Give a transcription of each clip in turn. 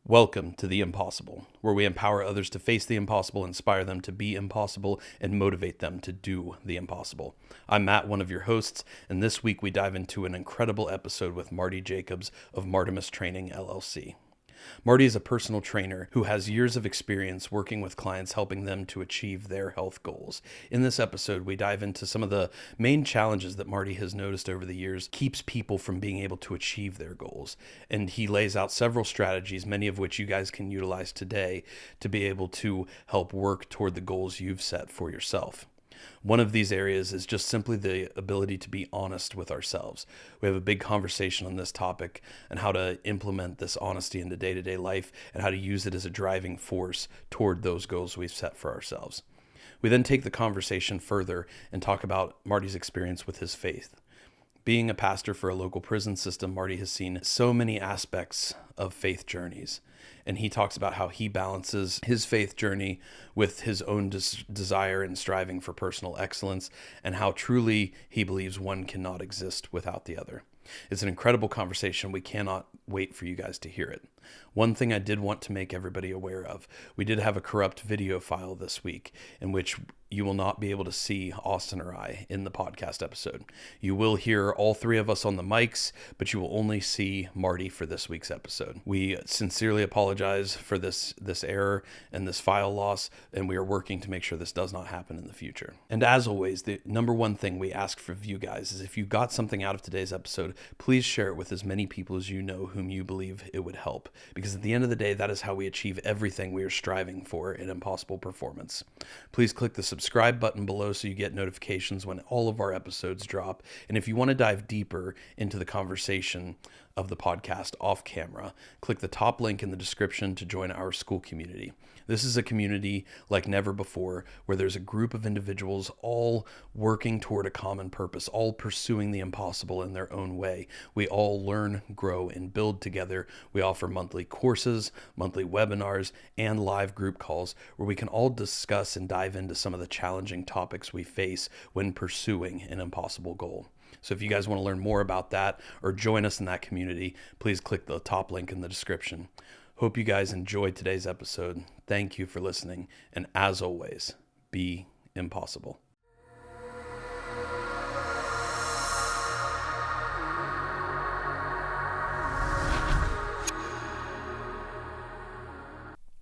Welcome to The Impossible, where we empower others to face the impossible, inspire them to be impossible, and motivate them to do the impossible. I'm Matt, one of your hosts, and this week we dive into an incredible episode with Marty Jacobs of Martimus Training, LLC. Marty is a personal trainer who has years of experience working with clients, helping them to achieve their health goals. In this episode, we dive into some of the main challenges that Marty has noticed over the years keeps people from being able to achieve their goals. And he lays out several strategies, many of which you guys can utilize today to be able to help work toward the goals you've set for yourself. One of these areas is just simply the ability to be honest with ourselves. We have a big conversation on this topic and how to implement this honesty into day-to-day life and how to use it as a driving force toward those goals we've set for ourselves. We then take the conversation further and talk about Marty's experience with his faith. Being a pastor for a local prison system, Marty has seen so many aspects of faith journeys. And he talks about how he balances his faith journey with his own desire and striving for personal excellence, and how truly he believes one cannot exist without the other. It's an incredible conversation. We cannot wait for you guys to hear it. One thing I did want to make everybody aware of, we did have a corrupt video file this week in which you will not be able to see Austin or I in the podcast episode. You will hear all three of us on the mics, but you will only see Marty for this week's episode. We sincerely apologize for this error and this file loss, and we are working to make sure this does not happen in the future. And as always, the number one thing we ask for you guys is if you got something out of today's episode, please share it with as many people as you know whom you believe it would help. Because at the end of the day, that is how we achieve everything we are striving for in Impossible Performance. Please click the subscribe button below so you get notifications when all of our episodes drop. And if you want to dive deeper into the conversation of the podcast off camera, click the top link in the description to join our school community. This is a community like never before, where there's a group of individuals all working toward a common purpose, all pursuing the impossible in their own way. We all learn, grow, and build together. We offer monthly courses, monthly webinars, and live group calls where we can all discuss and dive into some of the challenging topics we face when pursuing an impossible goal. So if you guys want to learn more about that or join us in that community, please click the top link in the description. Hope you guys enjoyed today's episode. Thank you for listening. And as always, be impossible.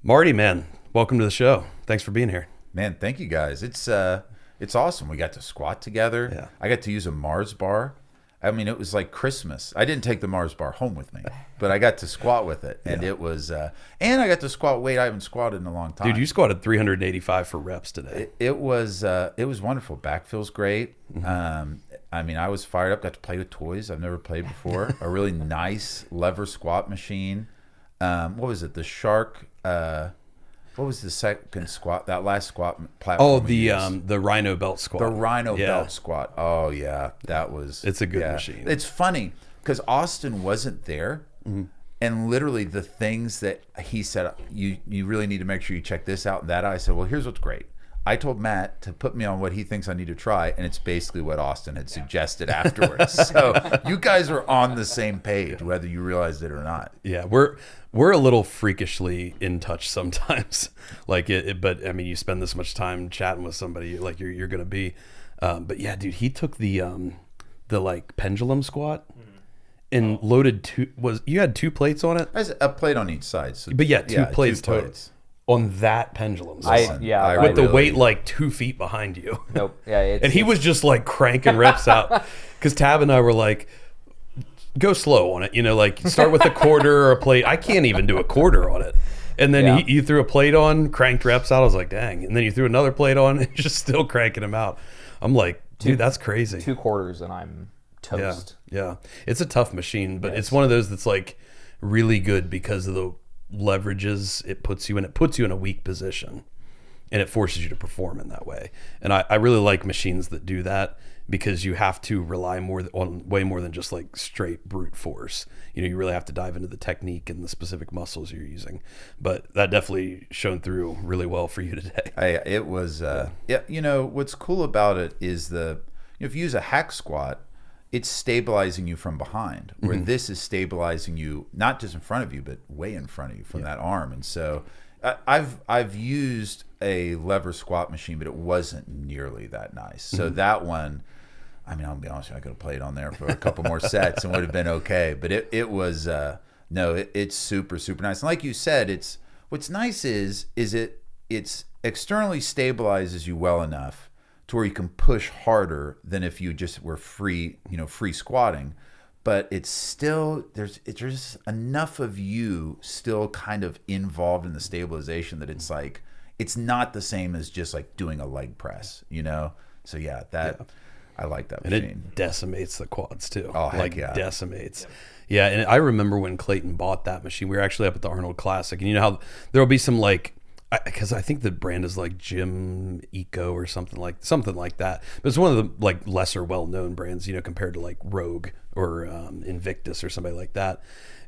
Marty, man, welcome to the show. Thanks for being here. Man, thank you guys. It's awesome. We got to squat together. Yeah. I got to use a Mars bar. I mean, it was like Christmas. I didn't take the Mars bar home with me, but I got to squat with it, and it was. And I got to squat weight I haven't squatted in a long time. Dude, you squatted 385 for reps today. It was wonderful. Back feels great. Mm-hmm. I mean, I was fired up. Got to play with toys I've never played before. A really nice lever squat machine. What was it? The Shark. What was the second squat? That last squat platform? Oh, the Rhino belt squat. The Rhino belt squat. Oh yeah, that was. It's a good machine. It's funny because Austin wasn't there, and literally the things that he said, you really need to make sure you check this out and that. I said, well, here's what's great. I told Matt to put me on what he thinks I need to try, and it's basically what Austin had suggested afterwards. So you guys are on the same page, whether you realized it or not. Yeah, we're a little freakishly in touch sometimes. But I mean, you spend this much time chatting with somebody, like you're gonna be. But yeah, dude, he took the like pendulum squat and loaded you had two plates on it? A plate on each side. So, but yeah, two plates total. On that pendulum. With the weight like 2 feet behind you. Nope. Yeah. And he was just like cranking reps out. Because Tab and I were like, go slow on it. You know, like start with a quarter or a plate. I can't even do a quarter on it. And then you threw a plate on, cranked reps out. I was like, dang. And then you threw another plate on and just still cranking them out. I'm like, dude, that's crazy. 2 quarters and I'm toast. Yeah. It's a tough machine, but it's one of those that's like really good because of the leverages it puts you in a weak position, and it forces you to perform in that way. And I really like machines that do that because you have to rely way more than just like straight brute force. You know, you really have to dive into the technique and the specific muscles you're using. But that definitely shone through really well for you today. It was you know, what's cool about it is if you use a hack squat, it's stabilizing you from behind, where this is stabilizing you not just in front of you, but way in front of you from that arm. And so I've used a lever squat machine, but it wasn't nearly that nice. So that one, I mean, I'll be honest with you, I could have played on there for a couple more sets and would have been okay. But it was it's super, super nice. And like you said, what's nice is it's externally stabilizes you well enough to where you can push harder than if you just were free squatting. But it's still, there's just enough of you still kind of involved in the stabilization that it's like, it's not the same as just like doing a leg press, So I like that machine. And it decimates the quads too. Oh, heck yeah. Decimates. Yeah, and I remember when Clayton bought that machine, we were actually up at the Arnold Classic, and you know how there'll be some like, because I think the brand is like Gym Eco or something like that. But it's one of the like lesser well-known brands, compared to like Rogue or Invictus or somebody like that.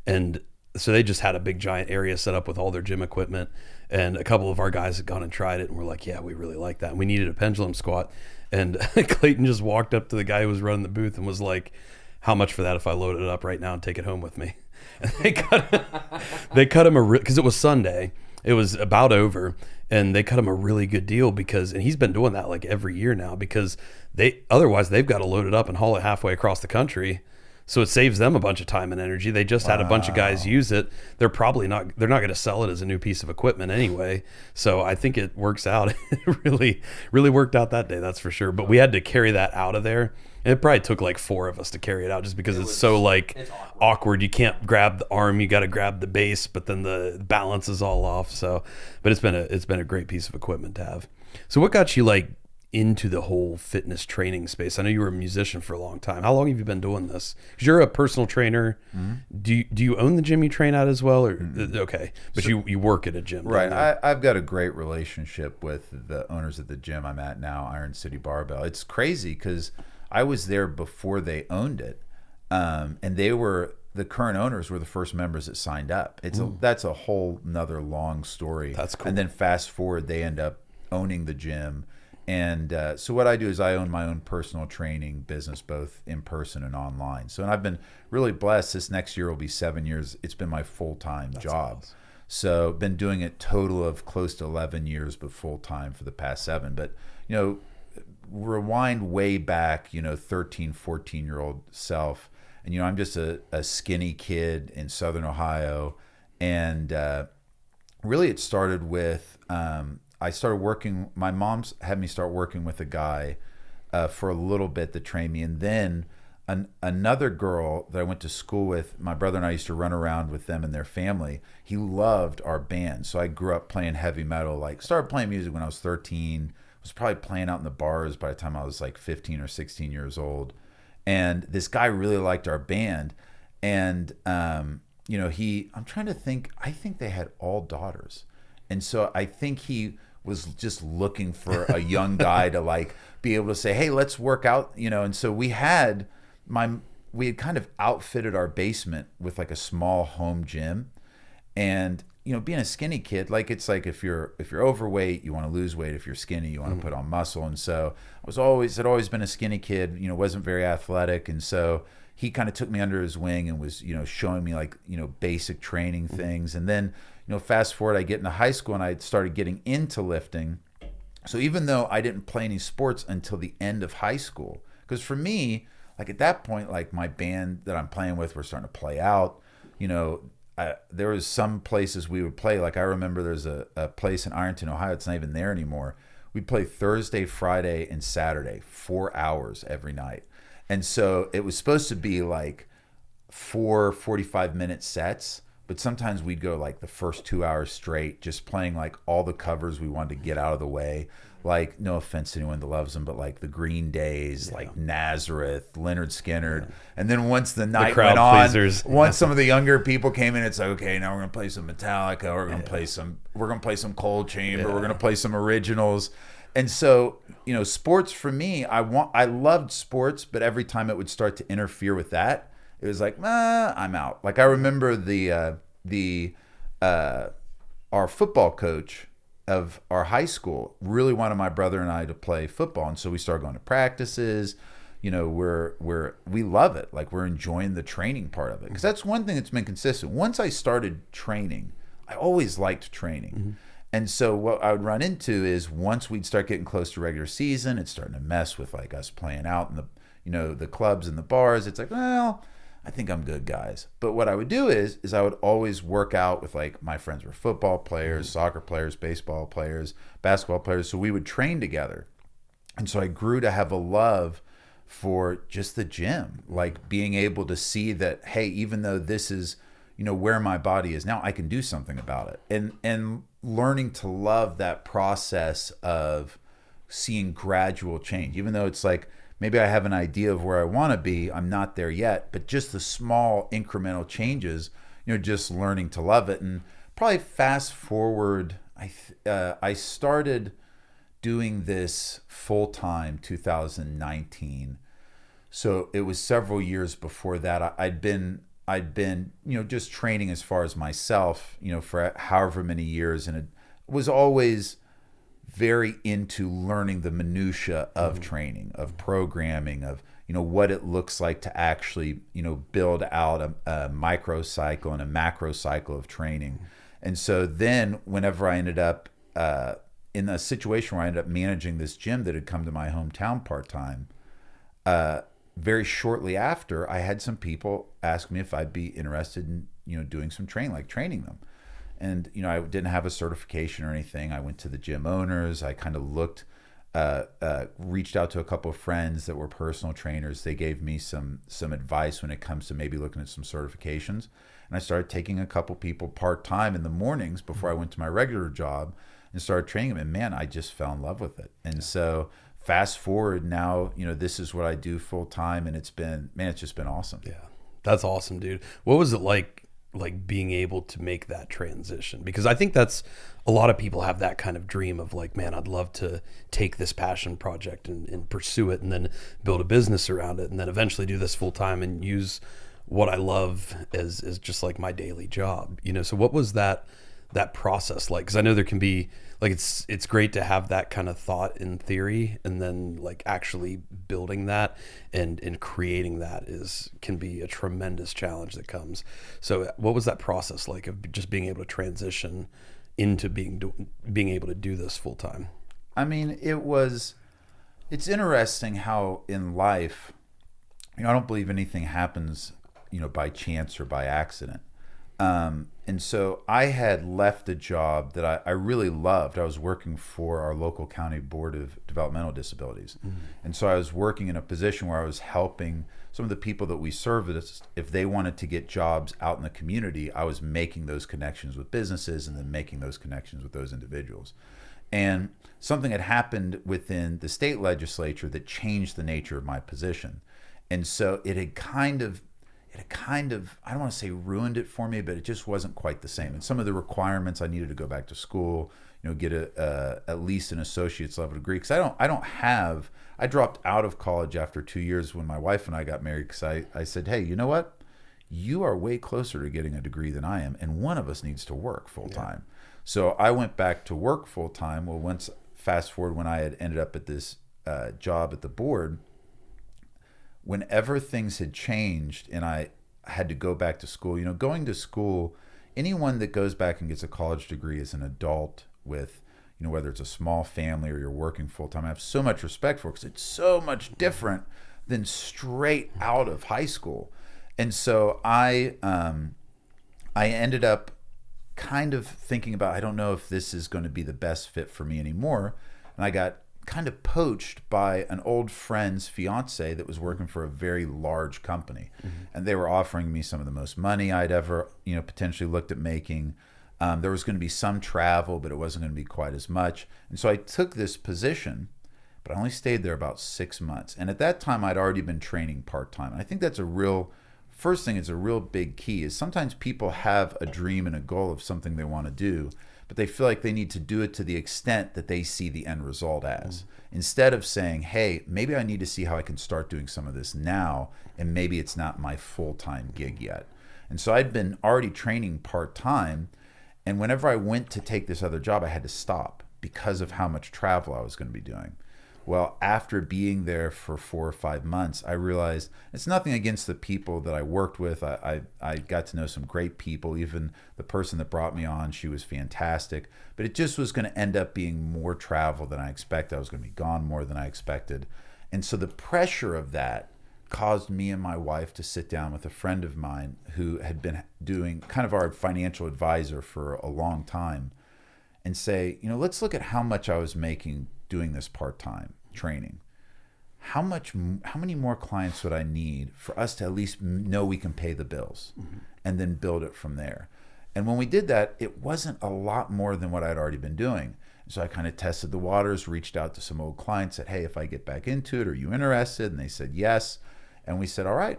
And so they just had a big giant area set up with all their gym equipment. And a couple of our guys had gone and tried it and were like, yeah, we really like that. And we needed a pendulum squat. And Clayton just walked up to the guy who was running the booth and was like, how much for that if I load it up right now and take it home with me? And they cut him because it was Sunday. It was about over, and they cut him a really good deal and he's been doing that like every year now, because otherwise they've got to load it up and haul it halfway across the country. So it saves them a bunch of time and energy. They just had a bunch of guys use it. They're not going to sell it as a new piece of equipment anyway. So I think it works out. It really, really worked out that day. That's for sure. But we had to carry that out of there. And it probably took like 4 of us to carry it out, just because it's so like awkward. You can't grab the arm, you got to grab the base, but then the balance is all off. So, but it's been a great piece of equipment to have. So what got you like into the whole fitness training space? I know you were a musician for a long time. How long have you been doing this? 'Cause you're a personal trainer. Do you own the gym you train at as well? Or okay, but so, you work at a gym, right? I've got a great relationship with the owners of the gym I'm at now, Iron City Barbell. It's crazy because I was there before they owned it, and the current owners were the first members that signed up. That's a whole nother long story. That's cool. And then fast forward, they end up owning the gym. And so what I do is I own my own personal training business, both in person and online. So, and I've been really blessed. This next year will be 7 years. It's been my full-time job. Awesome. So been doing it total of close to 11 years, but full-time for the past 7. But, rewind way back, 13, 14-year-old self. And, I'm just a skinny kid in Southern Ohio. And really it started with... I started working, my mom's had me start working with a guy for a little bit that trained me. And then another girl that I went to school with, my brother and I used to run around with them and their family. He loved our band. So I grew up playing heavy metal, started playing music when I was 13. Was probably playing out in the bars by the time I was like 15 or 16 years old. And this guy really liked our band. And, I'm trying to think, I think they had all daughters. And so I think he was just looking for a young guy to be able to say, hey, let's work out, and so we had kind of outfitted our basement with like a small home gym. And, being a skinny kid, it's like if you're overweight, you want to lose weight. If you're skinny, you want to put on muscle. And so had always been a skinny kid, wasn't very athletic. And so he kind of took me under his wing and was, showing me basic training things. And then, fast forward, I get into high school and I started getting into lifting. So even though I didn't play any sports until the end of high school, because for me, at that point, my band that I'm playing with, were starting to play out. There was some places we would play. I remember there's a place in Ironton, Ohio. It's not even there anymore. We'd play Thursday, Friday, and Saturday, 4 hours every night. And so it was supposed to be 4 45-minute sets. But sometimes we'd go the first 2 hours straight, just playing all the covers we wanted to get out of the way. No offense to anyone that loves them, but the Green Days, Nazareth, Lynyrd Skynyrd. And then once the night went on, once some of the younger people came in, it's okay, now we're gonna play some Metallica, we're gonna play some Cold Chamber, we're gonna play some originals. And so, sports for me, I loved sports, but every time it would start to interfere with that, it was I'm out. I remember our football coach of our high school really wanted my brother and I to play football. And so we started going to practices, we love it. Like, we're enjoying the training part of it. Because that's one thing that's been consistent. Once I started training, I always liked training. And so what I would run into is once we'd start getting close to regular season, it's starting to mess with like us playing out in the clubs and the bars. It's like, well, I think I'm good, guys. But what I would do is I would always work out with, like, my friends were football players, soccer players, baseball players, basketball players. So we would train together. And so I grew to have a love for just the gym, like being able to see that, hey, even though this is, where my body is now, I can do something about it. And learning to love that process of seeing gradual change, even though it's like, maybe I have an idea of where I want to be, I'm not there yet, but just the small incremental changes, just learning to love it. And probably fast forward, I started doing this full-time 2019. So it was several years before that. I'd been, just training as far as myself, for however many years. And it was always very into learning the minutia of training, of programming, of, what it looks like to actually, build out a micro cycle and a macro cycle of training. And so then whenever I ended up in a situation where I ended up managing this gym that had come to my hometown part-time, very shortly after, I had some people ask me if I'd be interested in, doing some training, like training them. And, I didn't have a certification or anything. I went to the gym owners. I kind of looked, reached out to a couple of friends that were personal trainers. They gave me some advice when it comes to maybe looking at some certifications. And I started taking a couple people part-time in the mornings before I went to my regular job and started training them. And man, I just fell in love with it. And so fast forward now, this is what I do full-time, and it's just been awesome. Yeah, that's awesome, dude. What was it like being able to make that transition? Because I think that's, a lot of people have that kind of dream of like, man, I'd love to take this passion project and pursue it and then build a business around it and then eventually do this full time and use what I love as just like my daily job, So what was that process like? Because I know there can be like, it's great to have that kind of thought in theory, and then like actually building that and creating that can be a tremendous challenge that comes. So what was that process like of just being able to transition into being able to do this full time? I mean, it's interesting how in life, I don't believe anything happens, by chance or by accident. And so I had left a job that I really loved. I was working for our local county board of developmental disabilities. And so I was working in a position where I was helping some of the people that we serviced. If they wanted to get jobs out in the community, I was making those connections with businesses and then making those connections with those individuals. And something had happened within the state legislature that changed the nature of my position. And so it had kind of, I don't want to say ruined it for me, but it just wasn't quite the same. And some of the requirements, I needed to go back to school, get at least an associate's level degree. Because I dropped out of college after 2 years when my wife and I got married, because I said, hey, you know what? You are way closer to getting a degree than I am, and one of us needs to work full time. Yeah. So I went back to work full time. Well, fast forward when I had ended up at this job at the board, whenever things had changed and I had to go back to school, going to school, anyone that goes back and gets a college degree as an adult with, whether it's a small family or you're working full time, I have so much respect for it because it's so much different than straight out of high school. And so I ended up kind of thinking about, I don't know if this is going to be the best fit for me anymore. And I got kind of poached by an old friend's fiance that was working for a very large company. And they were offering me some of the most money I'd ever, potentially looked at making. There was going to be some travel, but it wasn't going to be quite as much. And so I took this position, but I only stayed there about 6 months. And at that time, I'd already been training part-time. And I think that's first thing, it's a real big key, is sometimes people have a dream and a goal of something they want to do, but they feel like they need to do it to the extent that they see the end result as. Instead of saying, hey, maybe I need to see how I can start doing some of this now, and maybe it's not my full-time gig yet. And so I'd been already training part-time, and whenever I went to take this other job, I had to stop because of how much travel I was going to be doing. Well, after being there for 4 or 5 months, I realized it's nothing against the people that I worked with. I got to know some great people. Even the person that brought me on, she was fantastic. But it just was going to end up being more travel than I expected. I was going to be gone more than I expected. And so the pressure of that caused me and my wife to sit down with a friend of mine who had been doing kind of our financial advisor for a long time and say, let's look at how much I was making doing this part-time training. How many more clients would I need for us to at least know we can pay the bills, and then build it from there? And when we did that, it wasn't a lot more than what I'd already been doing. So I kind of tested the waters, reached out to some old clients, said, hey, if I get back into it, are you interested? And they said yes. And we said, all right,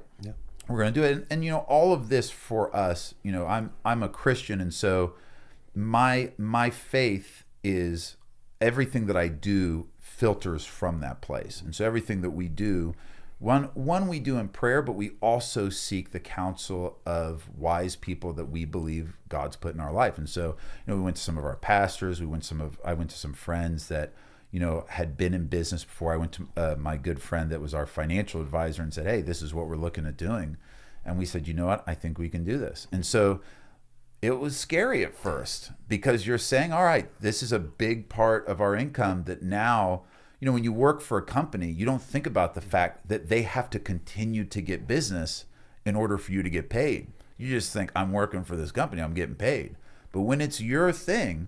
we're going to do it. And all of this for us, I'm a Christian. And so my faith is everything that I do filters from that place. And so everything that we do, one we do in prayer, but we also seek the counsel of wise people that we believe God's put in our life. And so, we went to some of our pastors, I went to some friends that, had been in business before. I went to my good friend that was our financial advisor and said, hey, this is what we're looking at doing. And we said, you know what, I think we can do this. And so it was scary at first because you're saying, all right, this is a big part of our income that now, when you work for a company, you don't think about the fact that they have to continue to get business in order for you to get paid. You just think, I'm working for this company, I'm getting paid. But when it's your thing,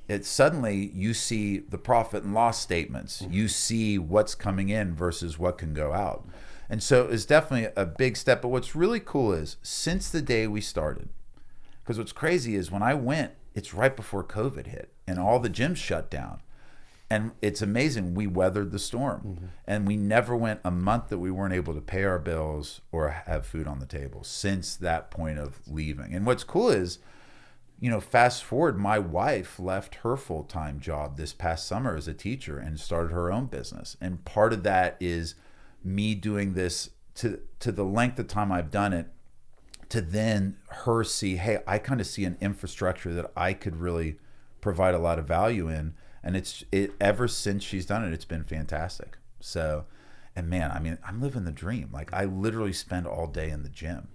it's suddenly you see the profit and loss statements. You see what's coming in versus what can go out. And so it's definitely a big step. But what's really cool is since the day we started, because what's crazy is when I went, it's right before COVID hit and all the gyms shut down. And it's amazing. We weathered the storm, and we never went a month that we weren't able to pay our bills or have food on the table since that point of leaving. And what's cool is, fast forward, my wife left her full-time job this past summer as a teacher and started her own business. And part of that is me doing this to the length of time I've done it, to then her see, hey, I kind of see an infrastructure that I could really provide a lot of value in. And ever since she's done it, it's been fantastic. So, and man, I mean, I'm living the dream. Like I literally spend all day in the gym.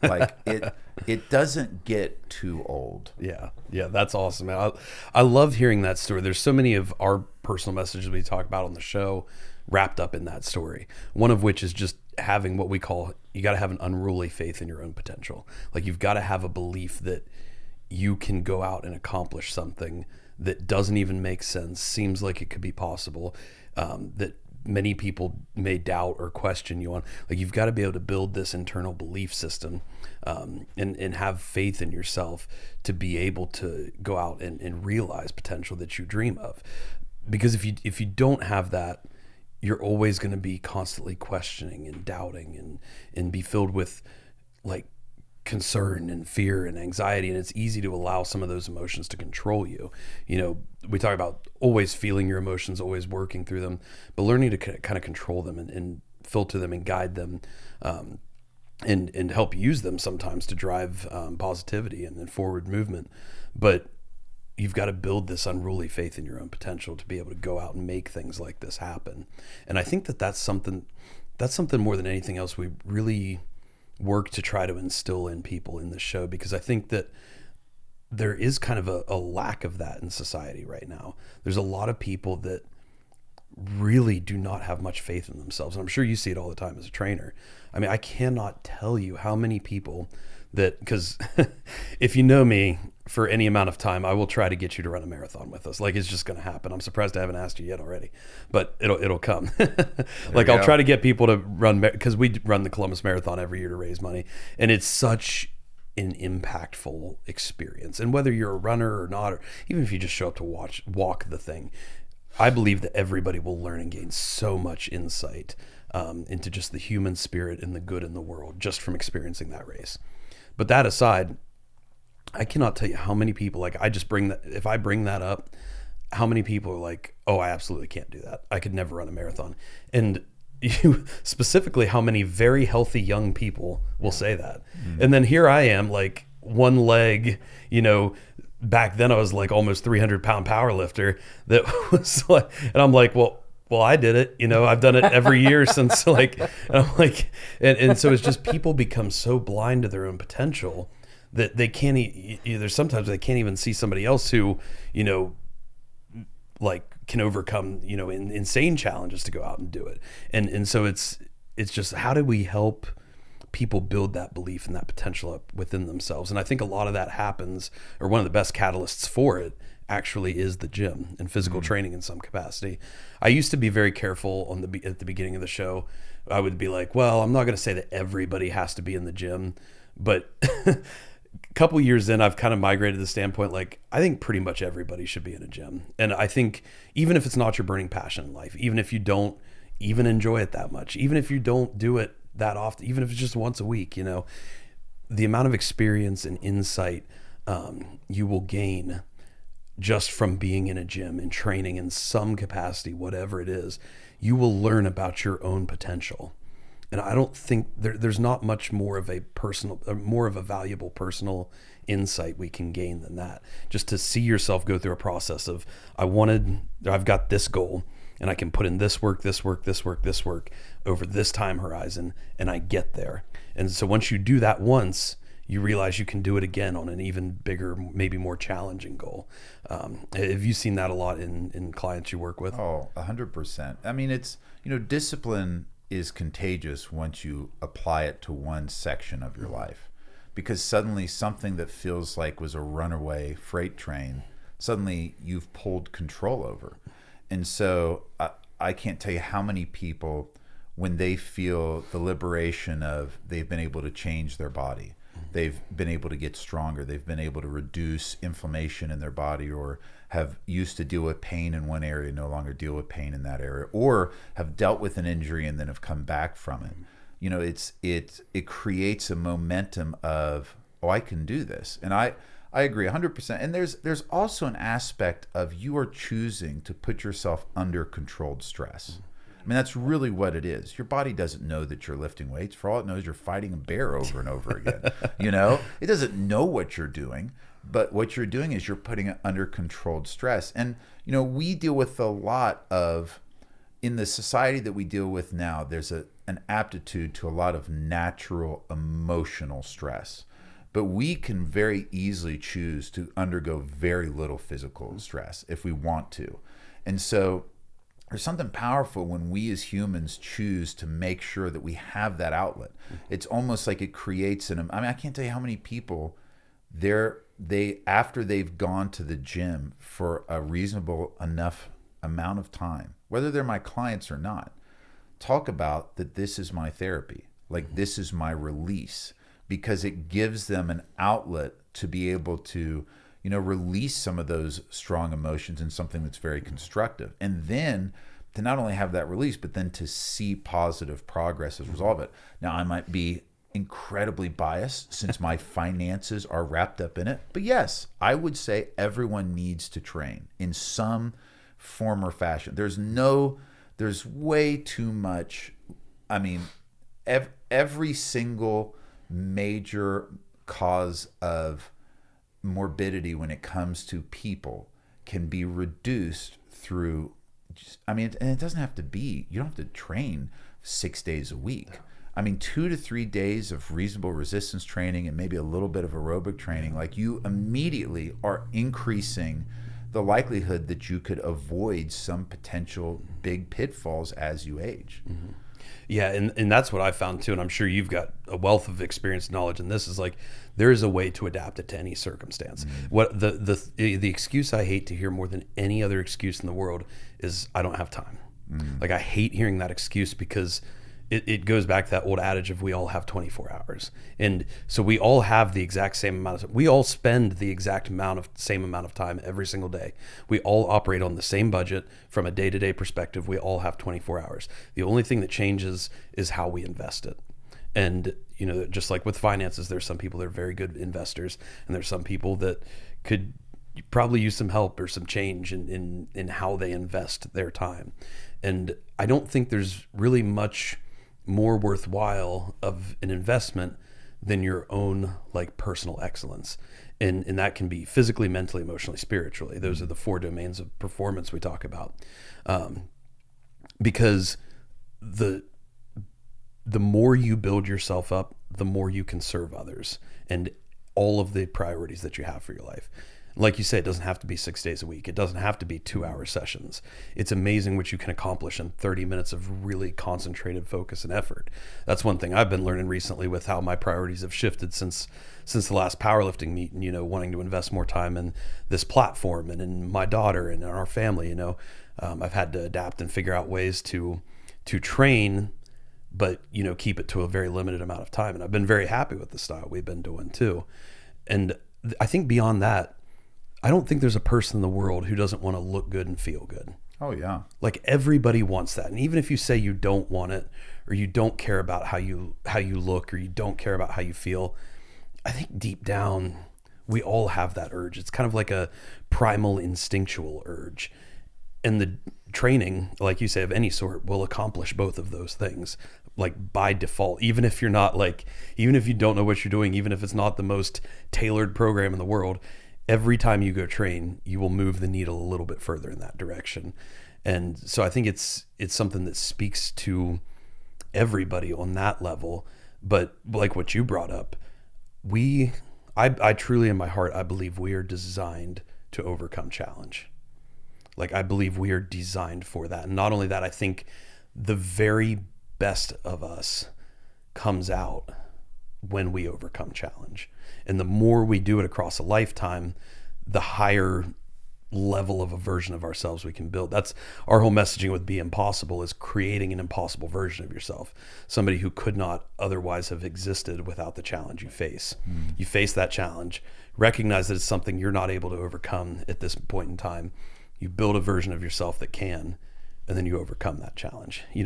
Like it doesn't get too old. Yeah, that's awesome, man. I love hearing that story. There's so many of our personal messages we talk about on the show wrapped up in that story. One of which is just having what we call, you got to have an unruly faith in your own potential. Like you've got to have a belief that you can go out and accomplish something that doesn't even make sense, seems like it could be possible, that many people may doubt or question you on. Like you've got to be able to build this internal belief system, and have faith in yourself to be able to go out and realize potential that you dream of. Because if you don't have that, you're always going to be constantly questioning and doubting and be filled with like concern and fear and anxiety, and it's easy to allow some of those emotions to control you. We talk about always feeling your emotions, always working through them, but learning to kind of control them and filter them and guide them, and help use them sometimes to drive positivity and forward movement. But you've got to build this unruly faith in your own potential to be able to go out and make things like this happen. And I think that's something more than anything else we really work to try to instill in people in this show, because I think that there is kind of a lack of that in society right now. There's a lot of people that really do not have much faith in themselves. And I'm sure you see it all the time as a trainer. I mean, I cannot tell you how many people that, because if you know me for any amount of time, I will try to get you to run a marathon with us. Like it's just going to happen. I'm surprised I haven't asked you yet already, but it'll come. Like I'll try to get people to run, because we run the Columbus Marathon every year to raise money, and it's such an impactful experience. And whether you're a runner or not, or even if you just show up to walk the thing, I believe that everybody will learn and gain so much insight into just the human spirit and the good in the world just from experiencing that race. But that aside, I cannot tell you how many people, like if I bring that up, how many people are like, oh, I absolutely can't do that. I could never run a marathon. And you specifically, how many very healthy young people will say that. And then here I am, like one leg, back then I was like almost 300-pound power lifter that was like, and I'm like, well, well, I did it, I've done it every year since and so it's just people become so blind to their own potential that they can't, there's sometimes they can't even see somebody else who, can overcome, insane challenges to go out and do it. And so it's just, how do we help people build that belief and that potential up within themselves? And I think a lot of that happens, or one of the best catalysts for it actually is the gym and physical training in some capacity. I used to be very careful at the beginning of the show. I would be like, well, I'm not going to say that everybody has to be in the gym, but a couple years in, I've kind of migrated to the standpoint, like, I think pretty much everybody should be in a gym. And I think even if it's not your burning passion in life, even if you don't even enjoy it that much, even if you don't do it that often, even if it's just once a week, the amount of experience and insight you will gain just from being in a gym and training in some capacity, whatever it is, you will learn about your own potential. And I don't think there's not much more of a valuable personal insight we can gain than that. Just to see yourself go through a process of, I've got this goal, and I can put in this work over this time horizon, and I get there. And so once you do that once, you realize you can do it again on an even bigger, maybe more challenging goal. Have you seen that a lot in clients you work with? Oh, 100%. I mean, it's, discipline is contagious once you apply it to one section of your life, because suddenly something that feels like was a runaway freight train, suddenly you've pulled control over. And so I can't tell you how many people, when they feel the liberation of they've been able to change their body, they've been able to get stronger, they've been able to reduce inflammation in their body, or have used to deal with pain in one area, no longer deal with pain in that area, or have dealt with an injury and then have come back from it. It creates a momentum of, oh, I can do this. And I agree 100%. And there's also an aspect of you are choosing to put yourself under controlled stress. I mean, that's really what it is. Your body doesn't know that you're lifting weights. For all it knows, you're fighting a bear over and over again. It doesn't know what you're doing, but what you're doing is you're putting it under controlled stress. And, we deal with a lot of, in the society that we deal with now, there's an aptitude to a lot of natural emotional stress. But we can very easily choose to undergo very little physical stress if we want to. And so there's something powerful when we as humans choose to make sure that we have that outlet. It's almost like it creates I can't tell you how many people after they've gone to the gym for a reasonable enough amount of time, whether they're my clients or not, talk about that this is my therapy, like this is my release, because it gives them an outlet to be able to, release some of those strong emotions in something that's very constructive. And then to not only have that release, but then to see positive progress as a result of it. Now, I might be incredibly biased since my finances are wrapped up in it. But yes, I would say everyone needs to train in some form or fashion. There's way too much. I mean, every single major cause of morbidity when it comes to people can be reduced through and it doesn't have to be, you don't have to train 6 days a week. 2 to 3 days of reasonable resistance training and maybe a little bit of aerobic training, like, you immediately are increasing the likelihood that you could avoid some potential big pitfalls as you age. Mm-hmm. Yeah, and that's what I found too, and I'm sure you've got a wealth of experience and knowledge in this, is like, there is a way to adapt it to any circumstance. Mm-hmm. What the excuse I hate to hear more than any other excuse in the world is, I don't have time. Mm-hmm. Like, I hate hearing that excuse, because it goes back to that old adage of, we all have 24 hours. And so we all have the exact same amount of time. We all spend the same amount of time every single day. We all operate on the same budget from a day-to-day perspective. We all have 24 hours. The only thing that changes is how we invest it. And, just like with finances, there's some people that are very good investors, and there's some people that could probably use some help or some change in how they invest their time. And I don't think there's really much more worthwhile of an investment than your own, like, personal excellence. And that can be physically, mentally, emotionally, spiritually. Those are the 4 domains of performance we talk about. because the more you build yourself up, the more you can serve others and all of the priorities that you have for your life. Like you say, it doesn't have to be 6 days a week. It doesn't have to be 2-hour sessions. It's amazing what you can accomplish in 30 minutes of really concentrated focus and effort. That's one thing I've been learning recently with how my priorities have shifted since the last powerlifting meet, and, wanting to invest more time in this platform and in my daughter and in our family. I've had to adapt and figure out ways to train, but, keep it to a very limited amount of time. And I've been very happy with the style we've been doing too. And I think beyond that, I don't think there's a person in the world who doesn't want to look good and feel good. Oh, yeah. Like, everybody wants that. And even if you say you don't want it, or you don't care about how you look, or you don't care about how you feel, I think deep down, we all have that urge. It's kind of like a primal instinctual urge. And the training, like you say, of any sort will accomplish both of those things, like by default, even if you don't know what you're doing, even if it's not the most tailored program in the world. Every time you go train, you will move the needle a little bit further in that direction. And so I think it's something that speaks to everybody on that level. But like what you brought up, I truly in my heart, I believe we are designed to overcome challenge. Like, I believe we are designed for that. And not only that, I think the very best of us comes out when we overcome challenge. And the more we do it across a lifetime, the higher level of a version of ourselves we can build. That's our whole messaging with Be Impossible, is creating an impossible version of yourself. Somebody who could not otherwise have existed without the challenge you face. You face that challenge, recognize that it's something you're not able to overcome at this point in time. You build a version of yourself that can, and then you overcome that challenge. And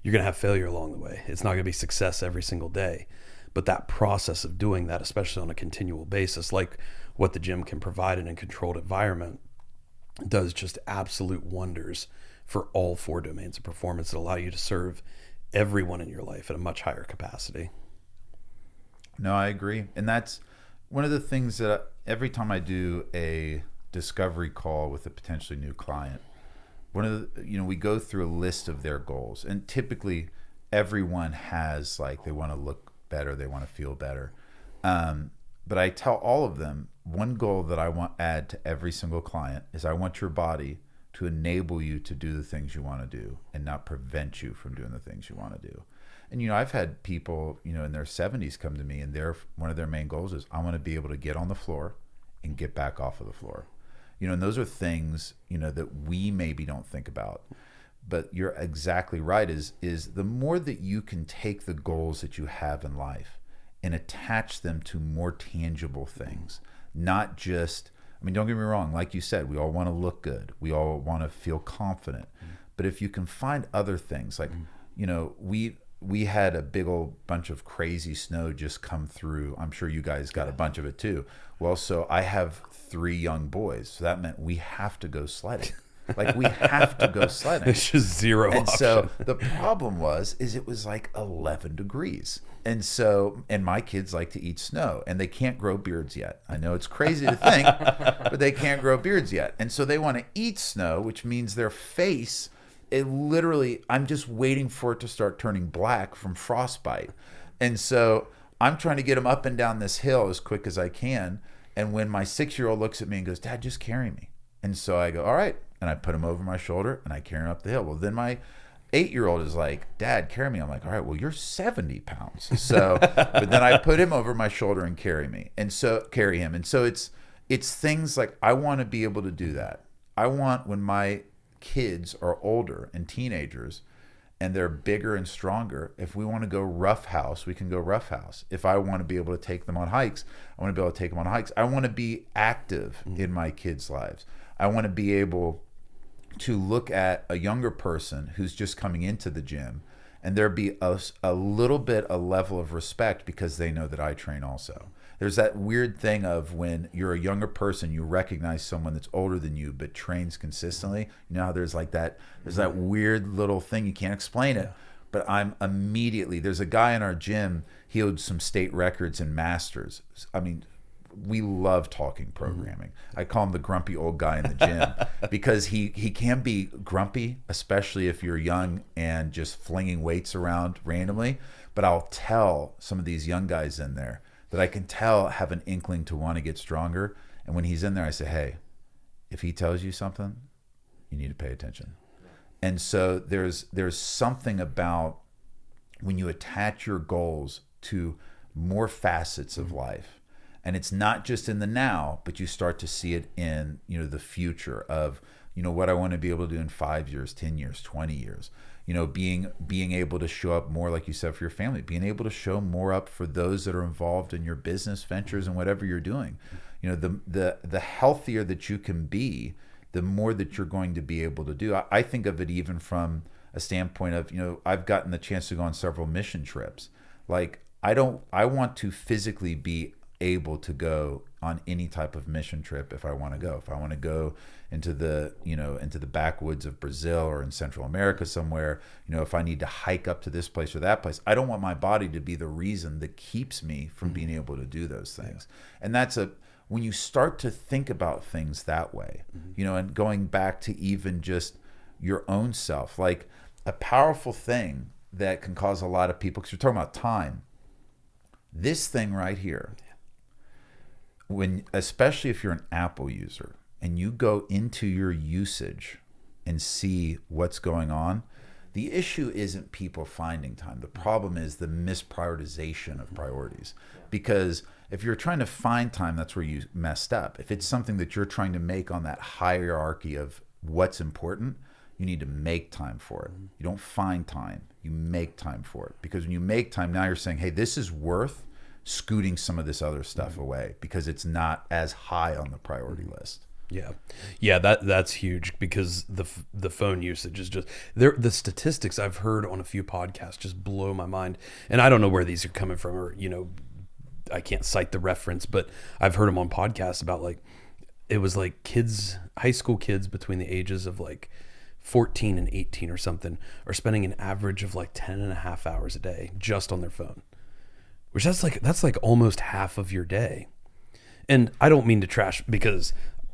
you're going to have failure along the way. It's not going to be success every single day. But that process of doing that, especially on a continual basis, like what the gym can provide in a controlled environment, does just absolute wonders for all 4 domains of performance that allow you to serve everyone in your life at a much higher capacity. No, I agree. And that's one of the things that every time I do a discovery call with a potentially new client, we go through a list of their goals. And typically everyone has, like, they want to look better, they want to feel better, but I tell all of them, one goal that I want to add to every single client is I want your body to enable you to do the things you want to do and not prevent you from doing the things you want to do. And I've had people in their 70s come to me, and one of their main goals is, I want to be able to get on the floor and get back off of the floor. And those are things that we maybe don't think about. But you're exactly right, is the more that you can take the goals that you have in life and attach them to more tangible things, not just, don't get me wrong, like you said, we all want to look good, we all want to feel confident, but if you can find other things, like, we had a big old bunch of crazy snow just come through. I'm sure you guys got a bunch of it too. Well, so I have 3 young boys, so that meant we have to go sledding. Like, we have to go sledding. It's just zero and option. So the problem is it was like 11 degrees. And my kids like to eat snow, and they can't grow beards yet. I know it's crazy to think, but they can't grow beards yet. And so they want to eat snow, which means their face, I'm just waiting for it to start turning black from frostbite. And so I'm trying to get them up and down this hill as quick as I can. And when my 6-year-old looks at me and goes, "Dad, just carry me." And so I go, "All right." And I put him over my shoulder and I carry him up the hill. Well, then my 8-year-old is like, "Dad, carry me." I'm like, "All right, well, you're 70 pounds." So, but then I put him over my shoulder and carry him. And so it's things like, I want to be able to do that. I want, when my kids are older and teenagers and they're bigger and stronger, if we want to go roughhouse, we can go roughhouse. If I want to be able to take them on hikes, I want to be able to take them on hikes. I want to be active in my kids' lives. I want to be able to look at a younger person who's just coming into the gym, and there be a little bit, a level of respect because they know that I train also. There's that weird thing of when you're a younger person, you recognize someone that's older than you but trains consistently. How there's that weird little thing, you can't explain it. But there's a guy in our gym, he owed some state records in masters. we love talking programming. I call him the grumpy old guy in the gym because he can be grumpy, especially if you're young and just flinging weights around randomly. But I'll tell some of these young guys in there that I can tell have an inkling to want to get stronger. And when he's in there, I say, hey, if he tells you something, you need to pay attention. And so there's something about when you attach your goals to more facets of life, and it's not just in the now, but you start to see it in, the future of, what I want to be able to do in 5 years, 10 years, 20 years, being able to show up more, like you said, for your family, being able to show more up for those that are involved in your business ventures and whatever you're doing. The healthier that you can be, the more that you're going to be able to do. I think of it even from a standpoint of, I've gotten the chance to go on several mission trips. Like, I want to physically be able to go on any type of mission trip if I want to go. If I want to go into the backwoods of Brazil or in Central America somewhere, if I need to hike up to this place or that place, I don't want my body to be the reason that keeps me from being able to do those things. And that's when you start to think about things that way, and going back to even just your own self, like a powerful thing that can cause a lot of people, because you're talking about time, this thing right here, especially if you're an Apple user and you go into your usage and see what's going on, the issue isn't people finding time. The problem is the misprioritization of priorities. Because if you're trying to find time, that's where you messed up. If it's something that you're trying to make on that hierarchy of what's important, you need to make time for it. You don't find time, you make time for it. Because when you make time, now you're saying, hey, this is worth scooting some of this other stuff away because it's not as high on the priority list. Yeah, that's huge, because the phone usage is just there. The statistics I've heard on a few podcasts just blow my mind, and I don't know where these are coming from, or I can't cite the reference, but I've heard them on podcasts about, like, it was like high school kids between the ages of like 14 and 18 or something are spending an average of like 10 and a half hours a day just on their phone, which that's like almost half of your day. And I don't mean to trash, because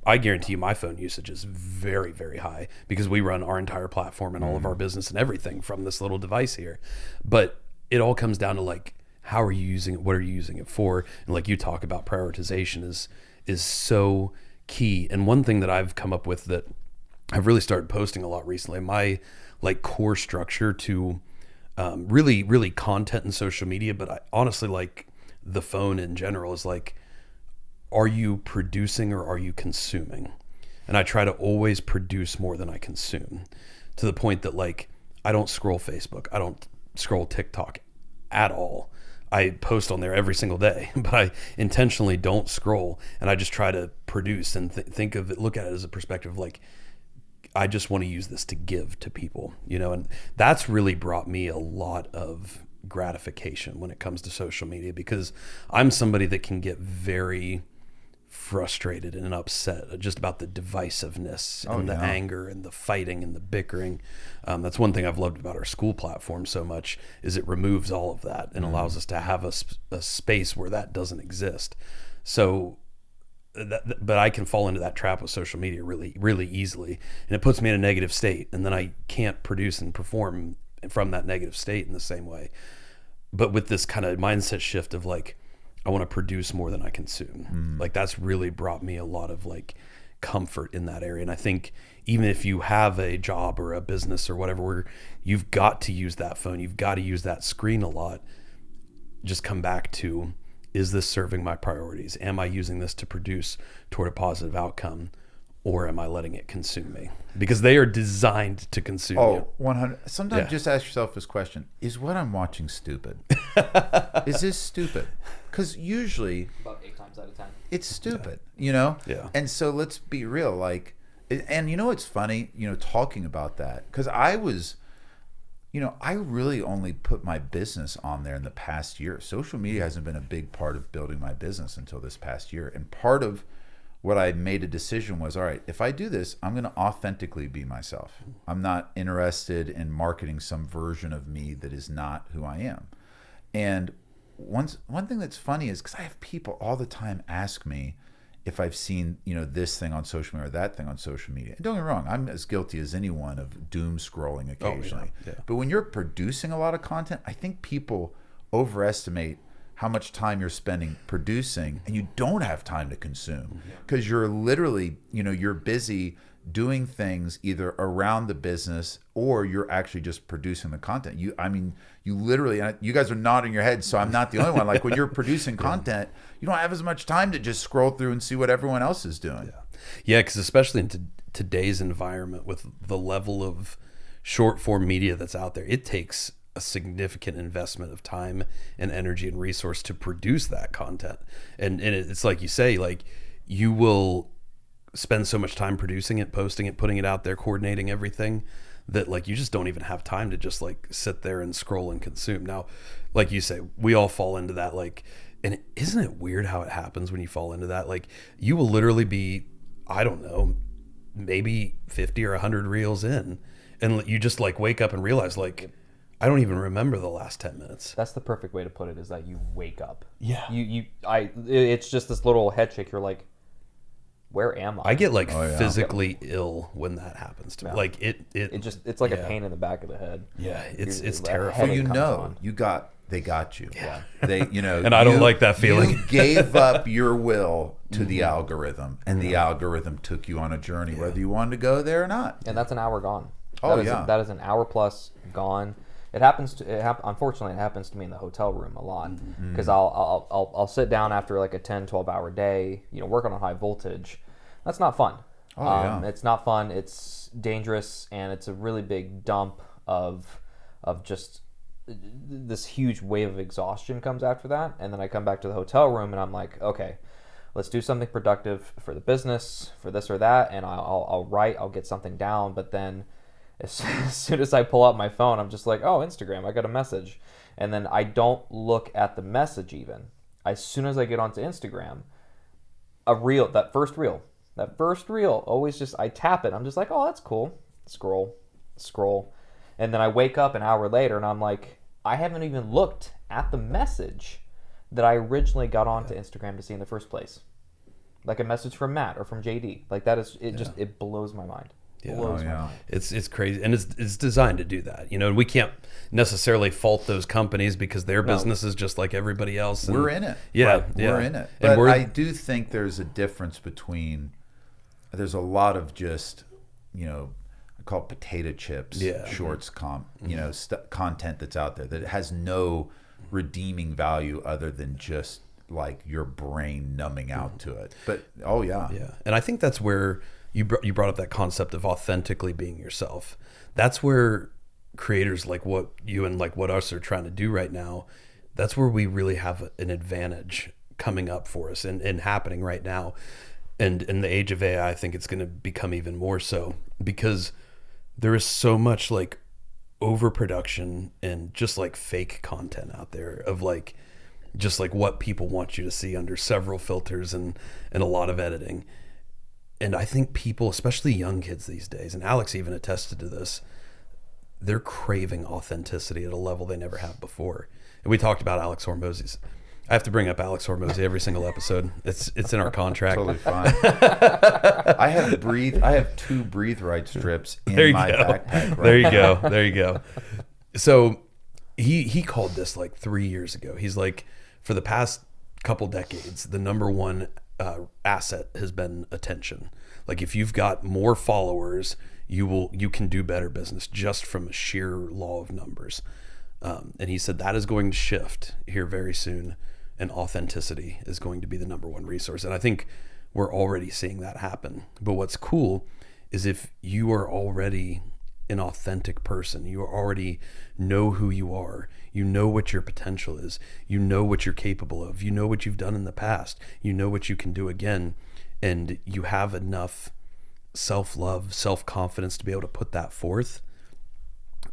I guarantee you my phone usage is very, very high, because we run our entire platform and all of our business and everything from this little device here. But it all comes down to, like, how are you using it? What are you using it for? And like you talk about, prioritization is so key. And one thing that I've come up with that I've really started posting a lot recently, my like core structure to really, really content and social media, but I honestly like the phone in general, is like, are you producing or are you consuming? And I try to always produce more than I consume, to the point that, like, I don't scroll Facebook. I don't scroll TikTok at all. I post on there every single day, but I intentionally don't scroll, and I just try to produce and think of it, look at it as a perspective of, like, I just want to use this to give to people, and that's really brought me a lot of gratification when it comes to social media, because I'm somebody that can get very frustrated and upset just about the divisiveness and the anger and the fighting and the bickering. That's one thing I've loved about our school platform so much, is it removes all of that and allows us to have a space where that doesn't exist. So but I can fall into that trap with social media really, really easily, and it puts me in a negative state, and then I can't produce and perform from that negative state in the same way. But with this kind of mindset shift of, like, I want to produce more than I consume, like, that's really brought me a lot of, like, comfort in that area. And I think even if you have a job or a business or whatever, where you've got to use that phone, you've got to use that screen a lot, just come back to, is this serving my priorities? Am I using this to produce toward a positive outcome, or am I letting it consume me? Because they are designed to consume you. 100. Sometimes just ask yourself this question: is what I'm watching stupid? Is this stupid? Because usually, about 8 times out of 10, it's stupid. Yeah. And so let's be real. Like, and it's funny, talking about that, because I was. I really only put my business on there in the past year. Social media hasn't been a big part of building my business until this past year. And part of what I made a decision was, all right, if I do this, I'm going to authentically be myself. I'm not interested in marketing some version of me that is not who I am. And one thing that's funny is because I have people all the time ask me if I've seen, this thing on social media or that thing on social media. And don't get me wrong, I'm as guilty as anyone of doom scrolling occasionally. Yeah. But when you're producing a lot of content, I think people overestimate how much time you're spending producing, and you don't have time to consume because you're literally, you're busy doing things either around the business or you're actually just producing the content. You literally, you guys are nodding your heads, so I'm not the only one. Like when you're producing content, you don't have as much time to just scroll through and see what everyone else is doing. Yeah, because especially in today's environment with the level of short form media that's out there, it takes a significant investment of time and energy and resource to produce that content. And it's like you say, like you will spend so much time producing it, posting it, putting it out there, coordinating everything, that like you just don't even have time to just like sit there and scroll and consume. Now, like you say, we all fall into that, like, and isn't it weird how it happens when you fall into that? Like you will literally be, I don't know, maybe 50 or 100 reels in, and you just like wake up and realize like, I don't even remember the last 10 minutes. That's the perfect way to put it, is that you wake up. Yeah. It's just this little head shake. You're like, where am I? I get like physically ill when that happens to me. Like it's like a pain in the back of the head. Yeah, it's Your terrifying. Well, they got you. Yeah. They, and I don't like that feeling. You gave up your will to the algorithm, and the algorithm took you on a journey, whether you wanted to go there or not. And that's an hour gone. That is an hour plus gone. Unfortunately, it happens to me in the hotel room a lot, because I'll sit down after like a 10, 12 hour day, working on high voltage. That's not fun. It's not fun. It's dangerous, and it's a really big dump of just this huge wave of exhaustion comes after that. And then I come back to the hotel room and I'm like, okay, let's do something productive for the business, for this or that, and I'll write, I'll get something down. But then as soon as I pull out my phone, I'm just like, oh, Instagram, I got a message. And then I don't look at the message even. As soon as I get onto Instagram, that first reel, always just, I tap it. I'm just like, oh, that's cool. Scroll. And then I wake up an hour later and I'm like, I haven't even looked at the message that I originally got onto Instagram to see in the first place. Like a message from Matt or from JD. Like that is, it blows my mind. It's crazy, and it's designed to do that, and we can't necessarily fault those companies because their business is just like everybody else. We're in it. We're in it. But I do think there's a difference between, there's a lot of just, I call it potato chips, shorts, content that's out there that has no redeeming value other than just like your brain numbing out to it. But and I think that's where you brought up that concept of authentically being yourself. That's where creators like what you and like what us are trying to do right now, that's where we really have an advantage coming up for us and happening right now. And in the age of AI, I think it's going to become even more so, because there is so much like overproduction and just like fake content out there of like just like what people want you to see under several filters and a lot of editing. And I think people, especially young kids these days, and Alex even attested to this, they're craving authenticity at a level they never have before. And we talked about Alex Hormozy's. I have to bring up Alex Hormozy every single episode. It's in our contract. Totally fine. I have 2 Breathe Right strips in my backpack. Right? There you go. So he called this like 3 years ago. He's like, for the past couple decades, the number one asset has been attention. Like if you've got more followers, you can do better business just from a sheer law of numbers. And he said that is going to shift here very soon, and authenticity is going to be the number one resource. And I think we're already seeing that happen. But what's cool is if you are already an authentic person, you already know who you are, you know what your potential is, you know what you're capable of, you know what you've done in the past, you know what you can do again, and you have enough self-love, self-confidence to be able to put that forth,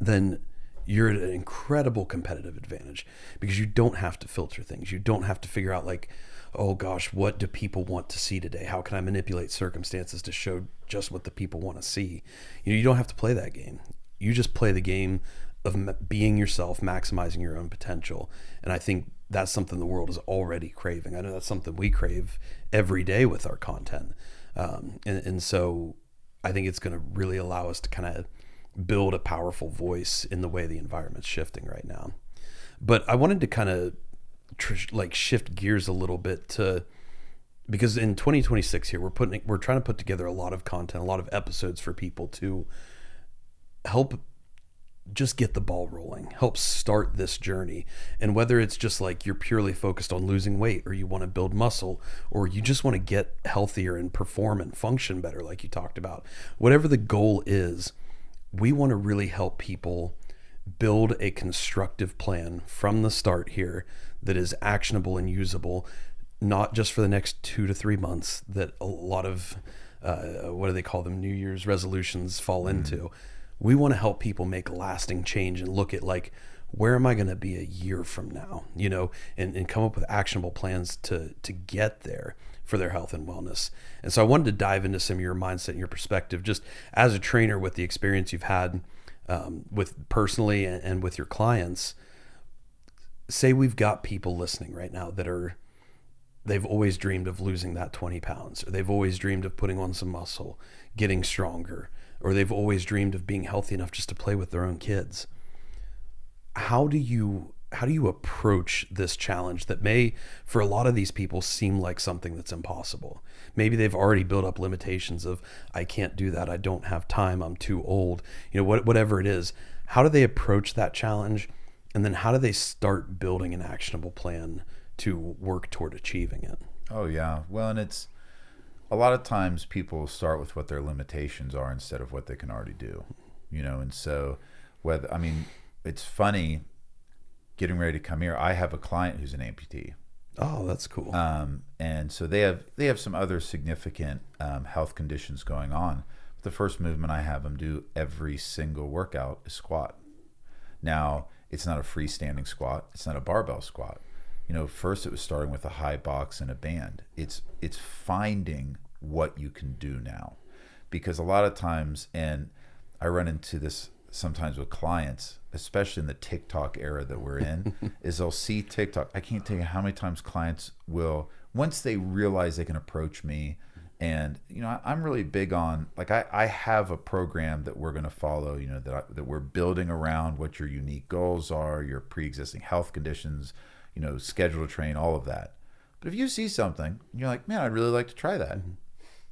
then you're at an incredible competitive advantage, because you don't have to filter things. You don't have to figure out like, oh gosh, what do people want to see today? How can I manipulate circumstances to show just what the people want to see? You don't have to play that game. You just play the game of being yourself, maximizing your own potential. And I think that's something the world is already craving. I know that's something we crave every day with our content. And so I think it's going to really allow us to kind of build a powerful voice in the way the environment's shifting right now. But I wanted to kind of shift gears a little bit because in 2026 here, we're trying to put together a lot of content, a lot of episodes for people to help just get the ball rolling, help start this journey. And whether it's just like you're purely focused on losing weight, or you want to build muscle, or you just want to get healthier and perform and function better, like you talked about, whatever the goal is, we want to really help people build a constructive plan from the start here that is actionable and usable, not just for the next 2 to 3 months that a lot of, what do they call them, New Year's resolutions fall into. We want to help people make lasting change and look at like, where am I going to be a year from now, and come up with actionable plans to get there for their health and wellness. And so I wanted to dive into some of your mindset and your perspective, just as a trainer with the experience you've had with personally and with your clients. Say we've got people listening right now that they've always dreamed of losing that 20 pounds, or they've always dreamed of putting on some muscle, getting stronger, or they've always dreamed of being healthy enough just to play with their own kids. How do you approach this challenge that may, for a lot of these people, seem like something that's impossible? Maybe they've already built up limitations of, I can't do that, I don't have time, I'm too old, whatever it is. How do they approach that challenge? And then how do they start building an actionable plan to work toward achieving it? Oh, yeah. Well, and it's a lot of times people start with what their limitations are instead of what they can already do, and so it's funny getting ready to come here. I have a client who's an amputee. Oh, that's cool. And so they have some other significant health conditions going on. The first movement I have them do every single workout is squat. Now, it's not a freestanding squat. It's not a barbell squat. First it was starting with a high box and a band. It's finding what you can do now, because a lot of times, and I run into this sometimes with clients, especially in the TikTok era that we're in, is they'll see TikTok. I can't tell you how many times clients will, once they realize they can approach me, and I'm really big on, like, I have a program that we're going to follow, that we're building around what your unique goals are, your pre-existing health conditions, schedule to train, all of that. But if you see something and you're like, man, I'd really like to try that,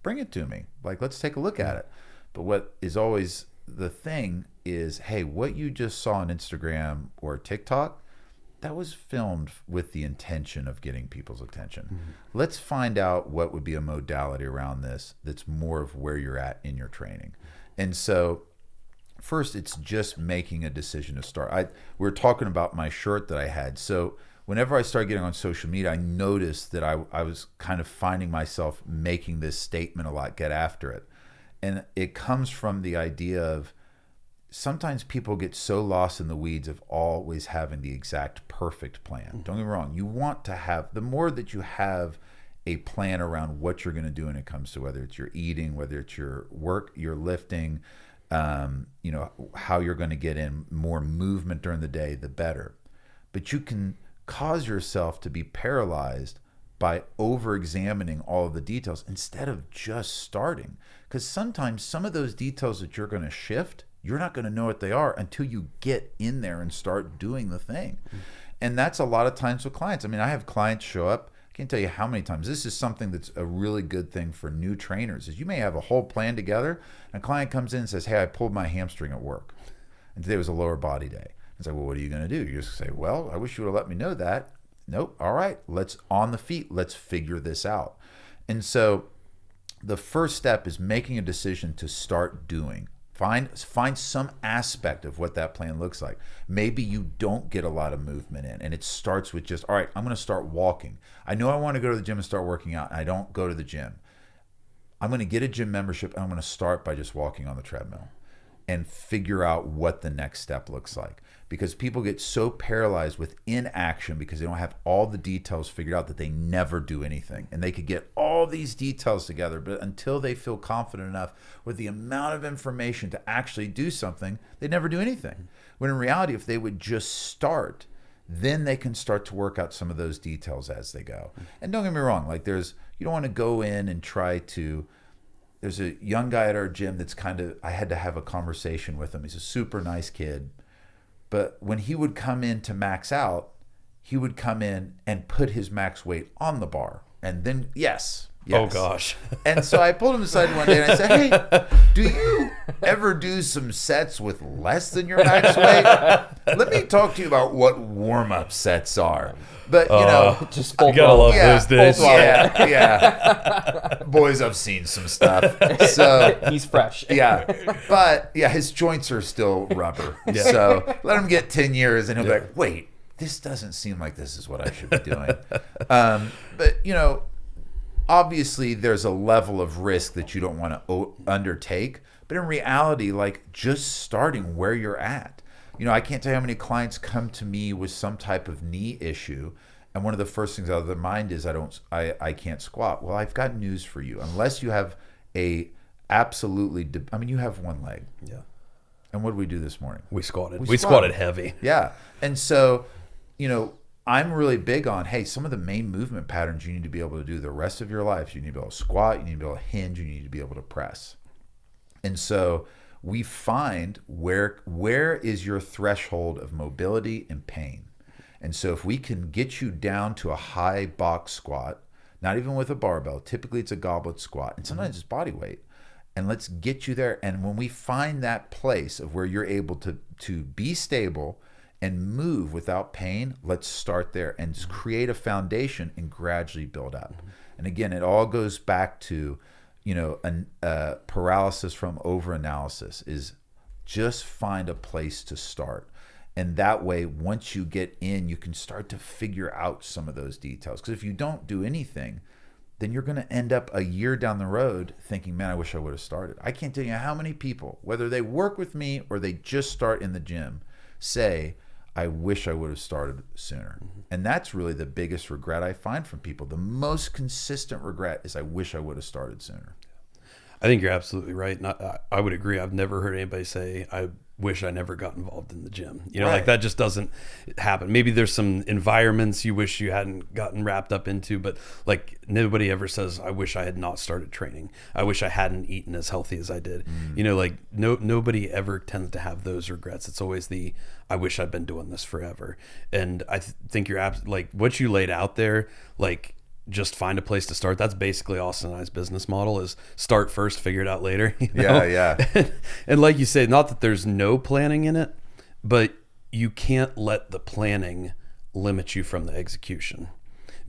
bring it to me. Like, let's take a look at it. But what is always the thing is, hey, what you just saw on Instagram or TikTok, that was filmed with the intention of getting people's attention. Let's find out what would be a modality around this that's more of where you're at in your training. And so first, it's just making a decision to start. We were talking about my shirt that I had. So whenever I started getting on social media, I noticed that I was kind of finding myself making this statement a lot, get after it. And it comes from the idea of, sometimes people get so lost in the weeds of always having the exact perfect plan. Don't get me wrong. You want to have, the more that you have a plan around what you're going to do when it comes to whether it's your eating, whether it's your work, your lifting, how you're going to get in more movement during the day, the better. But you can cause yourself to be paralyzed by over-examining all of the details instead of just starting. Because sometimes some of those details that you're going to shift, you're not going to know what they are until you get in there and start doing the thing. And that's a lot of times with clients. I have clients show up, I can't tell you how many times. This is something that's a really good thing for new trainers, is you may have a whole plan together, and a client comes in and says, hey, I pulled my hamstring at work, and today was a lower body day. It's like, well, what are you going to do? You just say, well, I wish you would have let me know that. Nope. All right, let's on the feet. Let's figure this out. And so the first step is making a decision to start doing. Find some aspect of what that plan looks like. Maybe you don't get a lot of movement in, and it starts with just, all right, I'm going to start walking. I know I want to go to the gym and start working out, and I don't go to the gym. I'm going to get a gym membership, and I'm going to start by just walking on the treadmill and figure out what the next step looks like. Because people get so paralyzed with inaction because they don't have all the details figured out that they never do anything. And they could get all these details together, but until they feel confident enough with the amount of information to actually do something, they never do anything. When in reality, if they would just start, then they can start to work out some of those details as they go. And don't get me wrong, like you don't want to go in and try to. There's a young guy at our gym that's I had to have a conversation with him. He's a super nice kid, but when he would come in to max out, he would come in and put his max weight on the bar, and then yes. Oh gosh. And so I pulled him aside one day and I said, "Hey, do you ever do some sets with less than your max weight? Let me talk to you about what warm-up sets are." But just you gotta love those days. Yeah. Boys, I've seen some stuff. So he's fresh. Yeah. But yeah, his joints are still rubber. Yeah. So let him get 10 years and he'll be like, "Wait, this doesn't seem like this is what I should be doing." But obviously there's a level of risk that you don't want to undertake, but in reality, like just starting where you're at. I can't tell you how many clients come to me with some type of knee issue, and one of the first things out of their mind is I can't squat. Well, I've got news for you. Unless you have you have one leg. Yeah. And what did we do this morning? We squatted. We squatted heavy. Yeah. And so, I'm really big on, hey, some of the main movement patterns you need to be able to do the rest of your life. You need to be able to squat, you need to be able to hinge, you need to be able to press. And so we find where is your threshold of mobility and pain. And so if we can get you down to a high box squat, not even with a barbell, typically it's a goblet squat, and sometimes it's body weight. And let's get you there. And when we find that place of where you're able to be stable and move without pain, let's start there and just create a foundation and gradually build up. And again, it all goes back to, paralysis from overanalysis is just find a place to start. And that way, once you get in, you can start to figure out some of those details. Because if you don't do anything, then you're going to end up a year down the road thinking, man, I wish I would have started. I can't tell you how many people, whether they work with me or they just start in the gym, say, I wish I would have started sooner. And that's really the biggest regret I find from people. The most consistent regret is I wish I would have started sooner. I think you're absolutely right. And I would agree. I've never heard anybody say, I wish I never got involved in the gym. Like that just doesn't happen. Maybe there's some environments you wish you hadn't gotten wrapped up into, but like nobody ever says, I wish I had not started training. I wish I hadn't eaten as healthy as I did. Nobody ever tends to have those regrets. It's always I wish I'd been doing this forever. And I think you're like what you laid out there, like just find a place to start. That's basically Austin and I's business model is start first, figure it out later. Yeah. And like you say, not that there's no planning in it, but you can't let the planning limit you from the execution,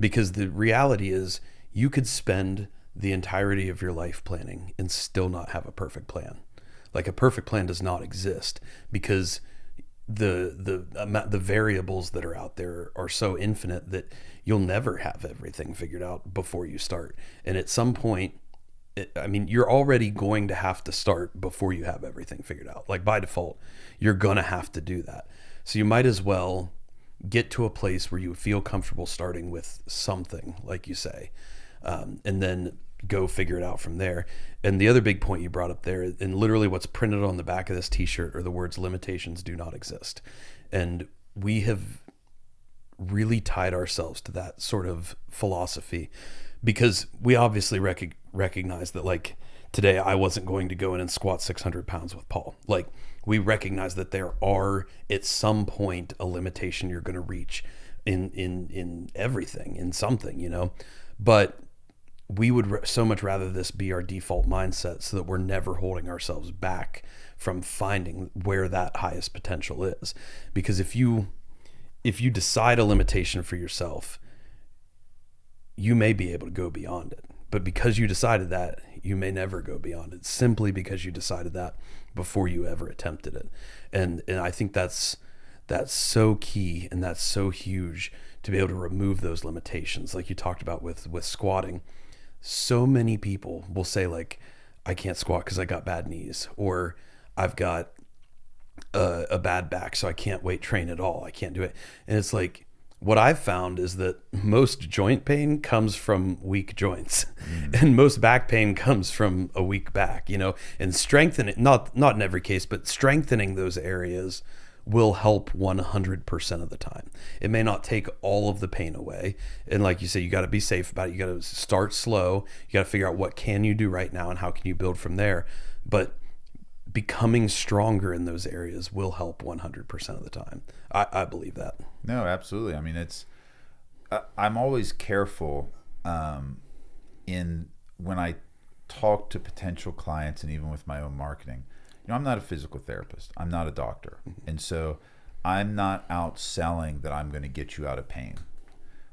because the reality is you could spend the entirety of your life planning and still not have a perfect plan. Like a perfect plan does not exist because the variables that are out there are so infinite that you'll never have everything figured out before you start. And at some point, you're already going to have to start before you have everything figured out. Like by default, you're going to have to do that. So you might as well get to a place where you feel comfortable starting with something, like you say, and then go figure it out from there. And the other big point you brought up there, and literally what's printed on the back of this t-shirt are the words limitations do not exist. And we have really tied ourselves to that sort of philosophy because we obviously recognize that, like today I wasn't going to go in and squat 600 pounds with Paul. Like we recognize that there are at some point a limitation you're going to reach in everything, in something, but we would so much rather this be our default mindset so that we're never holding ourselves back from finding where that highest potential is. Because if you decide a limitation for yourself, you may be able to go beyond it. But because you decided that, you may never go beyond it, simply because you decided that before you ever attempted it. And I think that's so key, and that's so huge to be able to remove those limitations. Like you talked about with squatting, so many people will say like, I can't squat because I got bad knees, or I've got a bad back, so I can't weight train at all. I can't do it. And it's like, what I've found is that most joint pain comes from weak joints, and most back pain comes from a weak back, and strengthening, not in every case, but strengthening those areas will help 100% of the time. It may not take all of the pain away. And like you said, you got to be safe about it. You got to start slow. You got to figure out what can you do right now and how can you build from there. But becoming stronger in those areas will help 100% of the time. I believe that. No, absolutely. I mean, I'm always careful in when I talk to potential clients and even with my own marketing. I'm not a physical therapist. I'm not a doctor. And so I'm not out selling that I'm going to get you out of pain.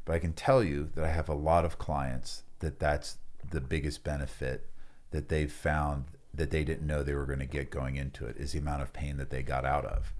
But I can tell you that I have a lot of clients that's the biggest benefit that they've found that they didn't know they were going to get going into it, is the amount of pain that they got out of.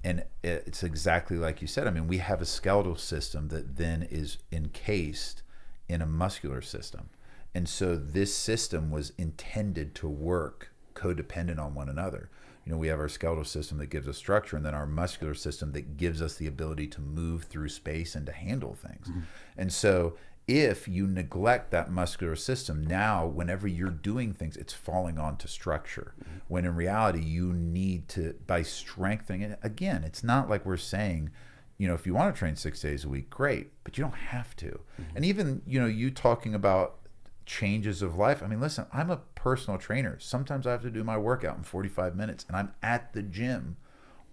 And it's exactly like you said. I mean, we have a skeletal system that then is encased in a muscular system. And so this system was intended to work codependent on one another. We have our skeletal system that gives us structure, and then our muscular system that gives us the ability to move through space and to handle things. And so if you neglect that muscular system, now whenever you're doing things, it's falling onto structure. When in reality, you need to, by strengthening it, again, it's not like we're saying, if you want to train 6 days a week, great, but you don't have to. And even, you talking about changes of life. I mean, listen, I'm a personal trainer. Sometimes I have to do my workout in 45 minutes, and I'm at the gym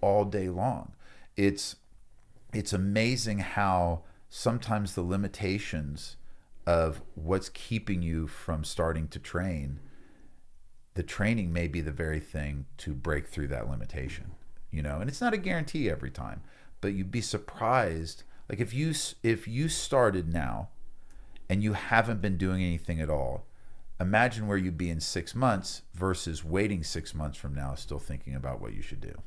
all day long. It's amazing how sometimes the limitations of what's keeping you from starting to train, the training may be the very thing to break through that limitation, and it's not a guarantee every time, but you'd be surprised. Like if you started now and you haven't been doing anything at all, imagine where you'd be in 6 months versus waiting 6 months from now still thinking about what you should do.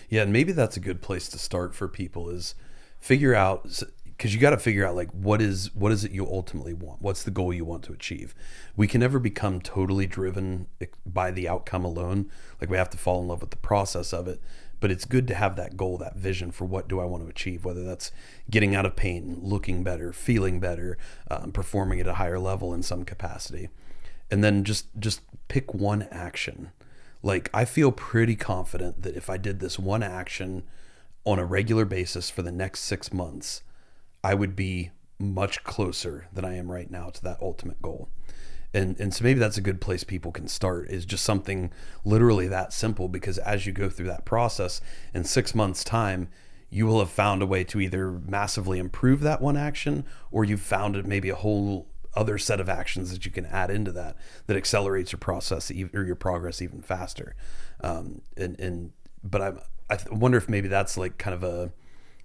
Yeah, and maybe that's a good place to start for people, is figure out, because you got to figure out, like, what is it you ultimately want? What's the goal you want to achieve? We can never become totally driven by the outcome alone. Like, we have to fall in love with the process of it. But it's good to have that goal, that vision for what do I want to achieve, whether that's getting out of pain, looking better, feeling better, performing at a higher level in some capacity. And then just pick one action. Like, I feel pretty confident that if I did this one action on a regular basis for the next 6 months, I would be much closer than I am right now to that ultimate goal. And so maybe that's a good place people can start, is just something literally that simple, because as you go through that process in 6 months' time, you will have found a way to either massively improve that one action, or you've found maybe a whole other set of actions that you can add into that accelerates your process or your progress even faster. But I wonder if maybe that's like kind of a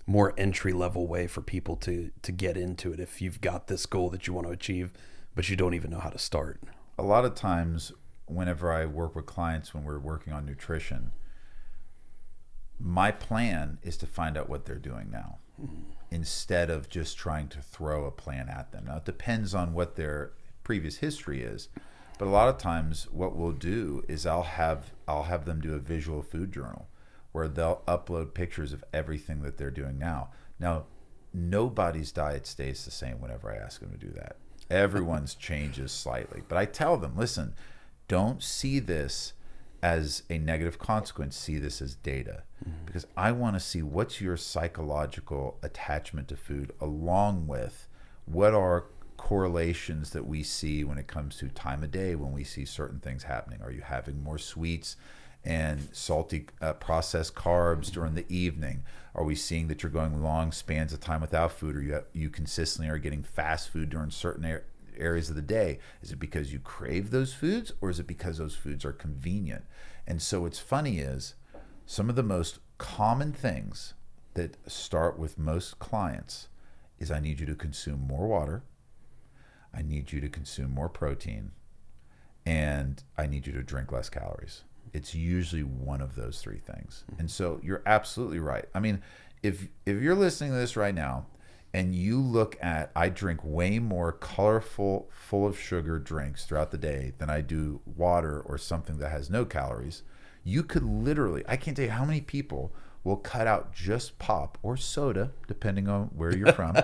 more entry level way for people to get into it, if you've got this goal that you want to achieve but you don't even know how to start. A lot of times whenever I work with clients, when we're working on nutrition, my plan is to find out what they're doing now, instead of just trying to throw a plan at them. Now, it depends on what their previous history is, but a lot of times what we'll do is I'll have them do a visual food journal where they'll upload pictures of everything that they're doing now. Now, nobody's diet stays the same whenever I ask them to do that. Everyone's changes slightly. But I tell them, listen, don't see this as a negative consequence. See this as data. Because I want to see what's your psychological attachment to food, along with what are correlations that we see when it comes to time of day when we see certain things happening. Are you having more sweets and salty processed carbs during the evening? Are we seeing that you're going long spans of time without food, or you consistently are getting fast food during certain areas of the day? Is it because you crave those foods, or is it because those foods are convenient? And so what's funny is some of the most common things that start with most clients is, I need you to consume more water, I need you to consume more protein, and I need you to drink less calories. It's usually one of those three things. And so you're absolutely right. I mean, if you're listening to this right now and you look at, I drink way more colorful, full of sugar drinks throughout the day than I do water or something that has no calories, you could literally, I can't tell you how many people will cut out just pop or soda, depending on where you're from,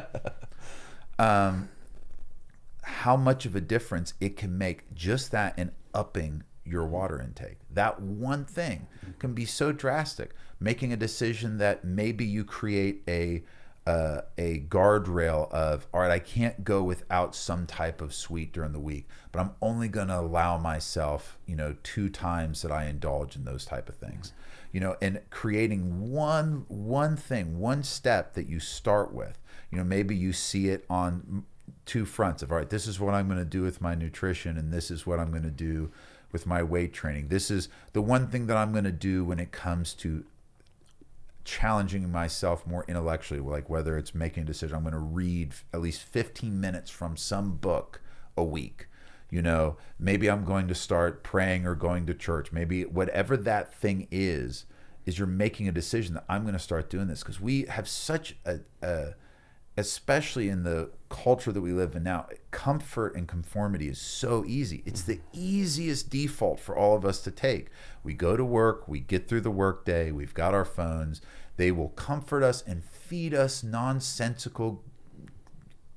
how much of a difference it can make, just that, in upping your water intake. That one thing can be so drastic. Making a decision that maybe you create a guardrail of, all right, I can't go without some type of sweet during the week, but I'm only going to allow myself, 2 times that I indulge in those type of things, and creating one thing, one step that you start with. Maybe you see it on 2 fronts of, all right, this is what I'm going to do with my nutrition, and this is what I'm going to do with my weight training. This is the one thing that I'm going to do when it comes to challenging myself more intellectually, like whether it's making a decision, I'm going to read at least 15 minutes from some book a week. Maybe I'm going to start praying or going to church. Maybe whatever that thing is you're making a decision that I'm going to start doing this, because we have such especially in the culture that we live in now, comfort and conformity is so easy. It's the easiest default for all of us to take. We go to work, we get through the workday, we've got our phones. They will comfort us and feed us nonsensical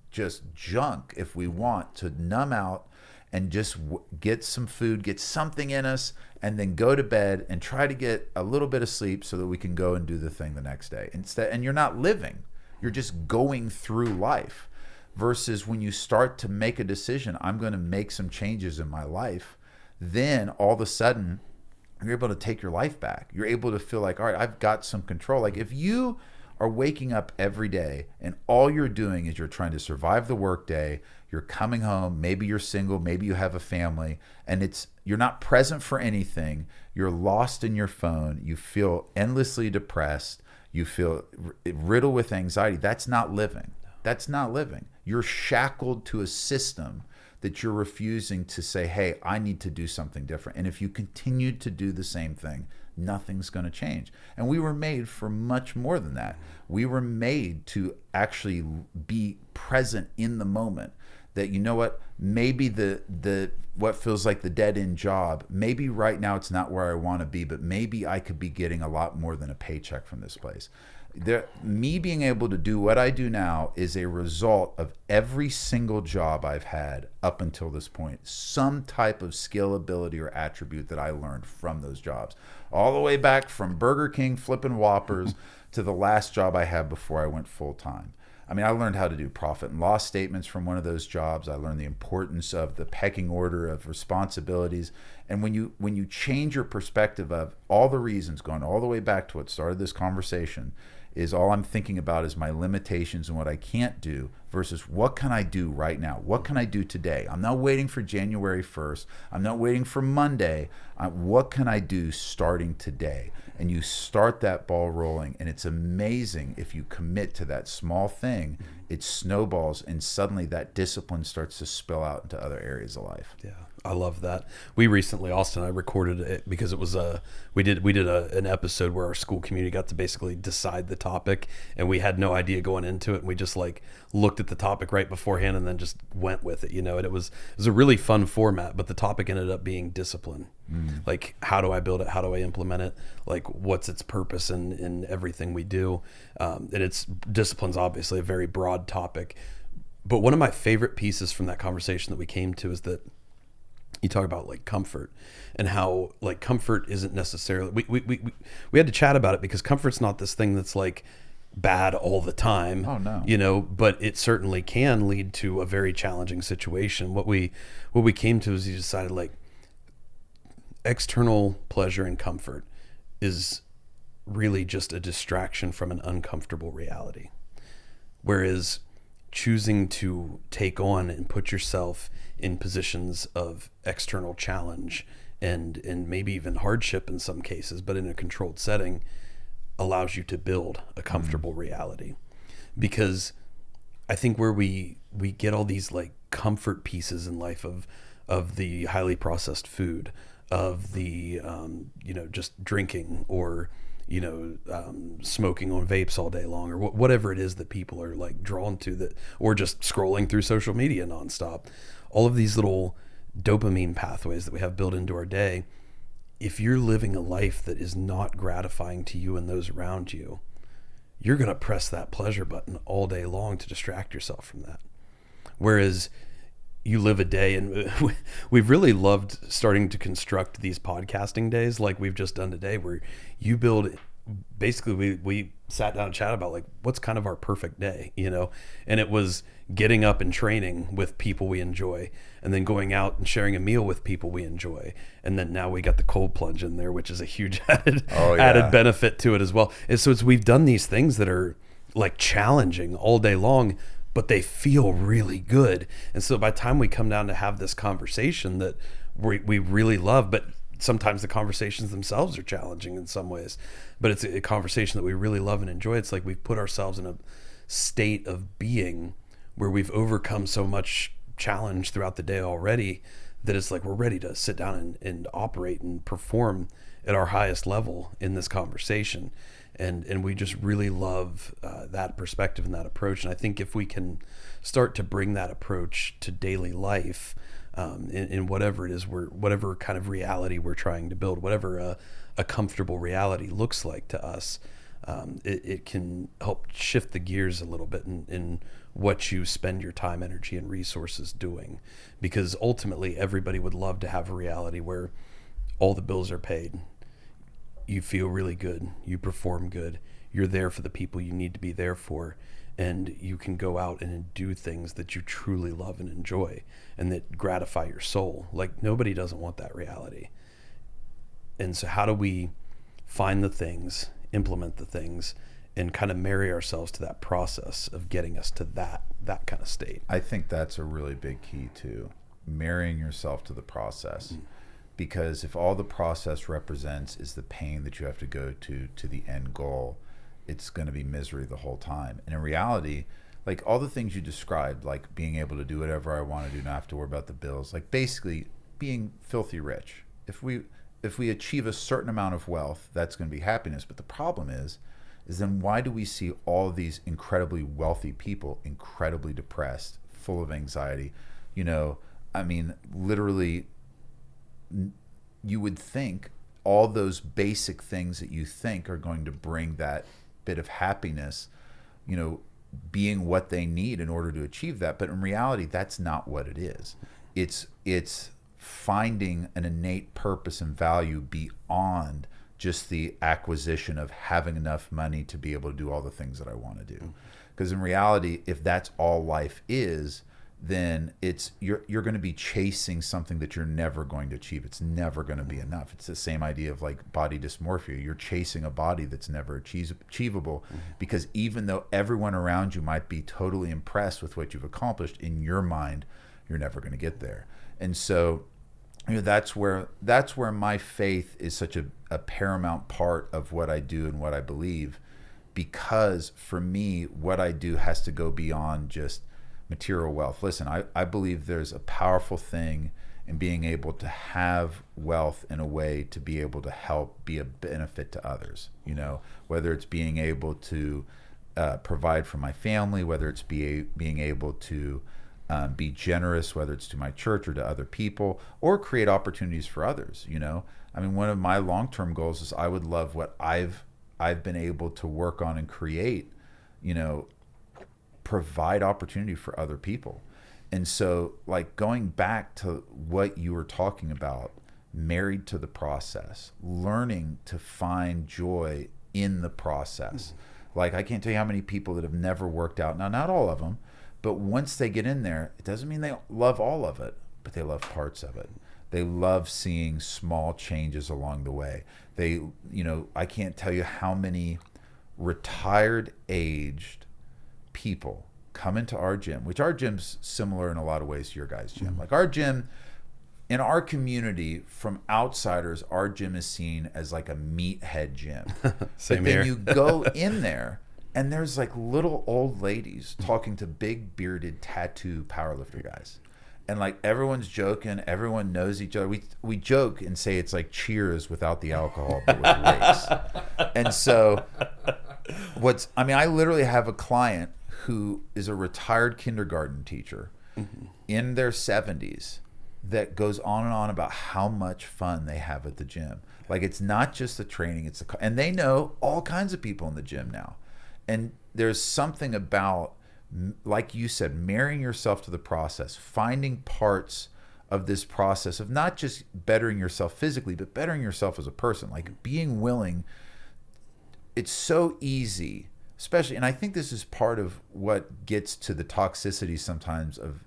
just junk if we want to numb out and just get some food, get something in us, and then go to bed and try to get a little bit of sleep so that we can go and do the thing the next day. And you're not living. You're just going through life, versus when you start to make a decision, I'm going to make some changes in my life, then all of a sudden you're able to take your life back. You're able to feel like, all right, I've got some control. Like if you are waking up every day and all you're doing is you're trying to survive the workday, you're coming home, maybe you're single, maybe you have a family, and you're not present for anything, you're lost in your phone, you feel endlessly depressed, you feel riddled with anxiety. That's not living. That's not living. You're shackled to a system that you're refusing to say, hey, I need to do something different. And if you continue to do the same thing, nothing's going to change. And we were made for much more than that. We were made to actually be present in the moment. That, you know what, maybe the what feels like the dead end job, maybe right now it's not where I want to be, but maybe I could be getting a lot more than a paycheck from this place. Me being able to do what I do now is a result of every single job I've had up until this point, some type of skill, ability, or attribute that I learned from those jobs, all the way back from Burger King flipping Whoppers to the last job I had before I went full time. I mean, I learned how to do profit and loss statements from one of those jobs. I learned the importance of the pecking order of responsibilities. And when you change your perspective of all the reasons, going all the way back to what started this conversation, is all I'm thinking about is my limitations and what I can't do versus what can I do right now? What can I do today? I'm not waiting for January 1st. I'm not waiting for Monday. What can I do starting today? And you start that ball rolling, and it's amazing if you commit to that small thing, it snowballs, and suddenly that discipline starts to spill out into other areas of life. Yeah, I love that. We recently, Austin and I recorded it because it was we did an episode where our school community got to basically decide the topic, and we had no idea going into it, and we just like looked at the topic right beforehand and then just went with it, and it was a really fun format, but the topic ended up being discipline. Like, how do I build it? How do I implement it? Like, what's its purpose in everything we do? And discipline's obviously a very broad topic, but one of my favorite pieces from that conversation that we came to is that you talk about like comfort and how like comfort isn't necessarily, we had to chat about it because comfort's not this thing that's like bad all the time. Oh no. But it certainly can lead to a very challenging situation. What we came to is you decided like external pleasure and comfort is really just a distraction from an uncomfortable reality. Whereas choosing to take on and put yourself in positions of external challenge and maybe even hardship in some cases, but in a controlled setting, allows you to build a comfortable reality. Because I think where we get all these like comfort pieces in life of the highly processed food, of the just drinking or smoking on vapes all day long, or whatever it is that people are like drawn to, that, or just scrolling through social media nonstop, all of these little dopamine pathways that we have built into our day. If you're living a life that is not gratifying to you and those around you, you're going to press that pleasure button all day long to distract yourself from that. Whereas, you live a day, and we've really loved starting to construct these podcasting days like we've just done today, where you build, basically we sat down and chatted about like what's kind of our perfect day, and it was getting up and training with people we enjoy, and then going out and sharing a meal with people we enjoy, and then now we got the cold plunge in there, which is a huge added benefit to it as well. And so we've done these things that are like challenging all day long, but they feel really good. And so by the time we come down to have this conversation that we really love, but sometimes the conversations themselves are challenging in some ways, but it's a conversation that we really love and enjoy. It's like we've put ourselves in a state of being where we've overcome so much challenge throughout the day already that it's like we're ready to sit down and operate and perform at our highest level in this conversation. And we just really love that perspective and that approach. And I think if we can start to bring that approach to daily life, in whatever it is, whatever kind of reality we're trying to build, whatever a comfortable reality looks like to us, it can help shift the gears a little bit in what you spend your time, energy, and resources doing. Because ultimately, everybody would love to have a reality where all the bills are paid, you feel really good, you perform good, you're there for the people you need to be there for, and you can go out and do things that you truly love and enjoy and that gratify your soul. Like, nobody doesn't want that reality. And so how do we find the things, implement the things, and kind of marry ourselves to that process of getting us to that kind of state? I think that's a really big key too, marrying yourself to the process. Because if all the process represents is the pain that you have to go to the end goal, it's going to be misery the whole time. And in reality, like all the things you described, like being able to do whatever I want to do, not have to worry about the bills, like basically being filthy rich. If we achieve a certain amount of wealth, that's going to be happiness. But the problem is then why do we see all these incredibly wealthy people incredibly depressed, full of anxiety? I mean, literally, you would think all those basic things that you think are going to bring that bit of happiness, being what they need in order to achieve that. But in reality, that's not what it is. It's finding an innate purpose and value beyond just the acquisition of having enough money to be able to do all the things that I want to do. Because in reality, if that's all life is, then you're going to be chasing something that you're never going to achieve. It's never going to be enough. It's the same idea of like body dysmorphia. You're chasing a body that's never achievable, because even though everyone around you might be totally impressed with what you've accomplished, in your mind, you're never going to get there. And so that's where my faith is such a paramount part of what I do and what I believe, because for me, what I do has to go beyond just material wealth. Listen, I believe there's a powerful thing in being able to have wealth in a way to be able to help be a benefit to others, whether it's being able to provide for my family, whether it's being able to be generous, whether it's to my church or to other people, or create opportunities for others. I mean, one of my long-term goals is I would love what I've been able to work on and create, provide opportunity for other people. And so, like, going back to what you were talking about, married to the process, learning to find joy in the process. Like, I can't tell you how many people that have never worked out. Now, not all of them, but once they get in there, it doesn't mean they love all of it, but they love parts of it. They love seeing small changes along the way. I can't tell you how many retired, aged people come into our gym, which our gym's similar in a lot of ways to your guys' gym. Like, our gym, in our community, from outsiders, our gym is seen as like a meathead gym. Same but here. then you go in there and there's like little old ladies talking to big bearded tattoo powerlifter guys. And like, everyone's joking, everyone knows each other. We joke and say it's like Cheers without the alcohol, but with race. And so I literally have a client who is a retired kindergarten teacher in their 70s that goes on and on about how much fun they have at the gym. Like, it's not just the training, and they know all kinds of people in the gym now. And there's something about like you said, marrying yourself to the process, finding parts of this process of not just bettering yourself physically, but bettering yourself as a person, like being willing. It's so easy, especially, and I think this is part of what gets to the toxicity sometimes of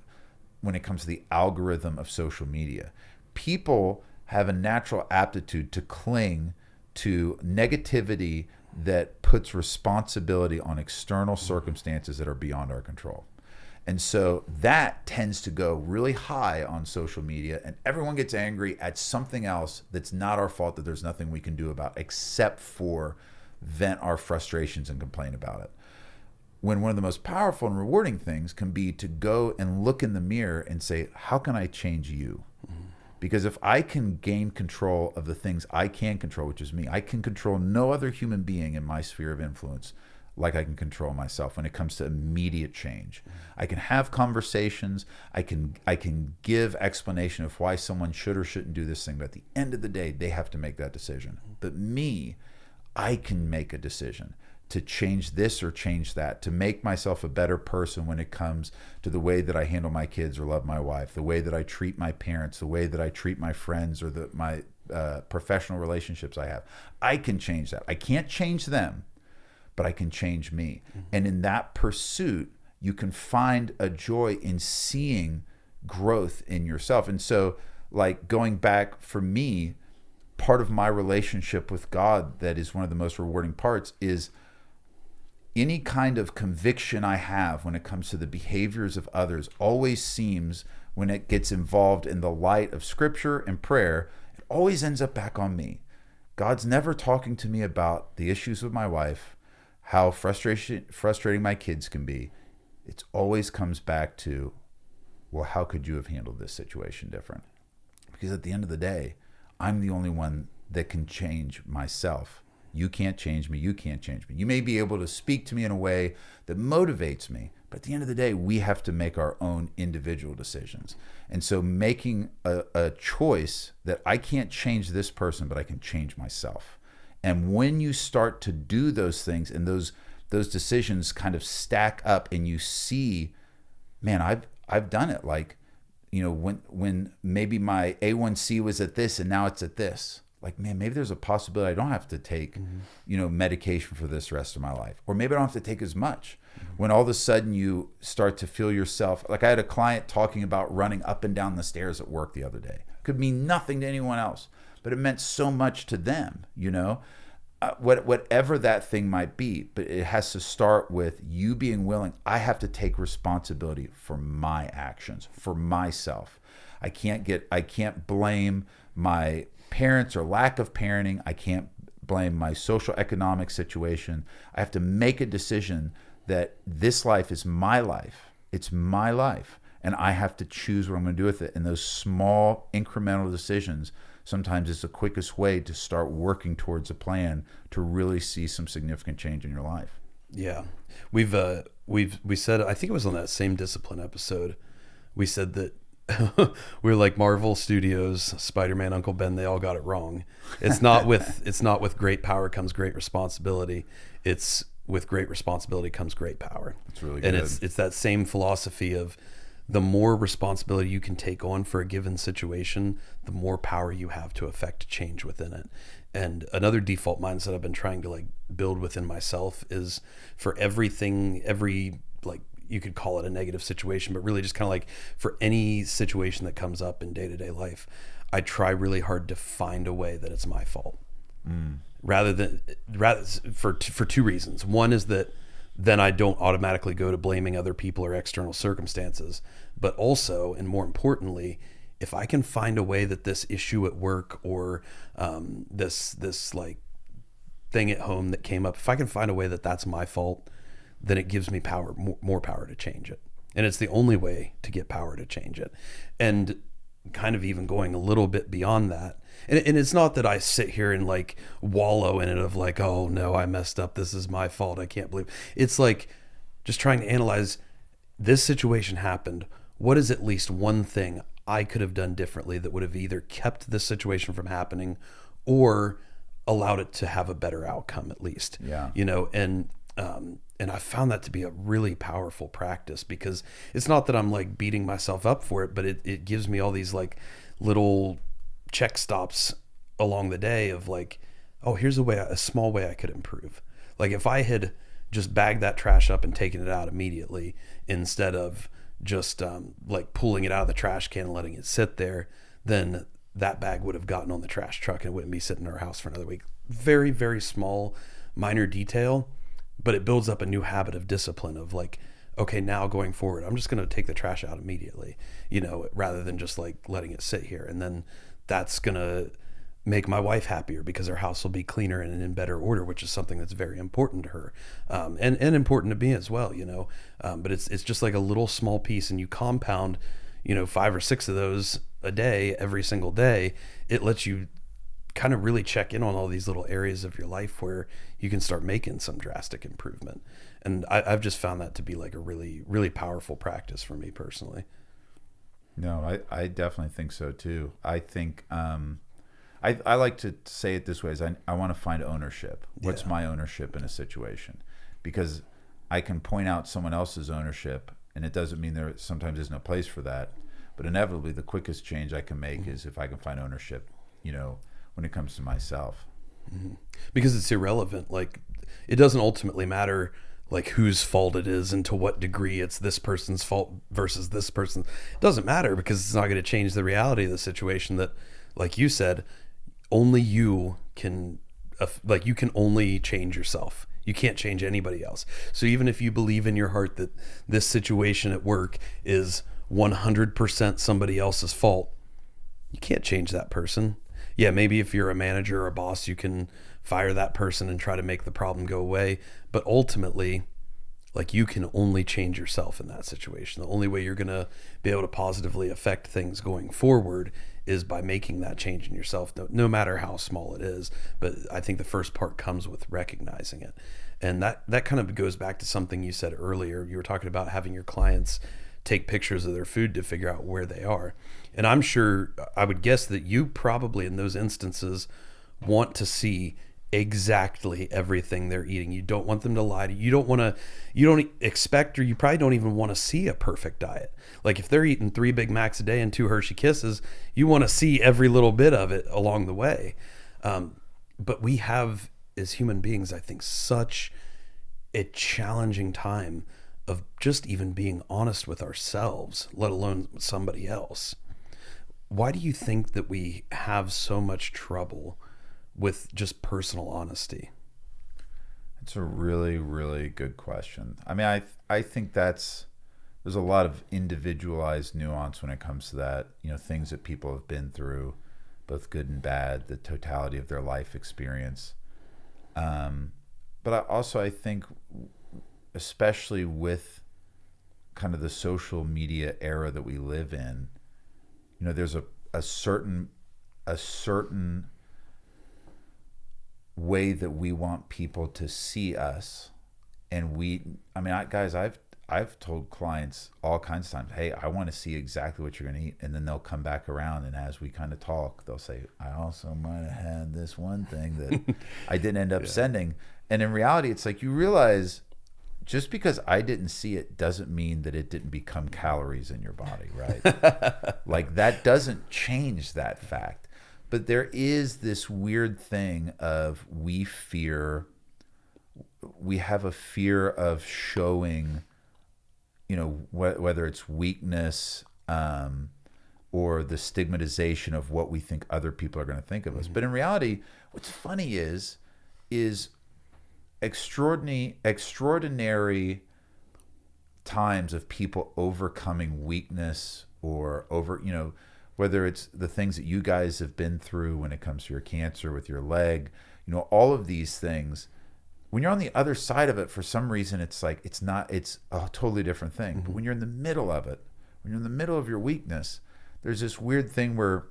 when it comes to the algorithm of social media. People have a natural aptitude to cling to negativity that puts responsibility on external circumstances that are beyond our control. And so that tends to go really high on social media, and everyone gets angry at something else that's not our fault, that there's nothing we can do about except for vent our frustrations and complain about it. When one of the most powerful and rewarding things can be to go and look in the mirror and say, how can I change you? Because if I can gain control of the things I can control, which is me, I can control no other human being in my sphere of influence like I can control myself when it comes to immediate change. I can have conversations. I can give explanation of why someone should or shouldn't do this thing. But at the end of the day, they have to make that decision. But me, I can make a decision to change this or change that, to make myself a better person when it comes to the way that I handle my kids or love my wife, the way that I treat my parents, the way that I treat my friends or my professional relationships I have. I can change that. I can't change them, but I can change me. And in that pursuit, you can find a joy in seeing growth in yourself. And so, like, going back for me, part of my relationship with God that is one of the most rewarding parts is any kind of conviction I have when it comes to the behaviors of others always seems, when it gets involved in the light of scripture and prayer, it always ends up back on me. God's never talking to me about the issues with my wife, how frustrating my kids can be. It always comes back to, well, how could you have handled this situation different? Because at the end of the day, I'm the only one that can change myself. You can't change me. You can't change me. You may be able to speak to me in a way that motivates me, but at the end of the day, we have to make our own individual decisions. And so making a choice that I can't change this person, but I can change myself. And when you start to do those things and those decisions kind of stack up and you see, man, I've done it. Like, you know, when maybe my A1C was at this and now it's at this. Like, man, maybe there's a possibility I don't have to take, you know, medication for this rest of my life. Or maybe I don't have to take as much. When all of a sudden you start to feel yourself, like I had a client talking about running up and down the stairs at work the other day. Could mean nothing to anyone else, but it meant so much to them, you know, whatever that thing might be. But it has to start with you being willing. I have to take responsibility for my actions, for myself. I can't blame my parents or lack of parenting. I can't blame my social economic situation. I have to make a decision that this life is my life. It's my life. And I have to choose what I'm going to do with it. And those small incremental decisions sometimes is the quickest way to start working towards a plan to really see some significant change in your life. Yeah. We said, I think it was on that same discipline episode, we said that we're like Marvel Studios, Spider-Man, Uncle Ben, they all got it wrong. It's not with great power comes great responsibility. It's with great responsibility comes great power. That's really good. And it's that same philosophy of the more responsibility you can take on for a given situation, the more power you have to affect change within it. And another default mindset I've been trying to like build within myself is for everything, like, you could call it a negative situation, but really just kind of like for any situation that comes up in day-to-day life, I try really hard to find a way that it's my fault. Rather for two reasons. One is that then I don't automatically go to blaming other people or external circumstances, but also, and more importantly, if I can find a way that this issue at work or this like thing at home that came up, if I can find a way that that's my fault, then it gives me power, more power to change it. And it's the only way to get power to change it. And kind of even going a little bit beyond that. And it's not that I sit here and like wallow in it of like, oh no, I messed up. This is my fault. I can't believe. It's like just trying to analyze, this situation happened. What is at least one thing I could have done differently that would have either kept this situation from happening or allowed it to have a better outcome at least? Yeah. You know, and And I found that to be a really powerful practice, because it's not that I'm like beating myself up for it, but it gives me all these like little check stops along the day of like, oh, here's a small way I could improve. Like if I had just bagged that trash up and taken it out immediately, instead of just like pulling it out of the trash can and letting it sit there, then that bag would have gotten on the trash truck and it wouldn't be sitting in our house for another week. Very, very small, minor detail, but it builds up a new habit of discipline of like, okay, now going forward, I'm just going to take the trash out immediately, rather than just like letting it sit here. And then that's going to make my wife happier because her house will be cleaner and in better order, which is something that's very important to her, and important to me as well, but it's just like a little small piece, and you compound, 5 or 6 of those a day, every single day. It lets you kind of really check in on all these little areas of your life where you can start making some drastic improvement. And I've just found that to be like a really, really powerful practice for me personally. No, I definitely think so too. I think, I like to say it this way: is I want to find ownership. What's my ownership in a situation? Because I can point out someone else's ownership, and it doesn't mean there sometimes there's no place for that. But inevitably, the quickest change I can make is if I can find ownership, when it comes to myself. Mm-hmm. Because it's irrelevant. Like, it doesn't ultimately matter like whose fault it is and to what degree it's this person's fault versus this person. It doesn't matter, because it's not going to change the reality of the situation that, like you said, only you can, you can only change yourself. You can't change anybody else. So even if you believe in your heart that this situation at work is 100% somebody else's fault, you can't change that person. Yeah, maybe if you're a manager or a boss, you can fire that person and try to make the problem go away. But ultimately, like, you can only change yourself in that situation. The only way you're going to be able to positively affect things going forward is by making that change in yourself, no matter how small it is. But I think the first part comes with recognizing it. And that kind of goes back to something you said earlier. You were talking about having your clients take pictures of their food to figure out where they are. And I'm sure, I would guess that you probably in those instances want to see exactly everything they're eating. You don't want them to lie to you. You don't expect, or you probably don't even want to see a perfect diet. Like if they're eating 3 Big Macs a day and 2 Hershey Kisses, you want to see every little bit of it along the way. But we have, as human beings, I think, such a challenging time of just even being honest with ourselves, let alone somebody else. Why do you think that we have so much trouble with just personal honesty? It's a really, really good question. I mean, I think there's a lot of individualized nuance when it comes to that, things that people have been through, both good and bad, the totality of their life experience. But I think, especially with kind of the social media era that we live in, there's a certain way that we want people to see us. And I've told clients all kinds of times, hey, I want to see exactly what you're going to eat. And then they'll come back around, and as we kind of talk, they'll say, I also might have had this one thing that I didn't end up sending. And in reality, it's like, you realize just because I didn't see it doesn't mean that it didn't become calories in your body, right? Like, that doesn't change that fact. But there is this weird thing of we have a fear of showing, whether it's weakness or the stigmatization of what we think other people are going to think of us. But in reality, what's funny is extraordinary times of people overcoming weakness or whether it's the things that you guys have been through when it comes to your cancer with your leg, all of these things, when you're on the other side of it, for some reason, it's like, it's a totally different thing. Mm-hmm. But when you're in the middle of it, when you're in the middle of your weakness, there's this weird thing where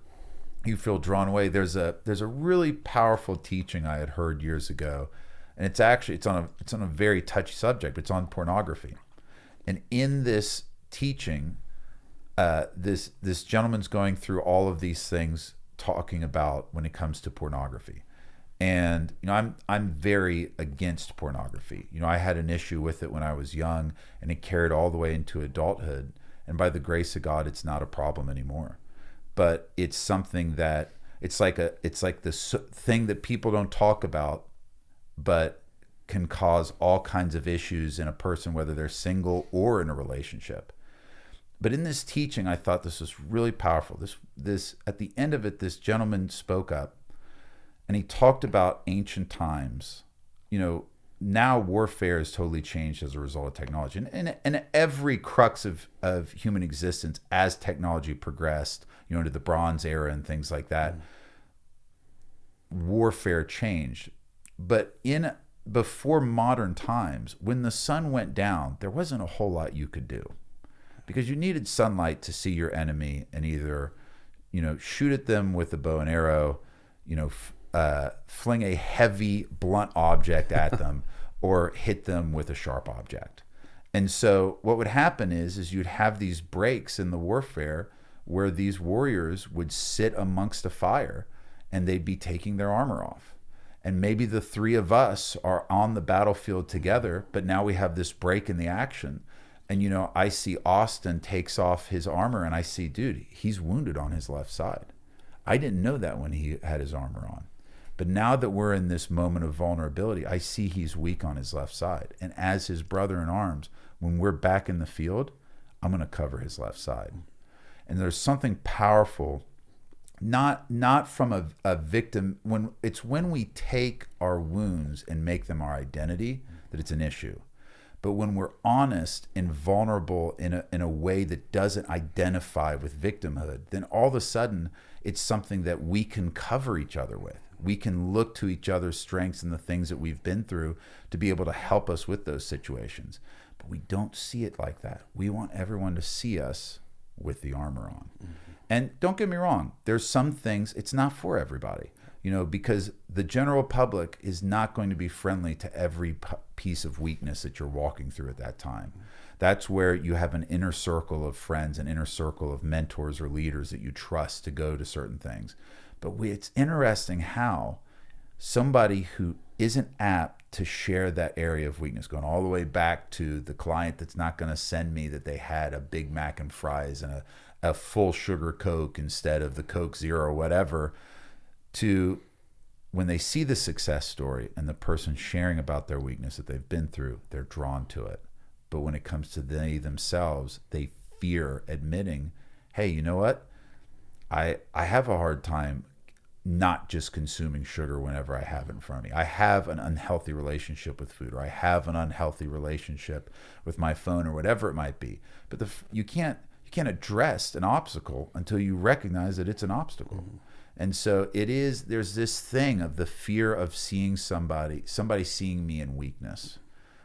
you feel drawn away. There's a really powerful teaching I had heard years ago, and it's on a very touchy subject. It's on pornography. And in this teaching, this gentleman's going through all of these things, talking about when it comes to pornography. And I'm very against pornography. I had an issue with it when I was young, and it carried all the way into adulthood. And by the grace of God, it's not a problem anymore. But it's something that it's like this thing that people don't talk about, but can cause all kinds of issues in a person, whether they're single or in a relationship. But in this teaching, I thought this was really powerful. This at the end of it, this gentleman spoke up, and he talked about ancient times. Now warfare has totally changed as a result of technology. And every crux of human existence as technology progressed, into the Bronze Era and things like that, warfare changed. But before modern times, when the sun went down, there wasn't a whole lot you could do, because you needed sunlight to see your enemy and either, shoot at them with a bow and arrow, fling a heavy, blunt object at them, or hit them with a sharp object. And so what would happen is you'd have these breaks in the warfare where these warriors would sit amongst a fire and they'd be taking their armor off. And maybe the three of us are on the battlefield together, but now we have this break in the action. And, I see Austin takes off his armor, and I see, dude, he's wounded on his left side. I didn't know that when he had his armor on. But now that we're in this moment of vulnerability, I see he's weak on his left side. And as his brother in arms, when we're back in the field, I'm going to cover his left side. And there's something powerful, not from a victim, when we take our wounds and make them our identity, that it's an issue. But when we're honest and vulnerable in a way that doesn't identify with victimhood, then all of a sudden it's something that we can cover each other with. We can look to each other's strengths and the things that we've been through to be able to help us with those situations. But we don't see it like that. We want everyone to see us with the armor on. Mm-hmm. And don't get me wrong, there's some things, it's not for everybody. Because the general public is not going to be friendly to every piece of weakness that you're walking through at that time. That's where you have an inner circle of friends, an inner circle of mentors or leaders that you trust to go to certain things. But it's interesting how somebody who isn't apt to share that area of weakness, going all the way back to the client that's not going to send me that they had a Big Mac and fries and a full sugar Coke instead of the Coke Zero or whatever, to when they see the success story and the person sharing about their weakness that they've been through, they're drawn to it. But when it comes to they themselves, they fear admitting, hey, you know what? I have a hard time not just consuming sugar whenever I have it in front of me. I have an unhealthy relationship with food, or I have an unhealthy relationship with my phone, or whatever it might be. But you can't address an obstacle until you recognize that it's an obstacle. Mm-hmm. And so there's this thing of the fear of seeing somebody seeing me in weakness.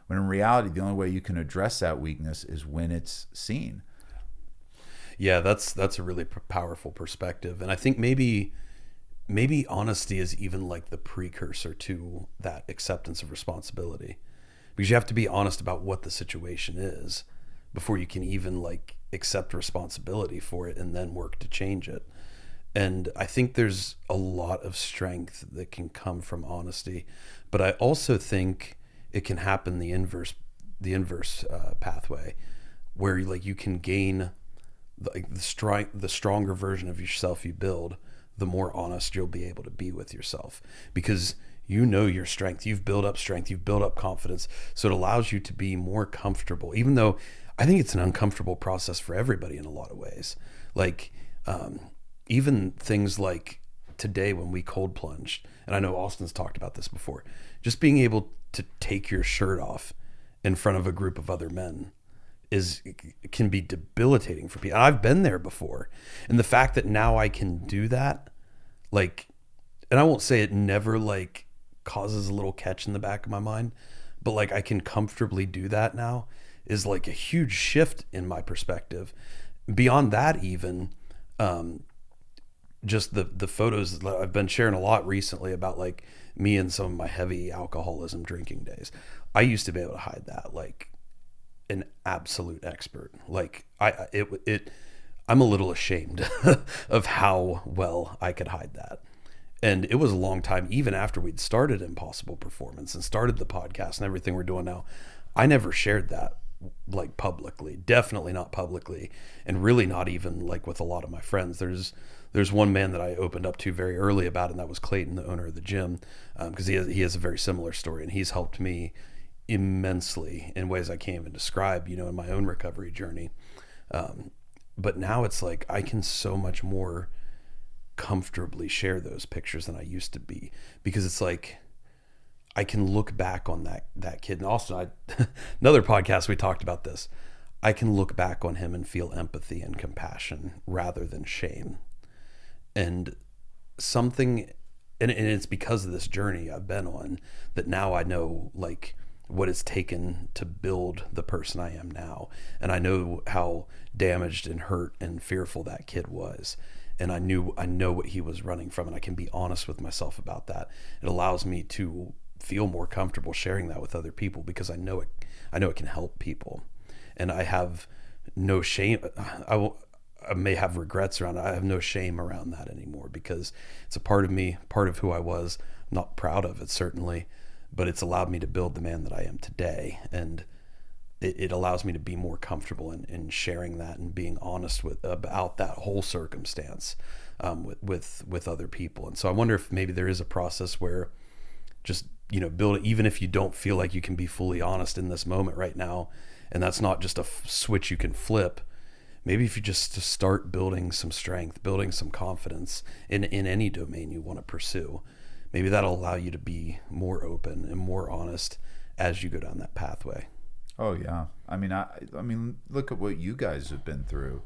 When in reality, the only way you can address that weakness is when it's seen. Yeah, that's a really powerful perspective. And I think maybe honesty is even like the precursor to that acceptance of responsibility. Because you have to be honest about what the situation is before you can even like accept responsibility for it and then work to change it. And I think there's a lot of strength that can come from honesty, but I also think it can happen the inverse pathway, where you can gain the stronger version of yourself you build, the more honest you'll be able to be with yourself, because your strength, you've built up strength, you've built up confidence, so it allows you to be more comfortable, even though I think it's an uncomfortable process for everybody in a lot of ways. Even things like today when we cold plunged, and I know Austin's talked about this before, just being able to take your shirt off in front of a group of other men can be debilitating for people. I've been there before. And the fact that now I can do that, and I won't say it never causes a little catch in the back of my mind, but I can comfortably do that now is a huge shift in my perspective. Beyond that, even, just the photos that I've been sharing a lot recently about me and some of my heavy alcoholism drinking days. I used to be able to hide that like an absolute expert. I'm a little ashamed of how well I could hide that. And it was a long time, even after we'd started Impossible Performance and started the podcast and everything we're doing now. I never shared that like publicly, definitely not publicly, and really not even like with a lot of my friends. There's one man that I opened up to very early about, and that was Clayton, the owner of the gym, because he has a very similar story, and he's helped me immensely in ways I can't even describe, in my own recovery journey. But now it's like I can so much more comfortably share those pictures than I used to be, because it's like I can look back on that kid. And also, another podcast we talked about this. I can look back on him and feel empathy and compassion rather than shame. And it's because of this journey I've been on that now I know like what it's taken to build the person I am now. And I know how damaged and hurt and fearful that kid was. And I know what he was running from, and I can be honest with myself about that. It allows me to feel more comfortable sharing that with other people because I know it can help people. And I have no shame. I may have regrets around it. I have no shame around that anymore because it's a part of me, part of who I was. I'm not proud of it, certainly, but it's allowed me to build the man that I am today. And it allows me to be more comfortable in sharing that and being honest about that whole circumstance with other people. And so I wonder if maybe there is a process where just, build it, even if you don't feel like you can be fully honest in this moment right now, and that's not just a switch you can flip. Maybe if you just start building some strength, building some confidence in any domain you want to pursue, maybe that'll allow you to be more open and more honest as you go down that pathway. Oh yeah. I mean, look at what you guys have been through,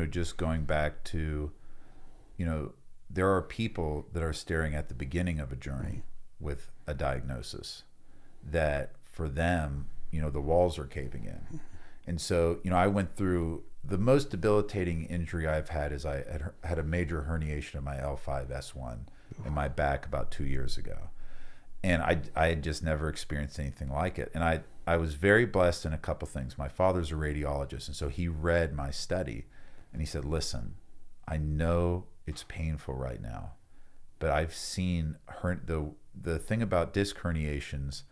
just going back to, there are people that are staring at the beginning of a journey with a diagnosis that for them, the walls are caving in. And so, I went through the most debilitating injury I've had is I had a major herniation of my L5-S1 in my back about 2 years ago. And I had just never experienced anything like it. And I was very blessed in a couple things. My father's a radiologist, and so he read my study, and he said, listen, I know it's painful right now, but I've seen the thing about disc herniations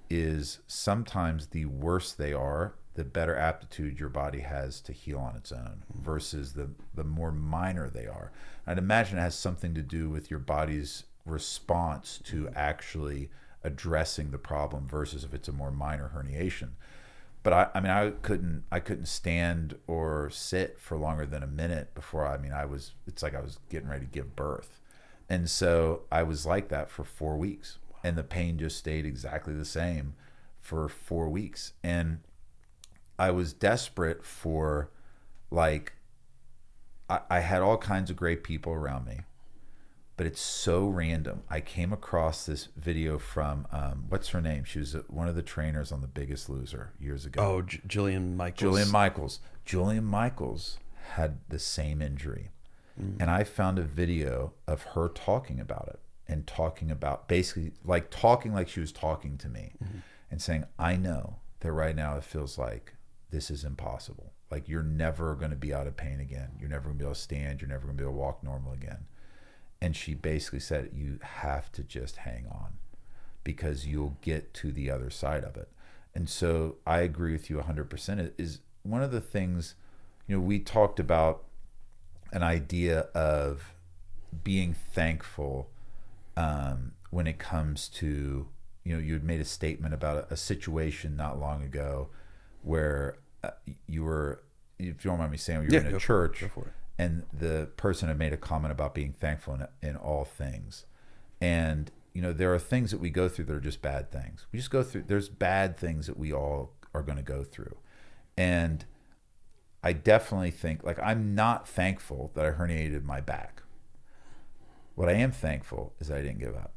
is sometimes the worse they are, the better aptitude your body has to heal on its own versus the more minor they are. I'd imagine it has something to do with your body's response to actually addressing the problem versus if it's a more minor herniation. But I couldn't stand or sit for longer than a minute before it's like I was getting ready to give birth. And so I was like that for 4 weeks, and the pain just stayed exactly the same for 4 weeks. And I was desperate for, I had all kinds of great people around me, but it's so random. I came across this video from, what's her name? She was one of the trainers on The Biggest Loser years ago. Oh, Jillian Michaels. Jillian Michaels had the same injury. And I found a video of her talking about it and talking about basically talking like she was talking to me and saying, I know that right now it feels like this is impossible. Like you're never going to be out of pain again. You're never going to be able to stand. You're never going to be able to walk normal again. And she basically said, you have to just hang on because you'll get to the other side of it. And so I agree with you 100%. It is one of the things, we talked about an idea of being thankful when it comes to, you had made a statement about a situation not long ago where you were, if you don't mind me saying, you were in a church and the person had made a comment about being thankful in all things. And, there are things that we go through that are just bad things. We just go through, there's bad things that we all are going to go through. And I definitely think, I'm not thankful that I herniated my back. What I am thankful is that I didn't give up.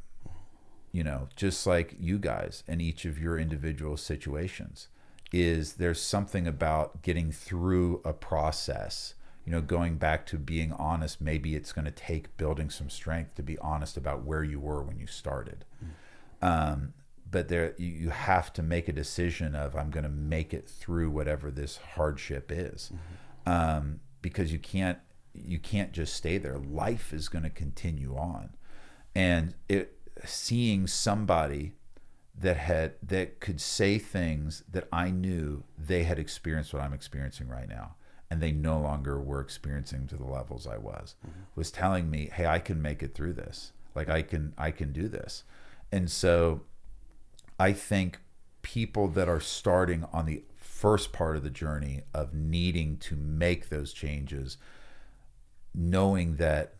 Just like you guys in each of your individual situations, there's something about getting through a process, going back to being honest. Maybe it's going to take building some strength to be honest about where you were when you started. But you have to make a decision of, I'm going to make it through whatever this hardship is, because you can't just stay there. Life is going to continue on. And seeing somebody that could say things that I knew they had experienced what I'm experiencing right now, and they no longer were experiencing to the levels I was telling me, hey, I can make it through this. Like I can do this. And so I think people that are starting on the first part of the journey of needing to make those changes, knowing that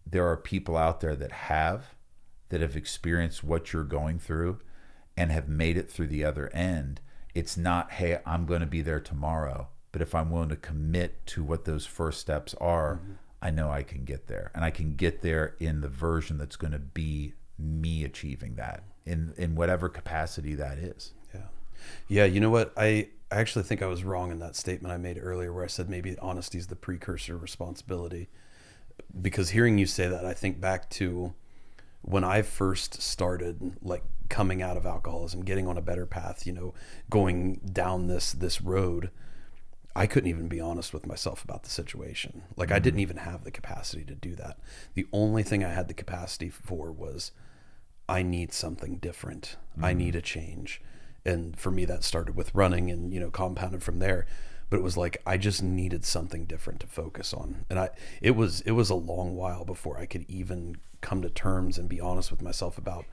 there are people out there that have experienced what you're going through and have made it through the other end. It's not, hey, I'm going to be there tomorrow, but if I'm willing to commit to what those first steps are, I know I can get there, and I can get there in the version that's going to be me achieving that in whatever capacity that is. Yeah. You know what? I actually think I was wrong in that statement I made earlier where I said maybe honesty is the precursor of responsibility. Because hearing you say that, I think back to when I first started like coming out of alcoholism, getting on a better path, going down this road. I couldn't even be honest with myself about the situation. Like I didn't even have the capacity to do that. The only thing I had the capacity for was I need something different. I need a change. And for me, that started with running and, compounded from there. But it was like, I just needed something different to focus on. And it was a long while before I could even come to terms and be honest with myself about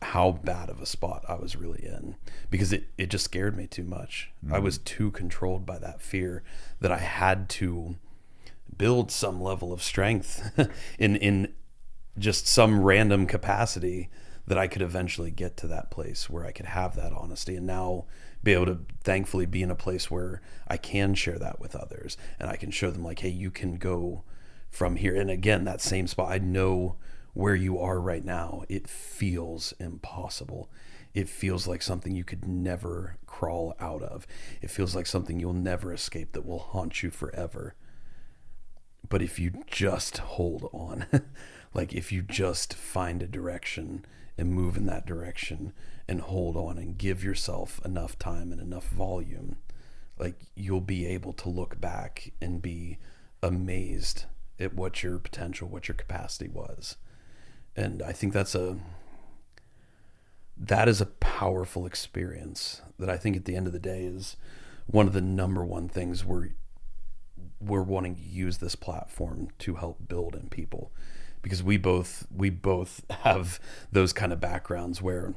how bad of a spot I was really in, because it just scared me too much. I was too controlled by that fear that I had to build some level of strength in just some random capacity that I could eventually get to that place where I could have that honesty, and now be able to thankfully be in a place where I can share that with others, and I can show them like, hey, you can go from here. And again, that same spot, I know where you are right now. It feels impossible. It feels like something you could never crawl out of. It feels like something you'll never escape, that will haunt you forever. But if you just hold on, like if you just find a direction and move in that direction and hold on and give yourself enough time and enough volume, like you'll be able to look back and be amazed at what your potential, what your capacity was. And I think that is a powerful experience that I think at the end of the day is one of the number one things we're wanting to use this platform to help build in people, because we both have those kind of backgrounds where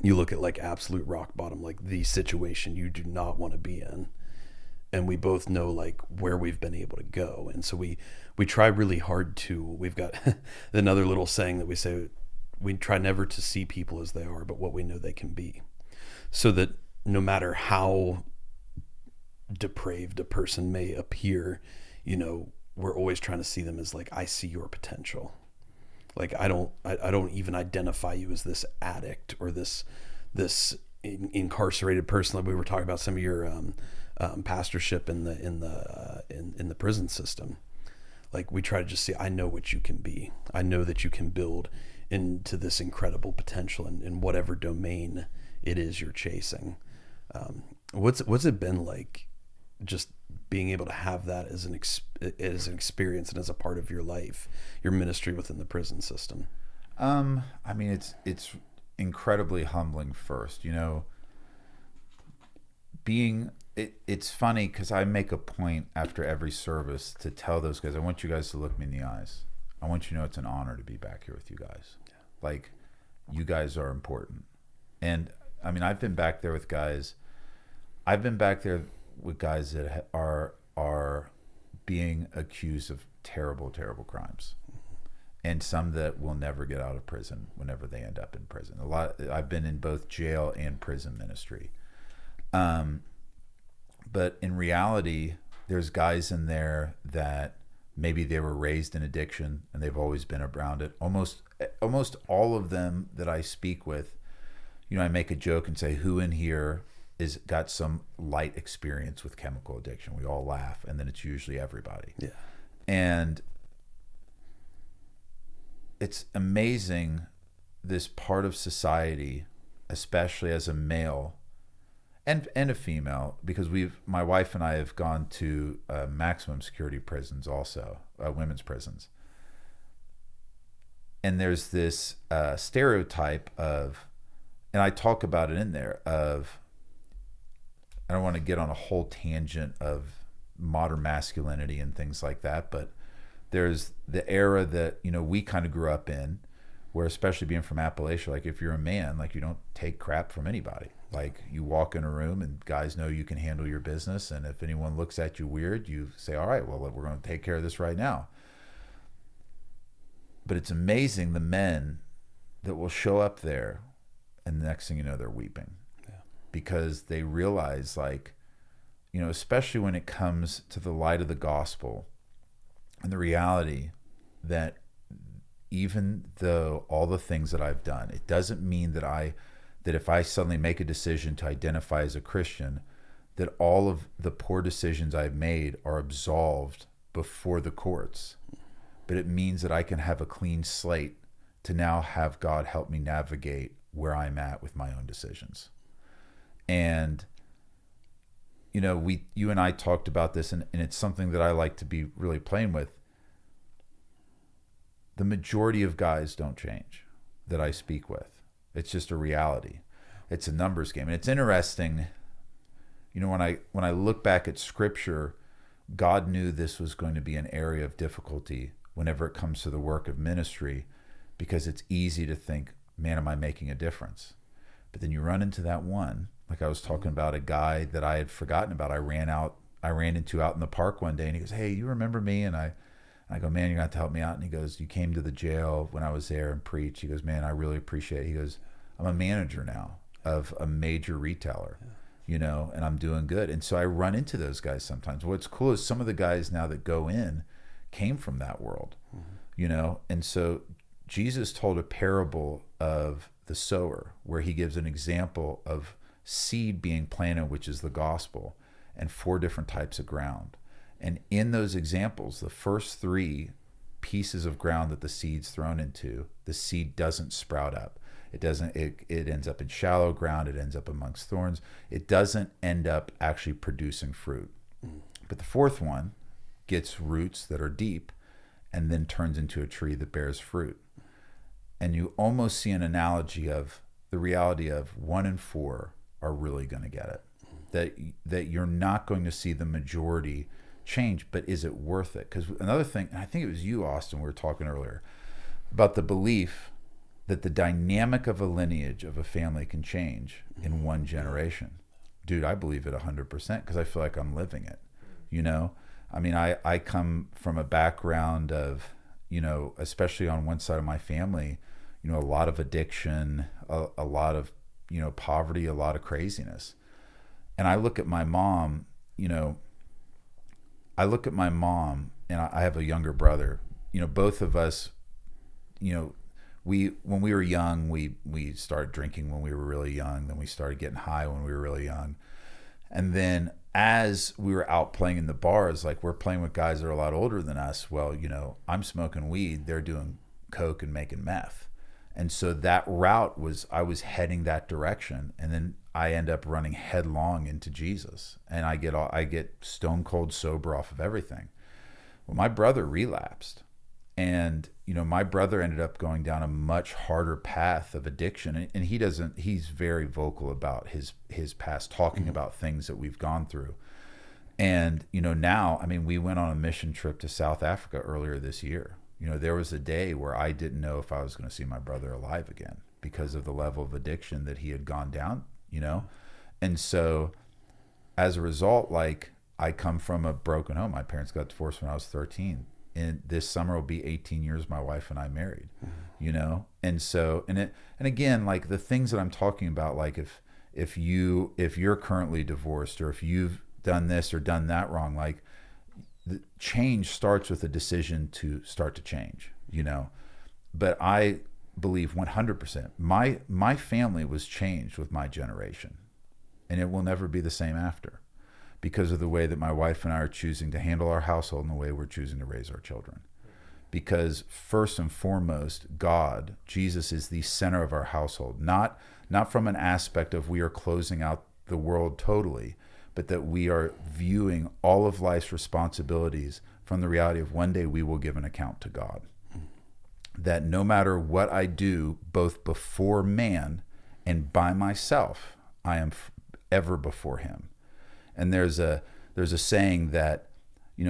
you look at like absolute rock bottom, like the situation you do not want to be in. And we both know like where we've been able to go. And so we try really hard we've got another little saying that we say, we try never to see people as they are, but what we know they can be. So that no matter how depraved a person may appear, we're always trying to see them as like, I see your potential. Like I don't even identify you as this addict or this incarcerated person. Like we were talking about some of your pastorship in the prison system. Like we try to just see, I know what you can be. I know that you can build into this incredible potential in whatever domain it is you're chasing. What's it been like, just being able to have that as an experience and as a part of your life, your ministry within the prison system? I mean, it's incredibly humbling first, it's funny because I make a point after every service to tell those guys, I want you guys to look me in the eyes. I want you to know it's an honor to be back here with you guys. Yeah. Like, you guys are important. And I mean, I've been back there with guys that are being accused of terrible, terrible crimes, and some that will never get out of prison whenever they end up in prison. I've been in both jail and prison ministry. But in reality, there's guys in there that maybe they were raised in addiction and they've always been around it. Almost all of them that I speak with, I make a joke and say, who in here is got some light experience with chemical addiction? We all laugh, and then it's usually everybody. Yeah. And it's amazing, this part of society, especially as a male and a female, because my wife and I have gone to maximum security prisons also, women's prisons. And there's this stereotype of, and I talk about it in there, of, I don't want to get on a whole tangent of modern masculinity and things like that, but there's the era that, you know, we kind of grew up in, where, especially being from Appalachia, like if you're a man, like you don't take crap from anybody. Like you walk in a room and guys know you can handle your business. And if anyone looks at you weird, you say, all right, well, we're going to take care of this right now. But it's amazing the men that will show up there and the next thing you know, they're weeping. Yeah. Because they realize, like, you know, especially when it comes to the light of the gospel and the reality that even though all the things that I've done, it doesn't mean that if I suddenly make a decision to identify as a Christian, that all of the poor decisions I've made are absolved before the courts. But it means that I can have a clean slate to now have God help me navigate where I'm at with my own decisions. And, you know, you and I talked about this, and it's something that I like to be really playing with. The majority of guys don't change that I speak with. It's just a reality. It's a numbers game. And it's interesting, you know, when I look back at Scripture, God knew this was going to be an area of difficulty whenever it comes to the work of ministry, because it's easy to think, man, am I making a difference? But then you run into that one, like I was talking about, a guy that I had forgotten about. I ran into out in the park one day, and he goes, hey, you remember me? And I go, man, you're going to have to help me out. And he goes, you came to the jail when I was there and preached. He goes, man, I really appreciate it. He goes, I'm a manager now of a major retailer, you know, and I'm doing good. And so I run into those guys sometimes. What's cool is some of the guys now that go in came from that world, you know. And so Jesus told a parable of the sower, where he gives an example of seed being planted, which is the gospel, and 4 different types of ground. And in those examples, the first 3 pieces of ground that the seed's thrown into, the seed doesn't sprout up. It doesn't. It ends up in shallow ground. It ends up amongst thorns. It doesn't end up actually producing fruit. But the 4th one gets roots that are deep and then turns into a tree that bears fruit. And you almost see an analogy of the reality of 1 in 4 are really going to get it. That you're not going to see the majority change, but is it worth it? Because another thing, and I think it was you, Austin, we were talking earlier about the belief that the dynamic of a lineage of a family can change in 1 generation. Dude, I believe it 100% because I feel like I'm living it. You know, I mean, I come from a background of, you know, especially on one side of my family, you know, a lot of addiction, a lot of, you know, poverty, a lot of craziness. And I look at my mom, you know, and I have a younger brother, you know, both of us, you know, when we were young, we started drinking when we were really young. Then we started getting high when we were really young. And then as we were out playing in the bars, like we're playing with guys that are a lot older than us. Well, you know, I'm smoking weed. They're doing coke and making meth. And so that route was, I was heading that direction. And then I end up running headlong into Jesus. And I get stone cold sober off of everything. Well, my brother relapsed. And, you know, my brother ended up going down a much harder path of addiction. And he's very vocal about his past, talking about things that we've gone through. And, you know, now, I mean, we went on a mission trip to South Africa earlier this year. You know, there was a day where I didn't know if I was going to see my brother alive again because of the level of addiction that he had gone down, you know? And so as a result, like, I come from a broken home. My parents got divorced when I was 13. And this summer will be 18 years my wife and I married, you know? And so, and again, like the things that I'm talking about, like if you're currently divorced or if you've done this or done that wrong, like the change starts with a decision to start to change, you know? But I believe 100%, my family was changed with my generation, and it will never be the same after, because of the way that my wife and I are choosing to handle our household and the way we're choosing to raise our children. Because first and foremost, God, Jesus, is the center of our household, not from an aspect of we are closing out the world totally, but that we are viewing all of life's responsibilities from the reality of one day we will give an account to God. that no matter what I do, both before man and by myself, I am ever before him. And there's a saying that,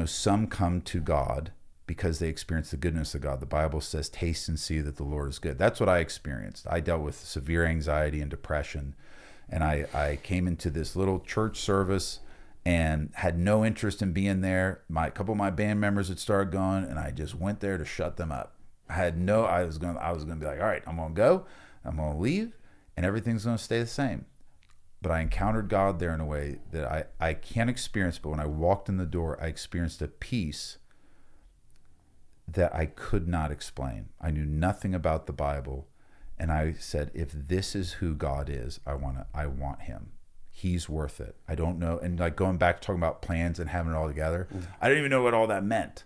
some come to God because they experience the goodness of God. The Bible says, taste and see that the Lord is good. That's what I experienced. I dealt with severe anxiety and depression. And I came into this little church service and had no interest in being there. A couple of my band members had started going, and I just went there to shut them up. I was going to be like, all right, I'm going to go, I'm going to leave, and everything's going to stay the same. But I encountered God there in a way that I can't experience, but when I walked in the door, I experienced a peace that I could not explain. I knew nothing about the Bible, and I said, if this is who God is, I want him. He's worth it. I don't know. And like going back talking about plans and having it all together, I didn't even know what all that meant.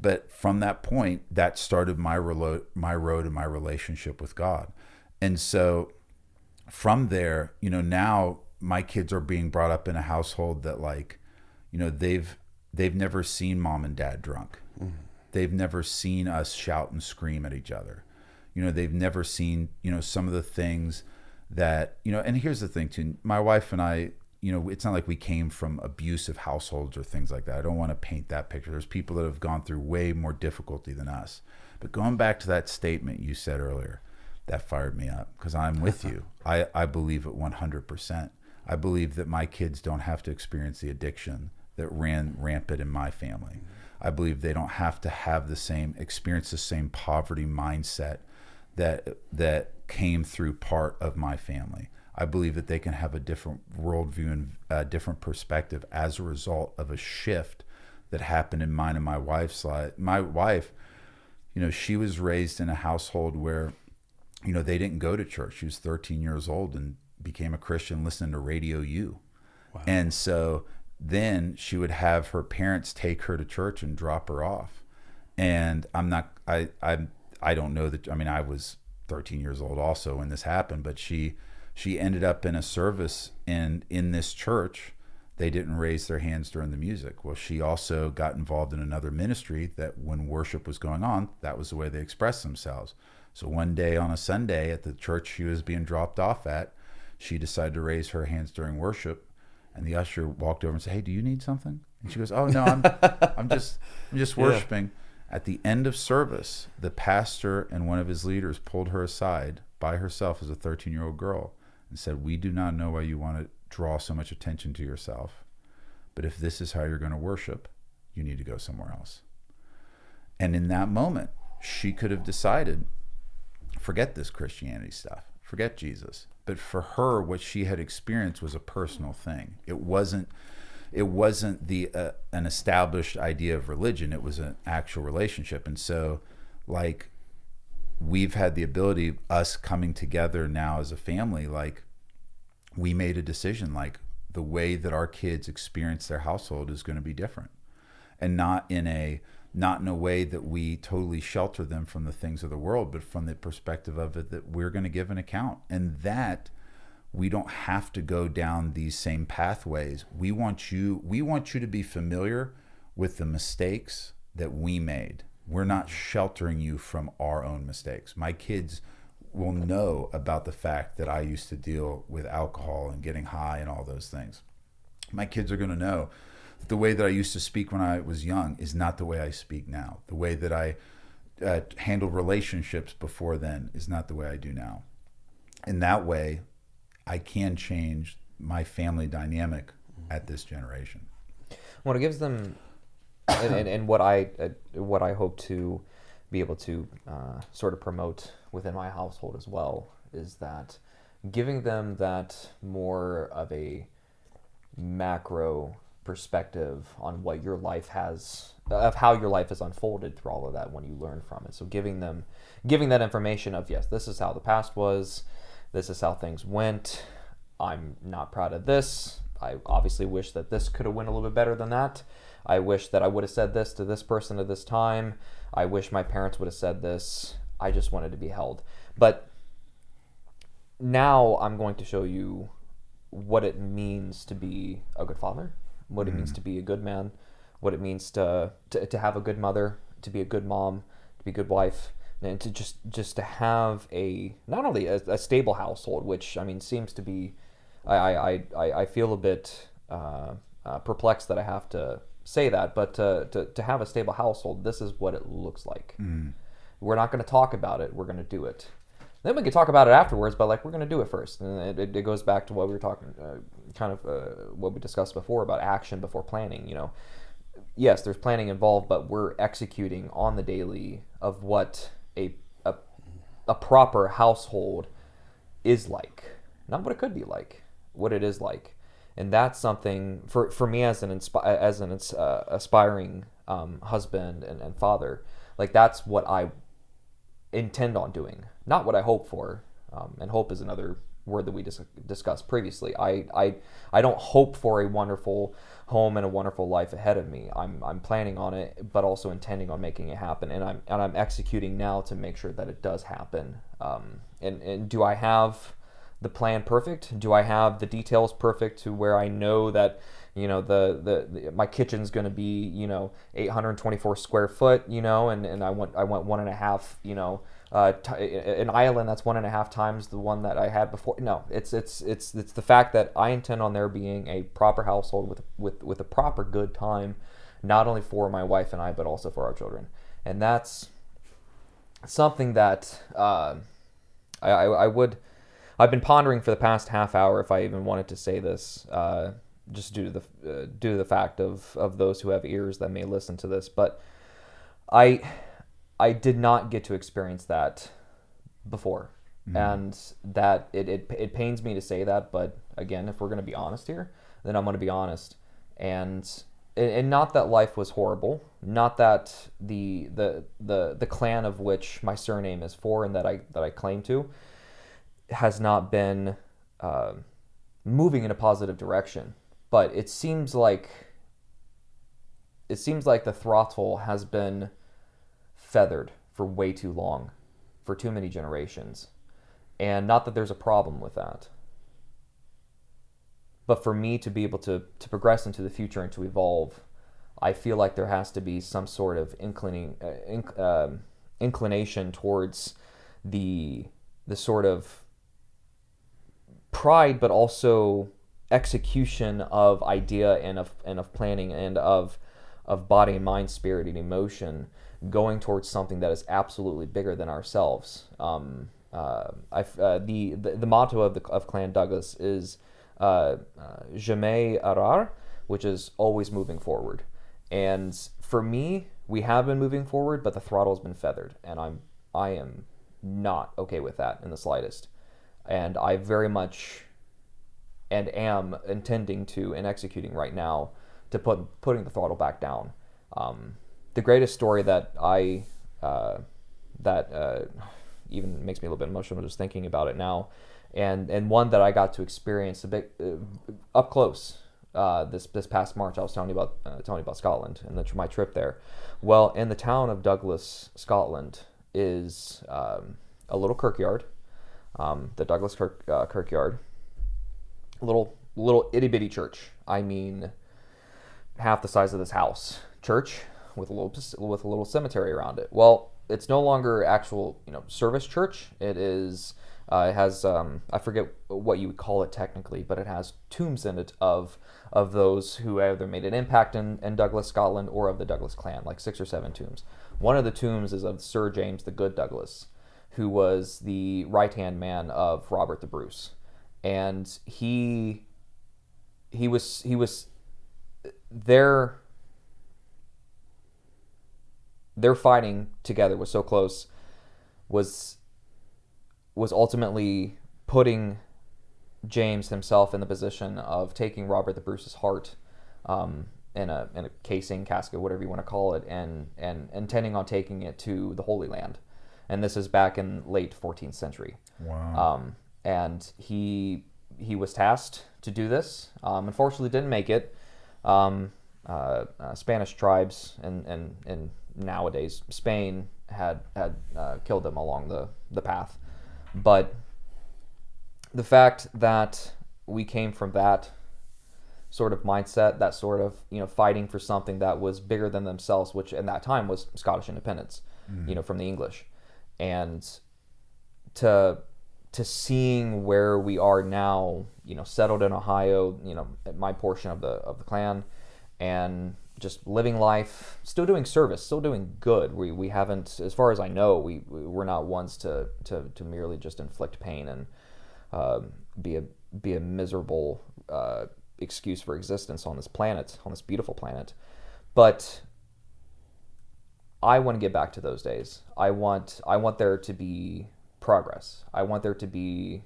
But from that point, that started my road and my relationship with God. And so from there, now my kids are being brought up in a household that they've never seen mom and dad drunk. Mm-hmm. They've never seen us shout and scream at each other. They've never seen, some of the things that, and here's the thing too, my wife and I, it's not like we came from abusive households or things like that. I don't want to paint that picture. There's people that have gone through way more difficulty than us. But going back to that statement you said earlier, that fired me up because I'm with you. I believe it 100%. I believe that my kids don't have to experience the addiction that ran rampant in my family. I believe they don't have to experience the same poverty mindset that came through part of my family. I believe that they can have a different worldview and a different perspective as a result of a shift that happened in mine and my wife's life. My wife, she was raised in a household where, they didn't go to church. She was 13 years old and became a Christian listening to Radio U. Wow. And so then she would have her parents take her to church and drop her off. And I don't know that, I was 13 years old also when this happened, but she ended up in a service, and in this church, they didn't raise their hands during the music. Well, she also got involved in another ministry that when worship was going on, that was the way they expressed themselves. So one day on a Sunday at the church she was being dropped off at, she decided to raise her hands during worship, and the usher walked over and said, "Hey, do you need something?" And she goes, "Oh no, I'm just worshiping." Yeah. At the end of service, the pastor and one of his leaders pulled her aside by herself as a 13-year-old girl and said, "We do not know why you want to draw so much attention to yourself, but if this is how you're going to worship, you need to go somewhere else." And in that moment, she could have decided, forget this Christianity stuff, forget Jesus. But for her, what she had experienced was a personal thing. It wasn't an established idea of religion. It was an actual relationship. And so, we've had the ability, us coming together now as a family, we made a decision, the way that our kids experience their household is going to be different, and not in a way that we totally shelter them from the things of the world, but from the perspective of it that we're going to give an account, and that we don't have to go down these same pathways. We want you to be familiar with the mistakes that we made. We're not sheltering you from our own mistakes. My kids will know about the fact that I used to deal with alcohol and getting high and all those things. My kids are going to know that the way that I used to speak when I was young is not the way I speak now. The way that I handled relationships before then is not the way I do now. In that way, I can change my family dynamic at this generation. Well, it gives them, and what I hope to be able to sort of promote within my household as well is that giving them that more of a macro perspective on what your life has, of how your life has unfolded through all of that when you learn from it. So giving that information of, yes, this is how the past was, this is how things went, I'm not proud of this, I obviously wish that this could have went a little bit better than that, I wish that I would have said this to this person at this time, I wish my parents would have said this, I just wanted to be held. But now I'm going to show you what it means to be a good father, what it means to be a good man, what it means to have a good mother, to be a good mom, to be a good wife. and to just to have not only a stable household, which I mean seems to be, I feel a bit perplexed that I have to say that, but to have a stable household, this is what it looks like. We're not going to talk about it, we're going to do it. Then we can talk about it afterwards, but like we're going to do it first. And it goes back to what we were talking, what we discussed before about action before planning. You know, yes, there's planning involved, but we're executing on the daily of what a proper household is like, not what it could be like, what it is like. And that's something for me as an aspiring husband and father. Like that's what I intend on doing, not what I hope for. And hope is another word that we discussed previously. I don't hope for a wonderful home and a wonderful life ahead of me. I'm planning on it, but also intending on making it happen, and I'm executing now to make sure that it does happen. And do I have the plan perfect? Do I have the details perfect to where I know that, you know, the my kitchen's going to be, you know, 824 square foot, you know, and I want 1.5, you know, an island that's 1.5 times the one that I had before. No, it's the fact that I intend on there being a proper household with a proper good time, not only for my wife and I, but also for our children. And that's something that I've been pondering for the past half hour if I even wanted to say this, just due to the fact of those who have ears that may listen to this. But I did not get to experience that before, and that it pains me to say that. But again, if we're going to be honest here, then I'm going to be honest. And not that life was horrible, not that the clan of which my surname is for and that I claim to has not been moving in a positive direction, but it seems like the throttle has been feathered for way too long, for too many generations. And not that there's a problem with that, but for me to be able to progress into the future and to evolve, I feel like there has to be some sort of inclination towards the sort of pride, but also execution of idea and of planning and of body and mind, spirit and emotion, going towards something that is absolutely bigger than ourselves. The motto of Clan Douglas is jamais arrêter, which is always moving forward. And for me, we have been moving forward, but the throttle's been feathered, and I am not okay with that in the slightest. And I very much and am intending to and executing right now to putting the throttle back down. The greatest story that even makes me a little bit emotional just thinking about it now, and one that I got to experience a bit up close this past March. I was telling you about Scotland and my trip there. Well, in the town of Douglas, Scotland, is a little kirkyard. The Douglas Kirkyard, little itty bitty church. I mean, half the size of this house. Church with a little cemetery around it. Well, it's no longer actual service church. It is. It has I forget what you would call it technically, but it has tombs in it of those who either made an impact in Douglas, Scotland, or of the Douglas clan, like 6 or 7 tombs. One of the tombs is of Sir James the Good Douglas, who was the right-hand man of Robert the Bruce. And he was their fighting together was so close, was ultimately putting James himself in the position of taking Robert the Bruce's heart in a casing, casket, whatever you want to call it, and intending on taking it to the Holy Land. And this is back in late 14th century. Wow. And he was tasked to do this. Unfortunately, didn't make it. Spanish tribes and nowadays Spain had killed him along the path. But the fact that we came from that sort of mindset, that sort of fighting for something that was bigger than themselves, which in that time was Scottish independence, from the English. and to seeing where we are now, settled in Ohio, at my portion of the clan, and just living life, still doing service, still doing good. We haven't, as far as I know, we're not ones to merely just inflict pain and be a miserable excuse for existence on this planet, on this beautiful planet. But I want to get back to those days. I want there to be progress. I want there to be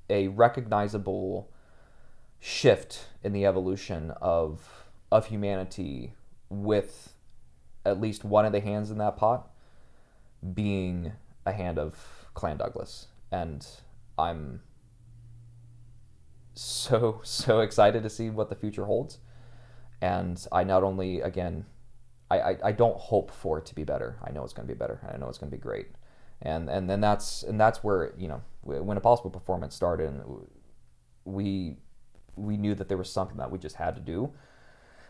a recognizable shift in the evolution of humanity, with at least one of the hands in that pot being a hand of Clan Douglas. And I'm so excited to see what the future holds. And I not only, again, I don't hope for it to be better. I know it's going to be better. I know it's going to be great. And then that's where, when Impossible Performance started, and we knew that there was something that we just had to do.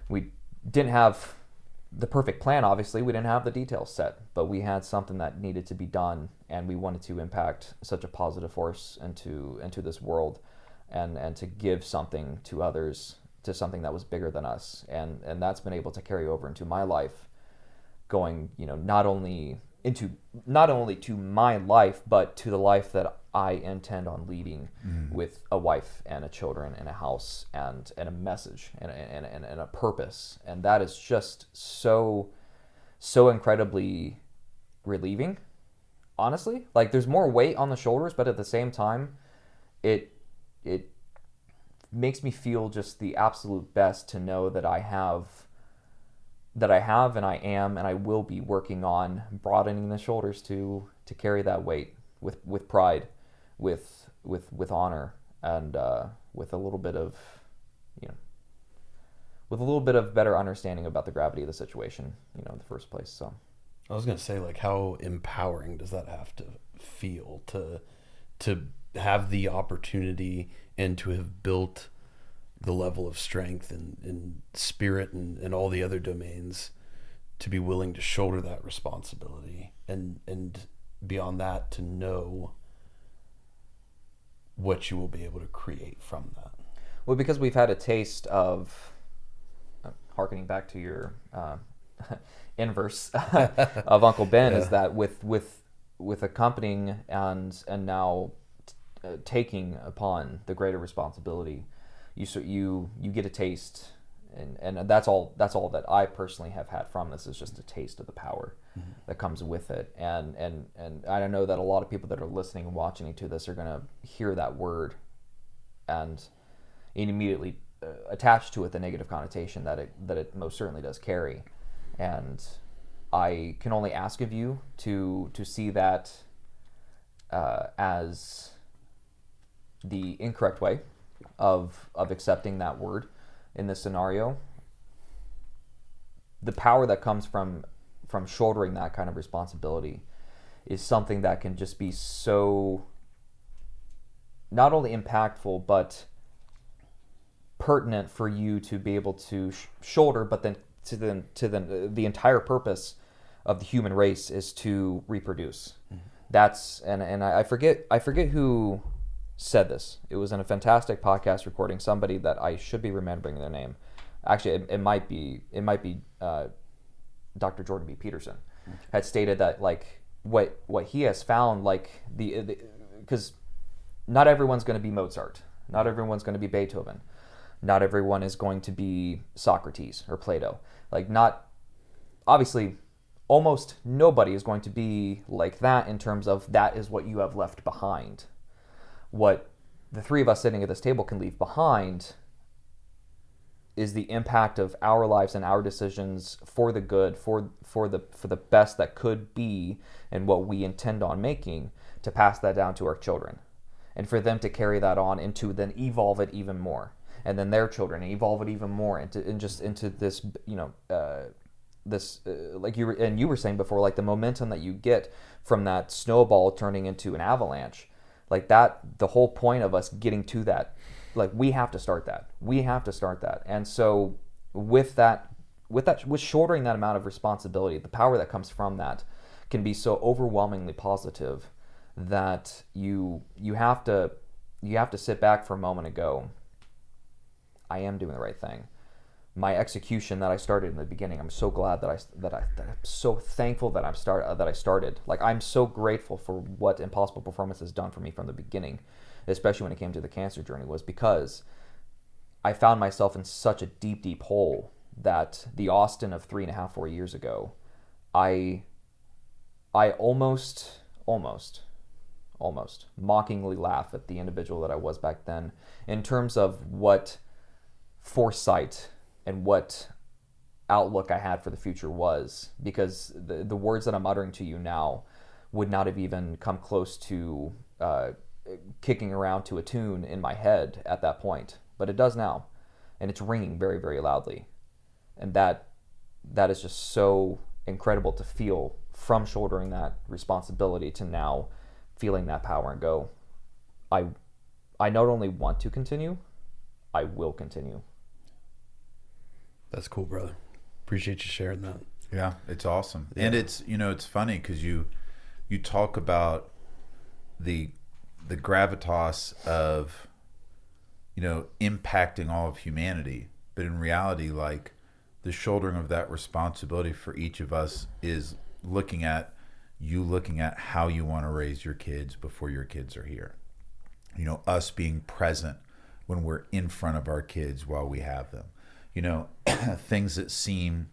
We didn't have the perfect plan, obviously. We didn't have the details set, but we had something that needed to be done, and we wanted to impact such a positive force into this world, and to give something to others, to something that was bigger than us. And that's been able to carry over into my life, going, not only to my life, but to the life that I intend on leading, with a wife and a children and a house and a message and a purpose. And that is just so incredibly relieving, honestly. Like, there's more weight on the shoulders, but at the same time, it makes me feel just the absolute best to know that I have and I am and I will be working on broadening the shoulders to carry that weight with pride, with honor, and with a little bit of better understanding about the gravity of the situation, in the first place. So I was gonna say, like, how empowering does that have to feel to have the opportunity and to have built the level of strength and spirit and all the other domains to be willing to shoulder that responsibility, and beyond that, to know what you will be able to create from that. Well, because we've had a taste of, hearkening back to your inverse of Uncle Ben, is that with accompanying and now taking upon the greater responsibility, you get a taste, and that's all that I personally have had from this, is just a taste of the power that comes with it. And I don't know that a lot of people that are listening and watching to this are going to hear that word and immediately attach to it the negative connotation that it most certainly does carry. And I can only ask of you to see that as the incorrect way of accepting that word in this scenario. The power that comes from shouldering that kind of responsibility is something that can just be so not only impactful but pertinent for you to be able to shoulder, but then the entire purpose of the human race is to reproduce. That's and I forget who said this. It was in a fantastic podcast recording. Somebody that I should be remembering their name. Actually, it might be Dr. Jordan B. Peterson had stated that, like, what he has found, like, because not everyone's going to be Mozart, not everyone's going to be Beethoven, not everyone is going to be Socrates or Plato. Like, not obviously, almost nobody is going to be like that in terms of that is what you have left behind. What the three of us sitting at this table can leave behind is the impact of our lives and our decisions for the good, for the best that could be, and what we intend on making, to pass that down to our children, and for them to carry that on into then evolve it even more, and then their children evolve it even more into this, like you were saying before, like the momentum that you get from that snowball turning into an avalanche. Like that, the whole point of us getting to that, like we have to start that. And so with shouldering that amount of responsibility, the power that comes from that can be so overwhelmingly positive that you have to sit back for a moment and go, I am doing the right thing. My execution that I started in the beginning, I'm so glad that I'm so thankful that I started. Like, I'm so grateful for what Impossible Performance has done for me from the beginning, especially when it came to the cancer journey, was because I found myself in such a deep, deep hole that the Austin of 3.5, 4 years ago, I almost mockingly laugh at the individual that I was back then in terms of what foresight and what outlook I had for the future was, because the words that I'm uttering to you now would not have even come close to kicking around to a tune in my head at that point, but it does now, and it's ringing very, very loudly, and that is just so incredible to feel from shouldering that responsibility to now feeling that power and go, I not only want to continue, I will continue. That's cool, brother. Appreciate you sharing that. Yeah, it's awesome. Yeah. And it's, it's funny because you talk about the gravitas of, impacting all of humanity, but in reality, like, the shouldering of that responsibility for each of us is looking at how you want to raise your kids before your kids are here. Us being present when we're in front of our kids while we have them. Things that seem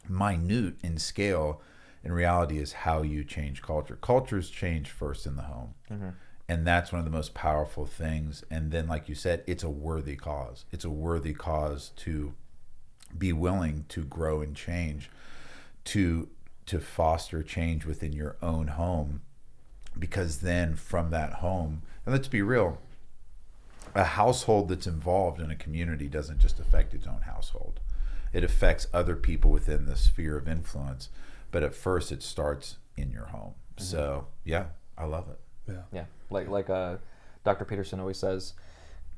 minute in scale, in reality, is how you change culture. Cultures change first in the home. Mm-hmm. And that's one of the most powerful things. And then, like you said, it's a worthy cause. It's a worthy cause to be willing to grow and change, to foster change within your own home. Because then from that home, and let's be real, a household that's involved in a community doesn't just affect its own household. It affects other people within the sphere of influence. But at first, it starts in your home. Mm-hmm. So, yeah, I love it. Yeah. Like Dr. Peterson always says,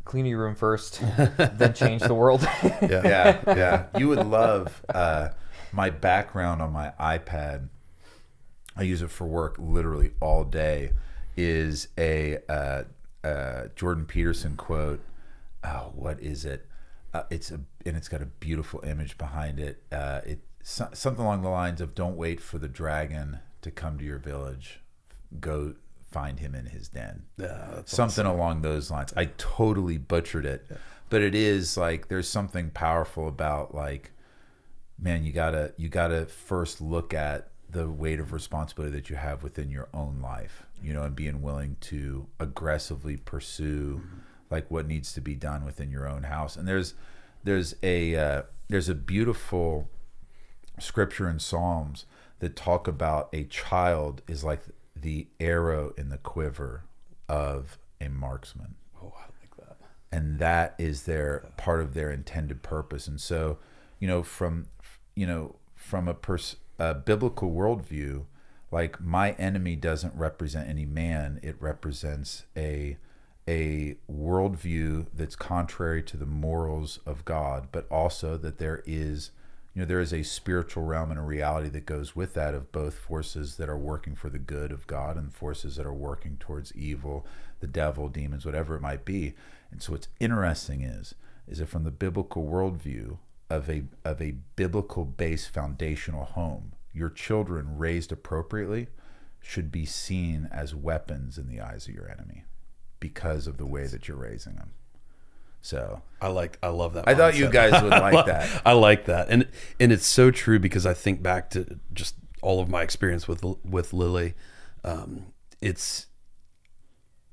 clean your room first, then change the world. Yeah. You would love my background on my iPad. I use it for work literally all day. Is a Jordan Peterson quote. Oh, what is it? It's got a beautiful image behind it. It's something along the lines of, "Don't wait for the dragon to come to your village. Go find him in his den." Something awesome. Along those lines. I totally butchered it, but it is like, there's something powerful about, like, man, you gotta first look at the weight of responsibility that you have within your own life, and being willing to aggressively pursue like what needs to be done within your own house. And there's a beautiful scripture in Psalms that talk about a child is like the arrow in the quiver of a marksman. Oh, I like that. And that is their part of their intended purpose. And so, from a biblical worldview, like, my enemy doesn't represent any man. It represents a worldview that's contrary to the morals of God, but also that there is a spiritual realm and a reality that goes with that, of both forces that are working for the good of God and forces that are working towards evil, the devil, demons, whatever it might be. And so what's interesting is that from the biblical worldview of a biblical based foundational home, your children raised appropriately should be seen as weapons in the eyes of your enemy because of the way that you're raising them. So I love that. I thought you guys would like that. I like that, and it's so true, because I think back to just all of my experience with Lily.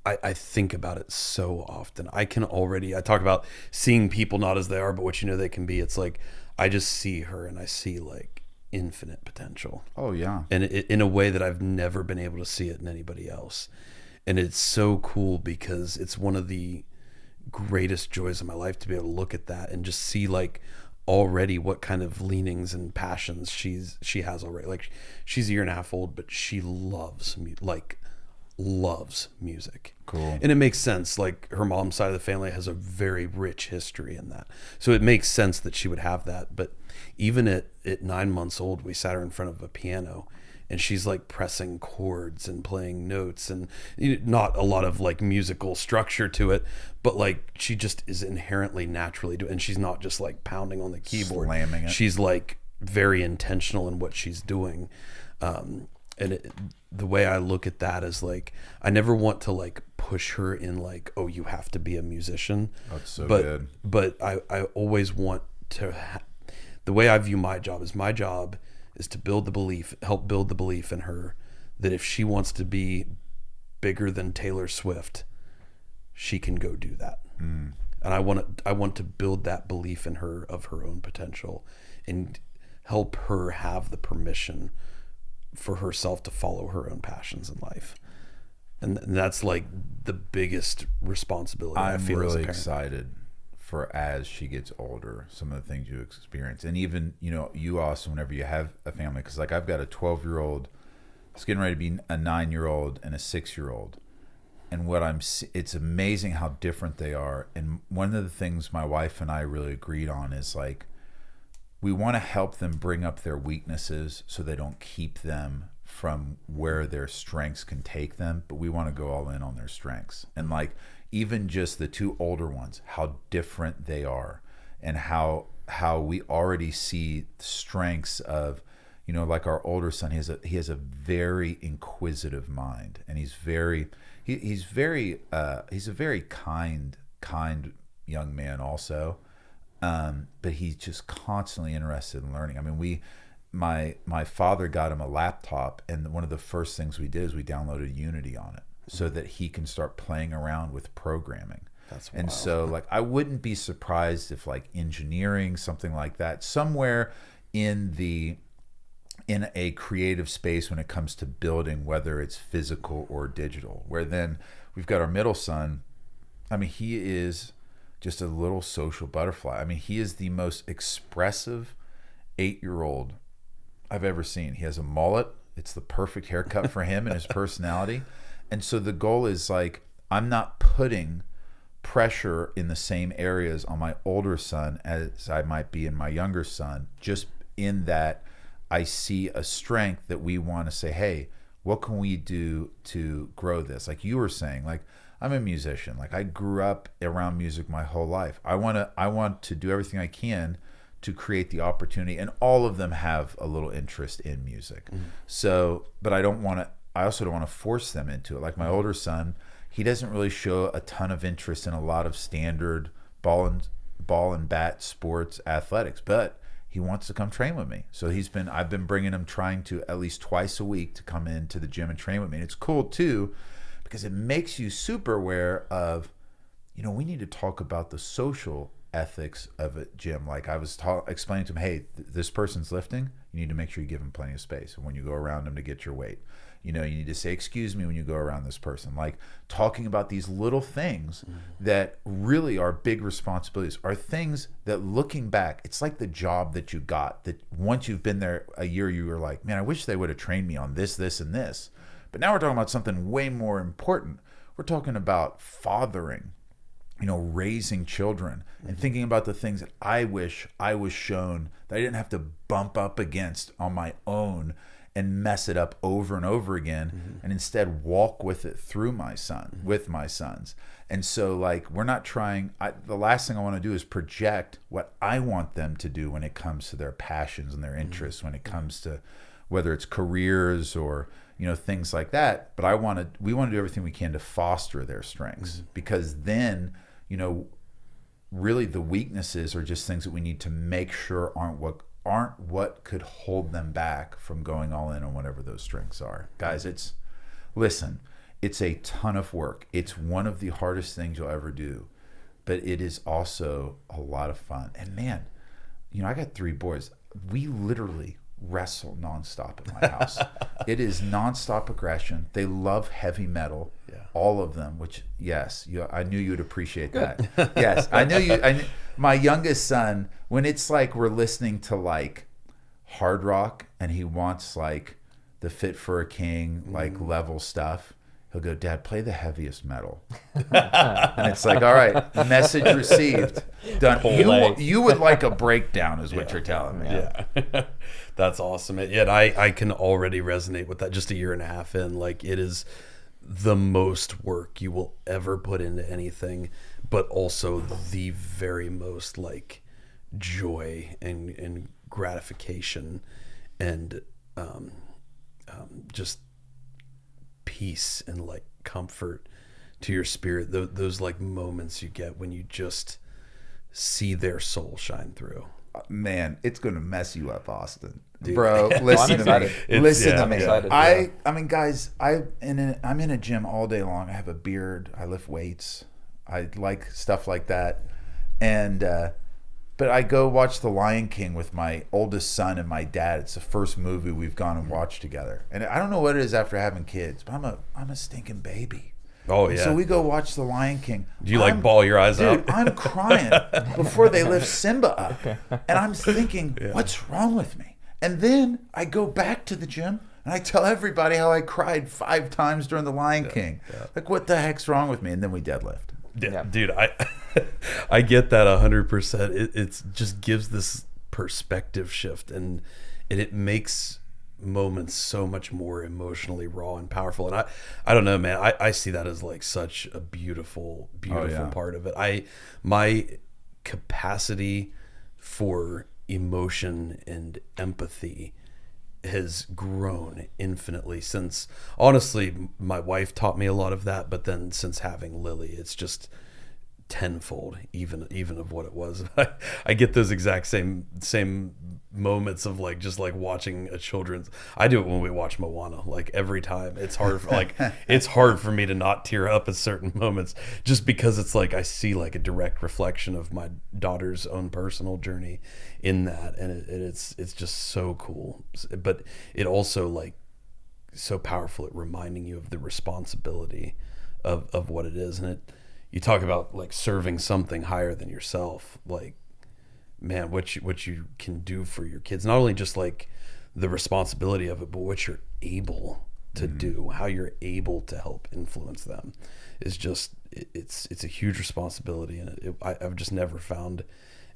I think about it so often. I talk about seeing people not as they are, but what they can be. It's like, I just see her and I see like infinite potential. Oh yeah. And in a way that I've never been able to see it in anybody else. And it's so cool, because it's one of the greatest joys of my life to be able to look at that and just see like already what kind of leanings and passions she has already. Like, she's a 1.5 years old, but she loves music. Cool. And it makes sense. Like, her mom's side of the family has a very rich history in that. So it makes sense that she would have that. But even at 9 months old, we sat her in front of a piano, and she's like pressing chords and playing notes, and not a lot of like musical structure to it, but like she just is inherently naturally doing, and she's not just like pounding on the keyboard, slamming it. She's like very intentional in what she's doing. The way I look at that is like, I never want to like push her in like, oh, you have to be a musician. That's so good. But I always want to, the way I view my job is to build the belief, help build the belief in her that if she wants to be bigger than Taylor Swift, she can go do that. And I want to build that belief in her of her own potential, and help her have the permission for herself to follow her own passions in life. And that's like the biggest responsibility I feel really as a parent. Excited for as she gets older, some of the things you experience. And even, you also, whenever you have a family, because like I've got a 12-year-old, it's getting ready to be a 9-year-old and a 6-year-old. And it's amazing how different they are. And one of the things my wife and I really agreed on is like, we want to help them bring up their weaknesses so they don't keep them from where their strengths can take them, but we want to go all in on their strengths. And like, even just the 2 older ones, how different they are, and how we already see strengths of, like our older son, he has a very inquisitive mind, and he's a very kind young man also. But he's just constantly interested in learning. I mean, my father got him a laptop, and one of the first things we did is we downloaded Unity on it so that he can start playing around with programming. That's wild. And so like, I wouldn't be surprised if like engineering, something like that, somewhere in a creative space when it comes to building, whether it's physical or digital, where then we've got our middle son. I mean, he is just a little social butterfly. I mean, he is the most expressive 8-year-old I've ever seen. He has a mullet. It's the perfect haircut for him and his personality. And so the goal is like, I'm not putting pressure in the same areas on my older son as I might be in my younger son, just in that I see a strength that we want to say, hey, what can we do to grow this? Like you were saying, like, I'm a musician. Like I grew up around music my whole life. I want to do everything I can to create the opportunity, and all of them have a little interest in music. So, but I also don't want to force them into it. Like my older son, he doesn't really show a ton of interest in a lot of standard ball and bat sports athletics, but he wants to come train with me. So I've been bringing him, trying to at least twice a week to come into the gym and train with me. And it's cool too, because it makes you super aware of, we need to talk about the social ethics of a gym. Like I was explaining to him, hey, this person's lifting. You need to make sure you give him plenty of space. And when you go around him to get your weight, you need to say, excuse me, when you go around this person. Like talking about these little things that really are big responsibilities, are things that looking back, it's like the job that you got, that once you've been there a year, you were like, man, I wish they would have trained me on this, this, and this. But now we're talking about something way more important. We're talking about fathering, raising children, and thinking about the things that I wish I was shown that I didn't have to bump up against on my own and mess it up over and over again, and instead walk with it through with my sons. And so like, we're not trying, the last thing I want to do is project what I want them to do when it comes to their passions and their interests, when it comes to whether it's careers or things like that. But we want to do everything we can to foster their strengths, because then really the weaknesses are just things that we need to make sure aren't what could hold them back from going all in on whatever those strengths are. Guys, it's a ton of work. It's one of the hardest things you'll ever do, but it is also a lot of fun. And man, I got 3 boys. We literally wrestle nonstop at my house. It is nonstop aggression. They love heavy metal, all of them. Which I knew you'd appreciate that. Yes, I knew you. My youngest son, when it's like we're listening to like hard rock, and he wants like the Fit for a King like level stuff, he'll go, Dad, play the heaviest metal. And it's like, all right, message received. Done. You would like a breakdown is what you're telling me. Yeah. That's awesome. And I can already resonate with that just a year and a half in. Like, it is the most work you will ever put into anything, but also the very most like joy and gratification and just peace and like comfort to your spirit. Those like moments you get when you just see their soul shine through. Man, it's going to mess you up, Austin. Dude. Bro, listen to me. Listen to me. Excited, I mean, guys, I'm in a gym all day long. I have a beard. I lift weights. I like stuff like that. And but I go watch The Lion King with my oldest son and my dad. It's the first movie we've gone and watched together. And I don't know what it is after having kids, but I'm a stinking baby. Oh yeah. So we go watch The Lion King. Do you like bawl your eyes out? Dude, I'm crying before they lift Simba up. And I'm thinking, what's wrong with me? And then I go back to the gym and I tell everybody how I cried 5 times during The Lion King. Yeah. Like, what the heck's wrong with me? And then we deadlift. Yeah. Dude, I get that 100%. It just gives this perspective shift, and it makes moments so much more emotionally raw and powerful. And I don't know, man, I see that as like such a beautiful part of it. My capacity for emotion and empathy has grown infinitely since, honestly, my wife taught me a lot of that, but then since having Lily, it's just tenfold even of what it was. I get those exact same moments of like just like watching a children's. I do it when we watch Moana, like every time. It's hard it's hard for me to not tear up at certain moments, just because it's like I see like a direct reflection of my daughter's own personal journey in that, and it's just so cool. But it also like so powerful at reminding you of the responsibility of what it is. And you talk about like serving something higher than yourself, like, man, what you can do for your kids, not only just like the responsibility of it, but what you're able to do, how you're able to help influence them is just, it's a huge responsibility. And I've just never found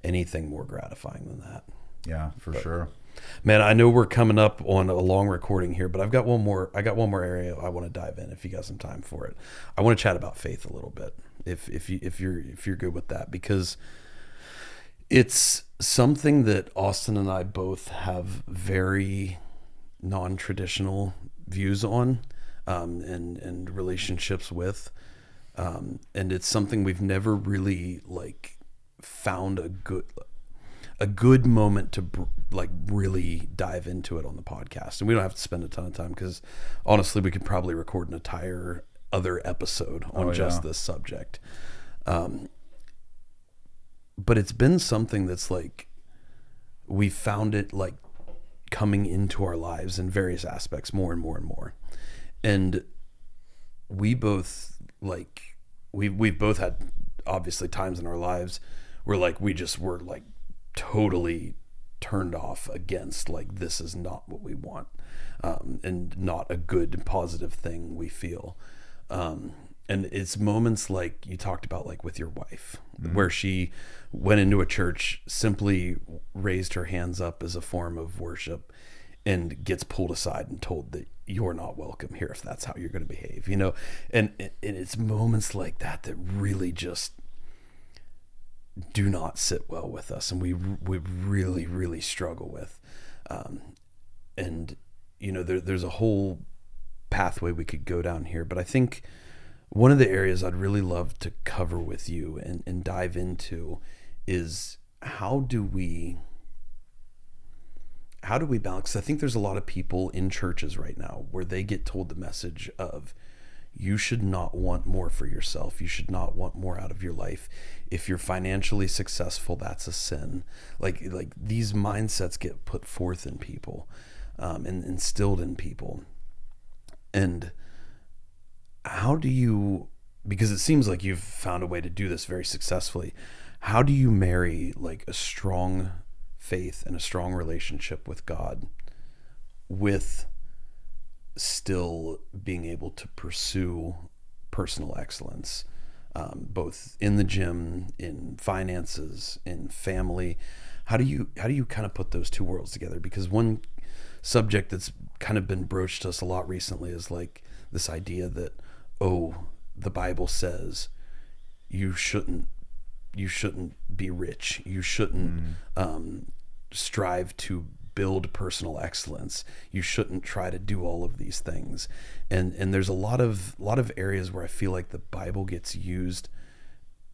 anything more gratifying than that. Yeah, for sure. Man, I know we're coming up on a long recording here, but I got one more area I want to dive in if you got some time for it. I want to chat about faith a little bit, if you're good with that, because it's something that Austin and I both have very non-traditional views on, and relationships with, and it's something we've never really like found a good moment to like really dive into it on the podcast. And we don't have to spend a ton of time, because honestly we could probably record an entire other episode on just this subject. But it's been something that's like, we found it like coming into our lives in various aspects more and more and more. And we both like, we've both had obviously times in our lives where like we just were like totally turned off against, like, this is not what we want, and not a good positive thing we feel. And it's moments like you talked about, like with your wife, where she went into a church, simply raised her hands up as a form of worship, and gets pulled aside and told that you're not welcome here if that's how you're going to behave, you know? And it's moments like that that really just do not sit well with us, and we really, really struggle with. And, you know, there's a whole pathway we could go down here, but I think one of the areas I'd really love to cover with you and dive into is how do we balance? I think there's a lot of people in churches right now where they get told the message of, you should not want more for yourself. You should not want more out of your life. If you're financially successful, that's a sin. Like these mindsets get put forth in people, and instilled in people. And how do you, because it seems like you've found a way to do this very successfully, how do you marry like a strong faith and a strong relationship with God with still being able to pursue personal excellence, both in the gym, in finances, in family. How do you kind of put those two worlds together? Because one subject that's kind of been broached to us a lot recently is like this idea that, the Bible says you shouldn't be rich. You shouldn't strive to build personal excellence. You shouldn't try to do all of these things. And there's a lot of areas where I feel like the Bible gets used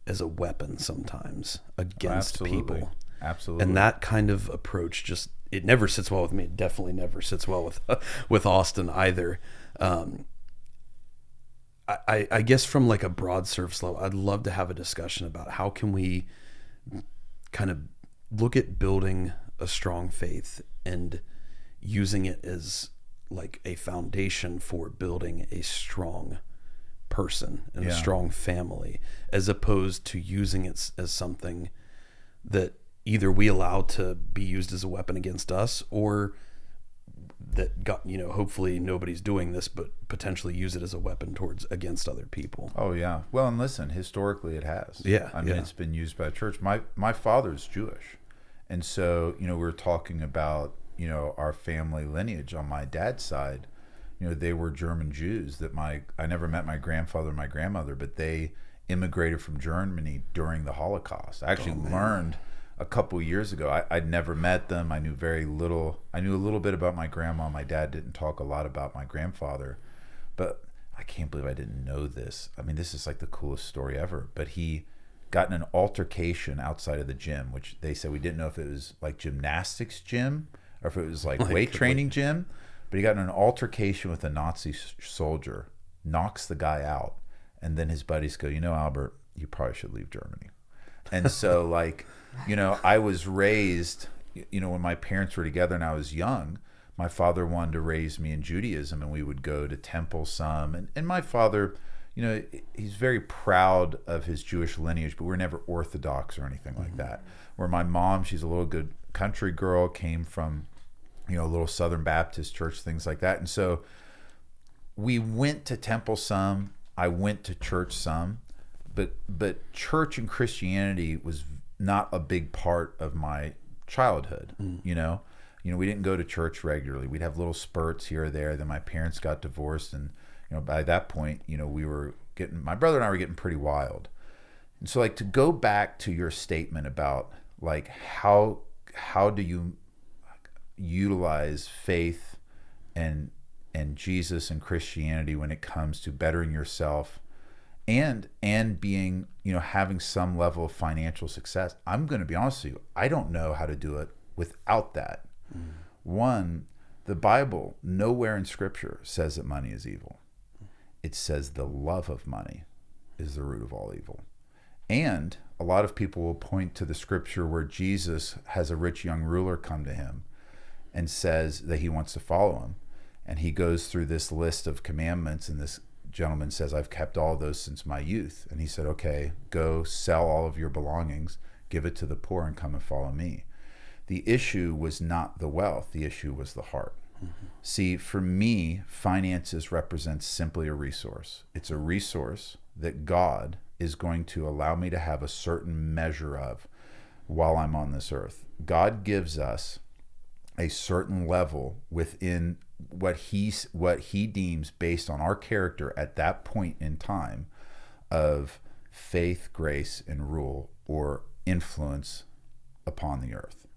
as a weapon sometimes against people. Absolutely. And that kind of approach it never sits well with me. It definitely never sits well with Austin either. I guess from like a broad surface level, I'd love to have a discussion about how can we kind of look at building a strong faith and using it as like a foundation for building a strong person and a strong family, as opposed to using it as something that either we allow to be used as a weapon against us, or that got, hopefully nobody's doing this, but potentially use it as a weapon against other people. Oh yeah. Well, and listen, historically it has. Yeah. I mean, it's been used by the church. My father's Jewish. And so, we were talking about, our family lineage on my dad's side. They were German Jews that I never met my grandfather and my grandmother, but they immigrated from Germany during the Holocaust. I actually learned a couple years ago. I'd never met them. I knew very little. I knew a little bit about my grandma. My dad didn't talk a lot about my grandfather, but I can't believe I didn't know this. I mean, this is like the coolest story ever. But he got in an altercation outside of the gym, which they said we didn't know if it was like gymnastics gym or if it was like weight training gym. But he got in an altercation with a Nazi soldier, knocks the guy out, and then his buddies go, Albert, you probably should leave Germany. And so I was raised, when my parents were together and I was young, my father wanted to raise me in Judaism, and we would go to temple some. And my father, he's very proud of his Jewish lineage, but we're never Orthodox or anything like that. Where my mom, she's a little good country girl, came from, a little Southern Baptist church, things like that. And so we went to temple some, I went to church some, but church and Christianity was not a big part of my childhood. We didn't go to church regularly. We'd have little spurts here or there. Then my parents got divorced, and by that point, my brother and I were getting pretty wild. And so to go back to your statement about how do you utilize faith and Jesus and Christianity when it comes to bettering yourself and being, having some level of financial success. I'm going to be honest with you. I don't know how to do it without that. One, the Bible, nowhere in Scripture says that money is evil. It says the love of money is the root of all evil. And a lot of people will point to the Scripture where Jesus has a rich young ruler come to him and says that he wants to follow him. And he goes through this list of commandments, and this gentleman says, I've kept all those since my youth. And he said, okay, go sell all of your belongings, give it to the poor, and come and follow me. The issue was not the wealth. The issue was the heart. See, for me, finances represents simply a resource. It's a resource that God is going to allow me to have a certain measure of while I'm on this earth. God gives us a certain level within what he deems based on our character at that point in time of faith, grace, and rule or influence upon the earth.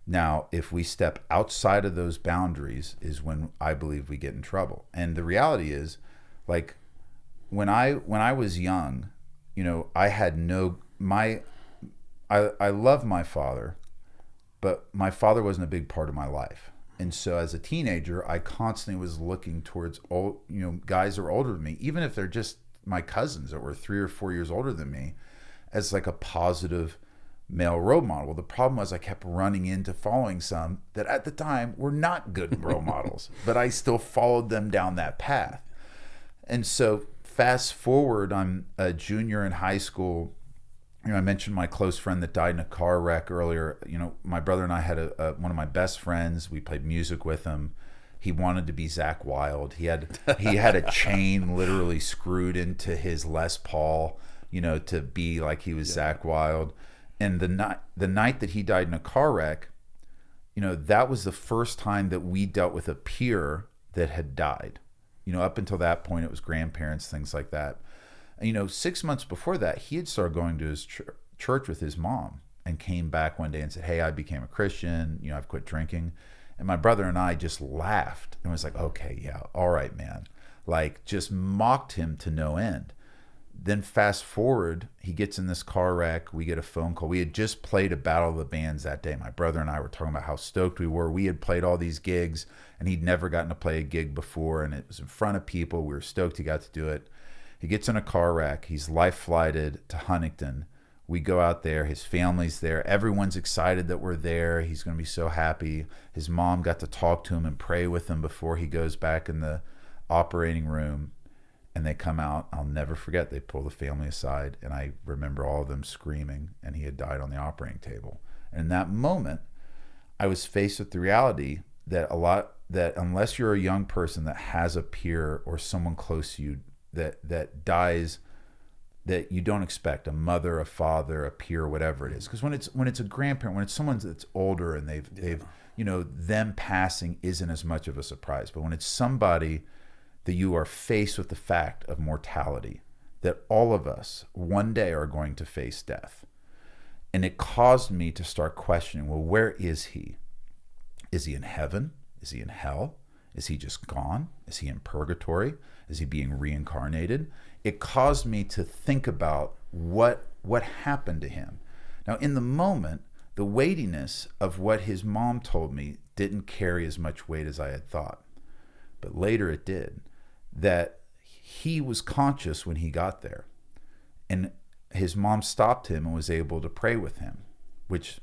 Now, if we step outside of those boundaries is when I believe we get in trouble. And the reality is, when I was young, I had I love my father, but my father wasn't a big part of my life. And so as a teenager, I constantly was looking towards guys that were older than me, even if they're just my cousins that were 3 or 4 years older than me, as a positive male role model. Well, the problem was I kept running into following some that at the time were not good role models, but I still followed them down that path. And so fast forward, I'm a junior in high school. I mentioned my close friend that died in a car wreck earlier. My brother and I had one of my best friends. We played music with him. He wanted to be Zach Wilde. He had a chain literally screwed into his Les Paul, to be like he was Zach Wilde. And the night that he died in a car wreck, that was the first time that we dealt with a peer that had died. Up until that point, it was grandparents, things like that. And, 6 months before that, he had started going to his church with his mom and came back one day and said, hey, I became a Christian. I've quit drinking. And my brother and I just laughed and was like, okay, yeah, all right, man. Like, just mocked him to no end. Then fast forward, he gets in this car wreck. We get a phone call. We had just played a Battle of the Bands that day. My brother and I were talking about how stoked we were. We had played all these gigs, and he'd never gotten to play a gig before, and it was in front of people. We were stoked he got to do it. He gets in a car wreck. He's life-flighted to Huntington. We go out there. His family's there. Everyone's excited that we're there. He's going to be so happy. His mom got to talk to him and pray with him before he goes back in the operating room. And they come out. I'll never forget. They pull the family aside, and I remember all of them screaming, and he had died on the operating table. And in that moment, I was faced with the reality that unless you're a young person that has a peer or someone close to you that dies that you don't expect, a mother, a father, a peer, whatever it is. Because when it's a grandparent, when it's someone that's older and they've them passing isn't as much of a surprise. But when it's somebody that you are faced with the fact of mortality, that all of us one day are going to face death. And it caused me to start questioning, well, where is he? Is he in heaven? Is he in hell? Is he just gone? Is he in purgatory? Is he being reincarnated? It caused me to think about what happened to him. Now, in the moment, the weightiness of what his mom told me didn't carry as much weight as I had thought. But later it did. That he was conscious when he got there. And his mom stopped him and was able to pray with him, which,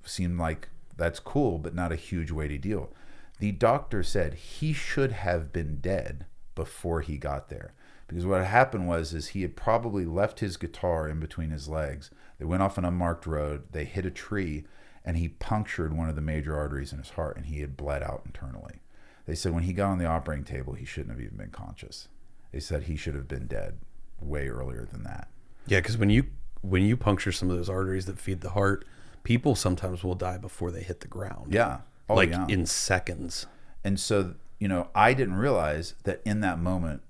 seemed like that's cool, but not a huge weighty deal. The doctor said he should have been dead before he got there. Because what happened was he had probably left his guitar in between his legs. They went off an unmarked road. They hit a tree, and he punctured one of the major arteries in his heart, and he had bled out internally. They said when he got on the operating table, he shouldn't have even been conscious. They said he should have been dead way earlier than that. Yeah, because when you puncture some of those arteries that feed the heart, people sometimes will die before they hit the ground. Yeah. In seconds. And so, I didn't realize that in that moment,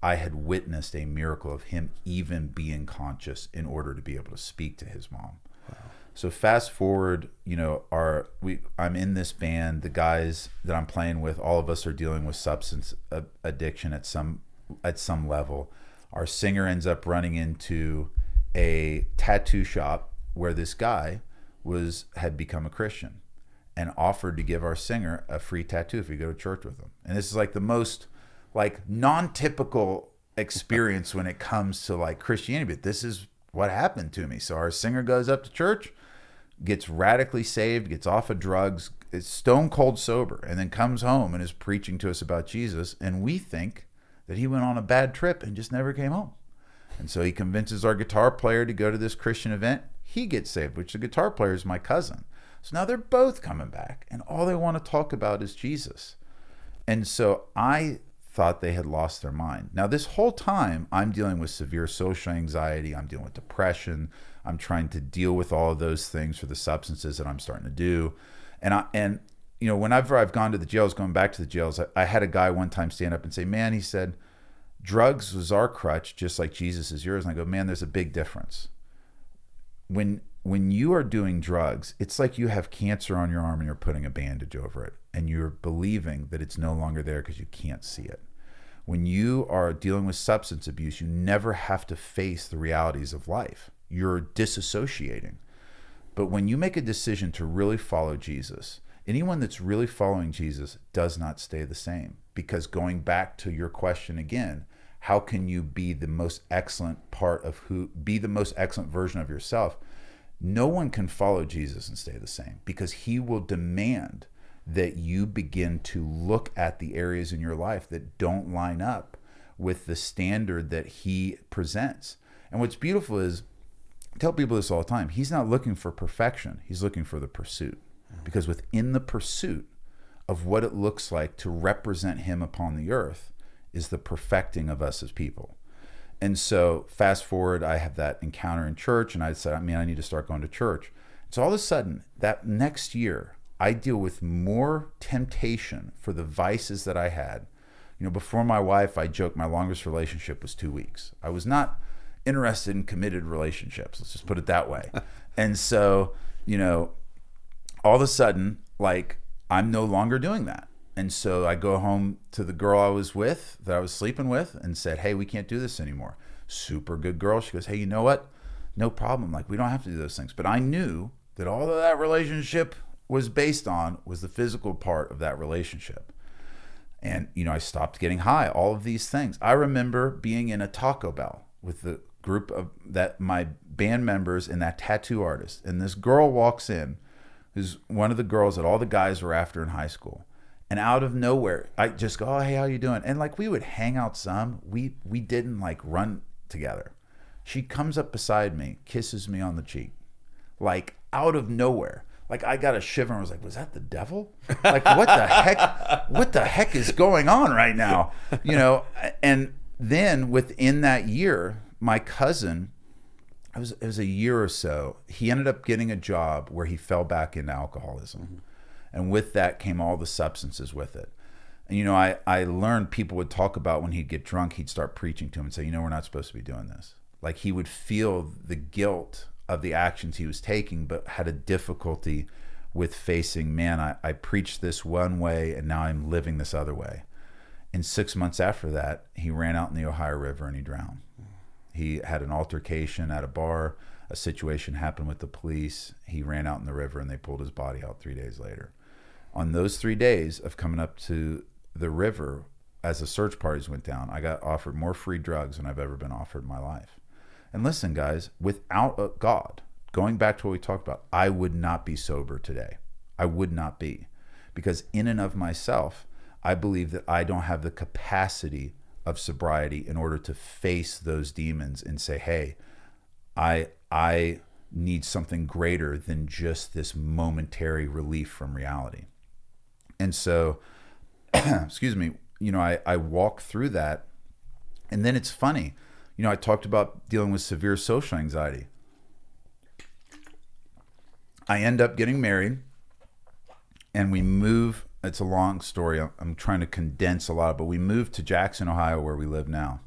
I had witnessed a miracle of him even being conscious in order to be able to speak to his mom. Wow. So fast forward, I'm in this band. The guys that I'm playing with, all of us are dealing with substance addiction at some level. Our singer ends up running into a tattoo shop where this guy had become a Christian and offered to give our singer a free tattoo if we go to church with him. And this is like the most non-typical experience when it comes to Christianity, but this is what happened to me. So our singer goes up to church, gets radically saved, gets off of drugs, is stone cold sober, and then comes home and is preaching to us about Jesus. And we think that he went on a bad trip and just never came home. And so he convinces our guitar player to go to this Christian event. He gets saved, which the guitar player is my cousin. So now they're both coming back, and all they want to talk about is Jesus. And so I thought they had lost their mind. Now, this whole time, I'm dealing with severe social anxiety. I'm dealing with depression. I'm trying to deal with all of those things for the substances that I'm starting to do. And whenever I've gone to the jails, going back to the jails, I had a guy one time stand up and say, man, he said, drugs was our crutch, just like Jesus is yours. And I go, man, there's a big difference. When you are doing drugs, it's like you have cancer on your arm and you're putting a bandage over it, and you're believing that it's no longer there because you can't see it. When you are dealing with substance abuse, you never have to face the realities of life. You're disassociating. But when you make a decision to really follow Jesus, anyone that's really following Jesus does not stay the same. Because going back to your question again, how can you be the most excellent be the most excellent version of yourself? No one can follow Jesus and stay the same, because he will demand that you begin to look at the areas in your life that don't line up with the standard that he presents. And what's beautiful is, I tell people this all the time, he's not looking for perfection. He's looking for the pursuit. Because within the pursuit, of what it looks like to represent him upon the earth is the perfecting of us as people. And so fast forward, I have that encounter in church, and I said, I need to start going to church. So all of a sudden, that next year, I deal with more temptation for the vices that I had. Before my wife, I joked my longest relationship was 2 weeks. I was not interested in committed relationships. Let's just put it that way. And so, all of a sudden, like, I'm no longer doing that. And so I go home to the girl I was with, that I was sleeping with, and said, hey, we can't do this anymore. Super good girl. She goes, hey, you know what? No problem. Like, we don't have to do those things. But I knew that all of that relationship was based on was the physical part of that relationship. And, I stopped getting high, all of these things. I remember being in a Taco Bell with the group of my band members and that tattoo artist. And this girl walks in, who's one of the girls that all the guys were after in high school. And out of nowhere, I just go, oh, hey, how you doing? And like, we would hang out some. We didn't like run together. She comes up beside me, kisses me on the cheek, like out of nowhere. Like, I got a shiver and was like, was that the devil? Like, what the heck is going on right now? And then within that year, my cousin, it was a year or so, he ended up getting a job where he fell back into alcoholism. Mm-hmm. And with that came all the substances with it. And, I learned people would talk about when he'd get drunk, he'd start preaching to him and say, we're not supposed to be doing this. Like, he would feel the guilt of the actions he was taking, but had a difficulty with facing, man, I preached this one way and now I'm living this other way. And 6 months after that, he ran out in the Ohio River and he drowned. He had an altercation at a bar. A situation happened with the police. He ran out in the river and they pulled his body out 3 days later. On those 3 days of coming up to the river, as the search parties went down, I got offered more free drugs than I've ever been offered in my life. And listen, guys, without God, going back to what we talked about, I would not be sober today. I would not be. Because in and of myself, I believe that I don't have the capacity of sobriety in order to face those demons and say, hey, I need something greater than just this momentary relief from reality. And so, excuse me, I walk through that. And then it's funny, I talked about dealing with severe social anxiety. I end up getting married and we move. It's a long story. I'm trying to condense a lot, but we moved to Jackson, Ohio, where we live now.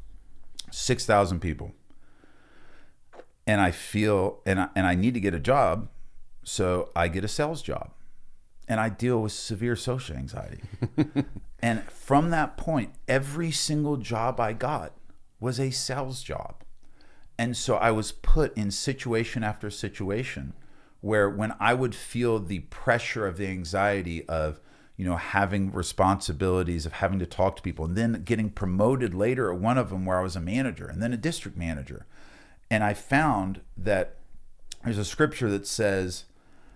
6,000 people. And I feel, and I need to get a job. So I get a sales job. And I deal with severe social anxiety. And from that point, every single job I got was a sales job. And so I was put in situation after situation where when I would feel the pressure of the anxiety of, having responsibilities, of having to talk to people, and then getting promoted later at one of them where I was a manager and then a district manager. And I found that there's a scripture that says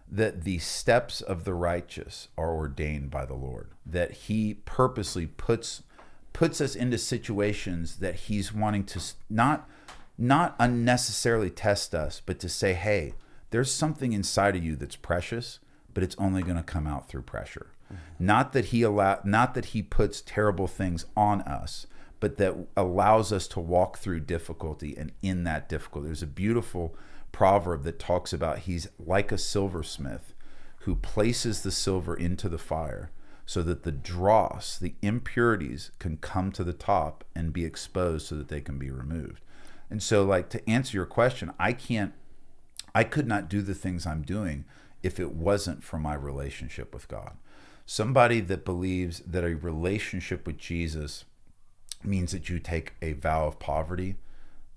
that the steps of the righteous are ordained by the Lord, that he purposely puts us into situations that he's wanting to not unnecessarily test us, but to say, hey, there's something inside of you that's precious, but it's only going to come out through pressure. Mm-hmm. Not that he puts terrible things on us, but that allows us to walk through difficulty. And in that difficulty, there's a beautiful proverb that talks about he's like a silversmith who places the silver into the fire so that the dross, the impurities, can come to the top and be exposed so that they can be removed. And so, like, to answer your question, I could not do the things I'm doing if it wasn't for my relationship with God. Somebody that believes that a relationship with Jesus means that you take a vow of poverty,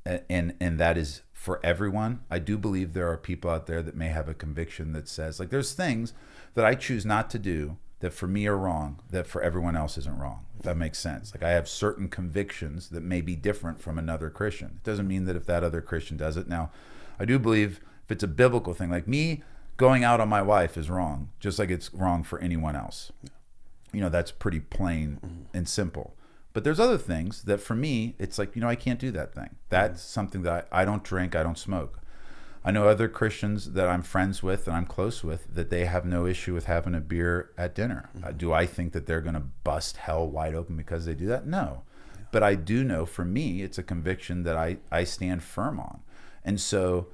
and that is for everyone. I do believe there are people out there that may have a conviction that says, like, there's things that I choose not to do that for me are wrong, that for everyone else isn't wrong, if that makes sense. Like, I have certain convictions that may be different from another Christian. It doesn't mean that if that other Christian does it. Now, I do believe if it's a biblical thing, like me going out on my wife is wrong, just like it's wrong for anyone else. That's pretty plain and simple. But there's other things that for me, it's like, I can't do that thing. That's something that I don't drink, I don't smoke. I know other Christians that I'm friends with and I'm close with that they have no issue with having a beer at dinner. Do I think that they're going to bust hell wide open because they do that? No. But I do know, for me, it's a conviction that I stand firm on. And so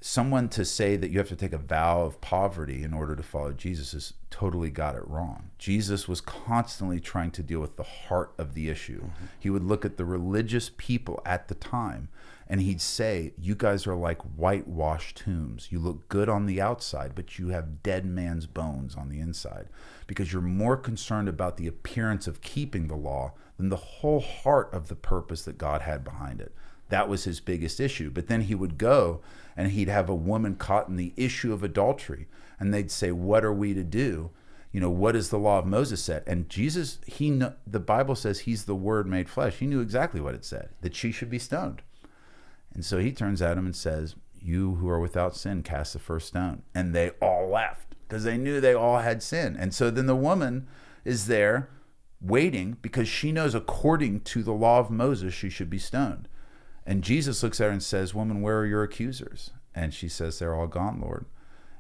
someone to say that you have to take a vow of poverty in order to follow Jesus has totally got it wrong. Jesus was constantly trying to deal with the heart of the issue. He would look at the religious people at the time and he'd say, you guys are like whitewashed tombs. You look good on the outside, but you have dead man's bones on the inside, because you're more concerned about the appearance of keeping the law than the whole heart of the purpose that God had behind it. That was his biggest issue. But then he would go and he'd have a woman caught in the issue of adultery, and they'd say, what are we to do? You know, what does the law of Moses said? And Jesus, the Bible says he's the Word made flesh. He knew exactly what it said, that she should be stoned. And so he turns at him and says, you who are without sin, cast the first stone. And they all laughed because they knew they all had sin. And so then the woman is there waiting because she knows according to the law of Moses she should be stoned. And Jesus looks at her and says, woman, where are your accusers? And she says, they're all gone, Lord.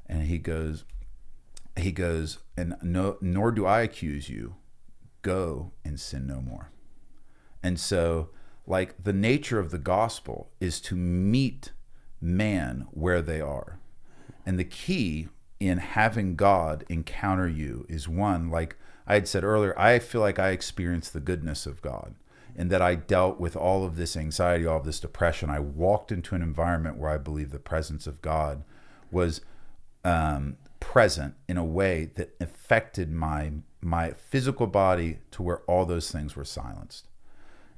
And he goes, and no, nor do I accuse you. Go and sin no more. And so, like, the nature of the gospel is to meet man where they are. And the key in having God encounter you is, one, like I had said earlier, I feel like I experienced the goodness of God, and that I dealt with all of this anxiety, all of this depression. I walked into an environment where I believe the presence of God was present in a way that affected my physical body to where all those things were silenced.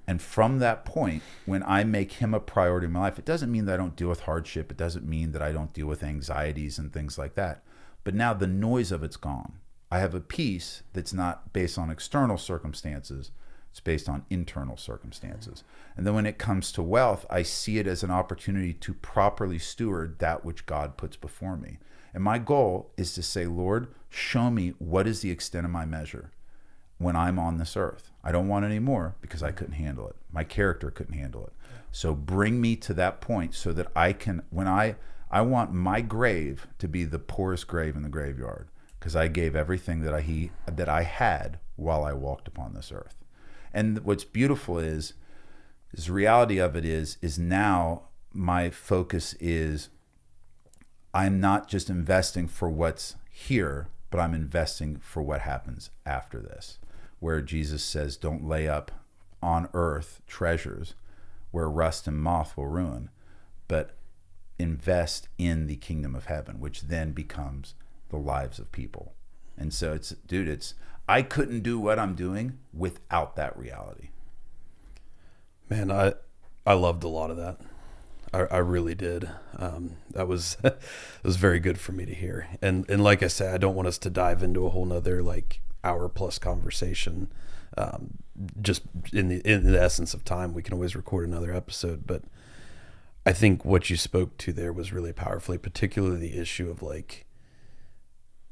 And from that point, when I make him a priority in my life, it doesn't mean that I don't deal with hardship. It doesn't mean that I don't deal with anxieties and things like that. But now the noise of it's gone. I have a peace that's not based on external circumstances. It's based on internal circumstances. And then when it comes to wealth, I see it as an opportunity to properly steward that which God puts before me. And my goal is to say, Lord, show me what is the extent of my measure when I'm on this earth. I don't want any more because I couldn't handle it. My character couldn't handle it. So bring me to that point so that I can, when I want my grave to be the poorest grave in the graveyard, because I gave everything that I had while I walked upon this earth. And what's beautiful is the reality of it is now my focus is I'm not just investing for what's here, but I'm investing for what happens after this, where Jesus says, don't lay up on earth treasures where rust and moth will ruin, but invest in the kingdom of heaven, which then becomes the lives of people. And so I couldn't do what I'm doing without that reality. Man, I loved a lot of that. I really did. That was it was very good for me to hear. And like I said, I don't want us to dive into a whole nother like hour plus conversation. Just in the essence of time, we can always record another episode. But I think what you spoke to there was really powerfully, particularly the issue of like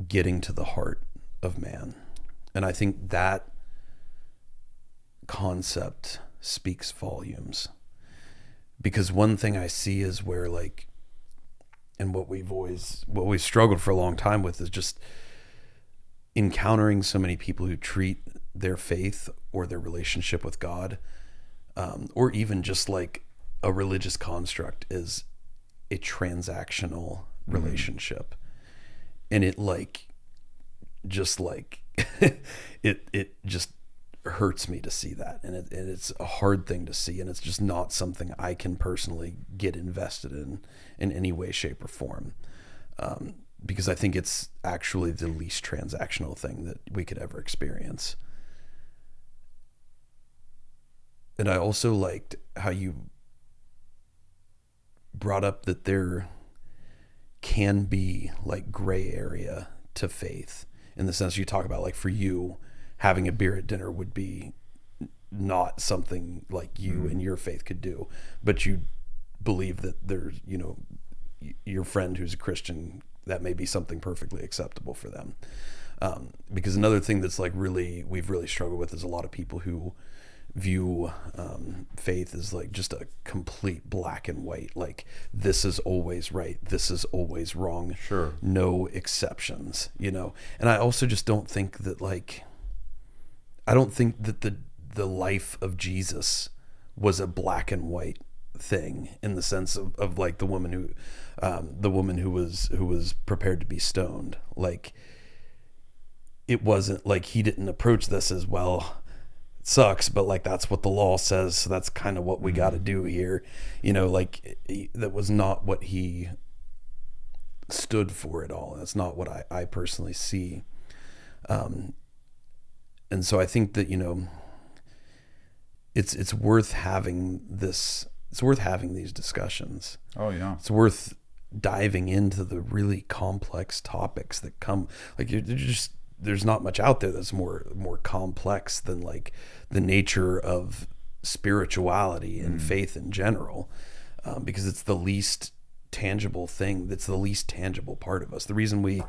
getting to the heart of man. And I think that concept speaks volumes, because one thing I see is where like, and what we've struggled for a long time with is just encountering so many people who treat their faith or their relationship with God, or even just like a religious construct, is a transactional relationship. And it like, just like, it just hurts me to see that. And it's a hard thing to see. And it's just not something I can personally get invested in any way, shape or form. Because I think it's actually the least transactional thing that we could ever experience. And I also liked how you brought up that there can be like gray area to faith, in the sense you talk about, like, for you, having a beer at dinner would be not something like you and your faith could do, but you believe that there's, you know, your friend who's a Christian, that may be something perfectly acceptable for them. Because another thing that's like we've really struggled with is a lot of people who view faith as like just a complete black and white, like this is always right, this is always wrong, Sure, no exceptions, and I also just don't think that I don't think that the life of Jesus was a black and white thing in the sense of like the woman who was prepared to be stoned. Like, it wasn't like he didn't approach this as, well, it sucks, but like that's what the law says, so that's kind of what we got to do here. Like that was not what he stood for at all. That's not what I personally see. And so I think that, it's worth having this. It's worth having these discussions. Oh yeah. It's worth diving into the really complex topics that come. Like, there's not much out there that's more complex than like the nature of spirituality and faith in general, because it's the least tangible thing. That's the least tangible part of us. The reason we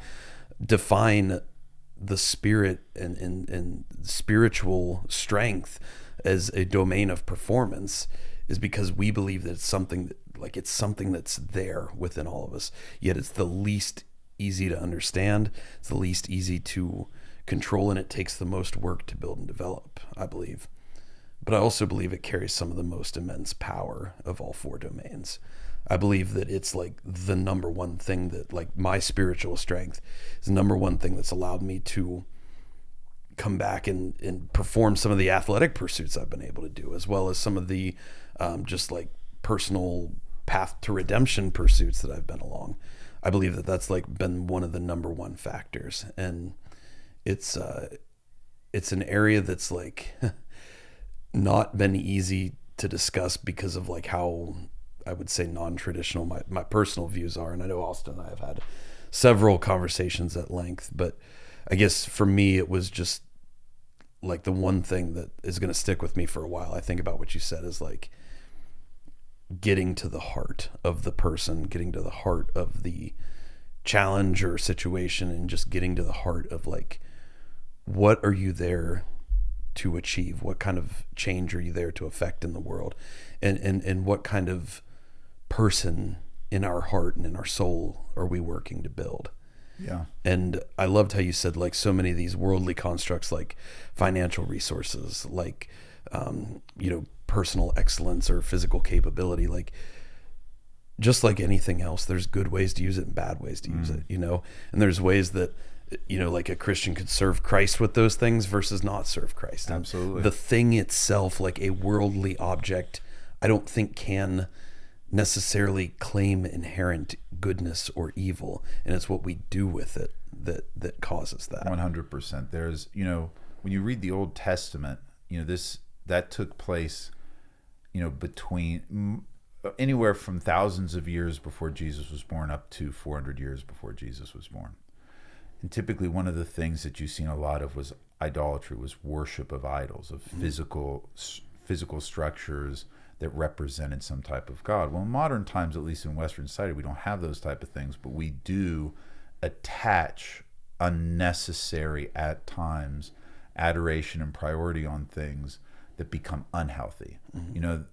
define the spirit and spiritual strength as a domain of performance is because we believe that it's something that's there within all of us, yet it's the least easy to understand, it's the least easy to control, and it takes the most work to build and develop, I believe. But I also believe it carries some of the most immense power of all four domains. I believe that it's like the number one thing that, like, my spiritual strength is the number one thing that's allowed me to come back and perform some of the athletic pursuits I've been able to do, as well as some of the just like personal path to redemption pursuits that I've been along. I believe that that's like been one of the number one factors, and it's an area that's like not been easy to discuss because of like how, I would say, non-traditional my personal views are. And I know Austin and I have had several conversations at length, but I guess for me it was just like the one thing that is going to stick with me for a while. I think about what you said is like getting to the heart of the person, getting to the heart of the challenge or situation, and just getting to the heart of like, what are you there to achieve? What kind of change are you there to affect in the world? And what kind of person in our heart and in our soul are we working to build? Yeah. And I loved how you said like so many of these worldly constructs, like financial resources, like, personal excellence or physical capability, like just like anything else, there's good ways to use it and bad ways to use it, and there's ways that, like a Christian could serve Christ with those things versus not serve Christ. Absolutely. The thing itself, like a worldly object, I don't think can necessarily claim inherent goodness or evil, and it's what we do with it that causes that. 100%. There's, when you read the Old Testament, that took place, between anywhere from thousands of years before Jesus was born up to 400 years before Jesus was born. And typically one of the things that you've seen a lot of was idolatry, was worship of idols, of physical structures that represented some type of God. Well, in modern times, at least in Western society, we don't have those type of things, but we do attach unnecessary, at times, adoration and priority on things that become unhealthy.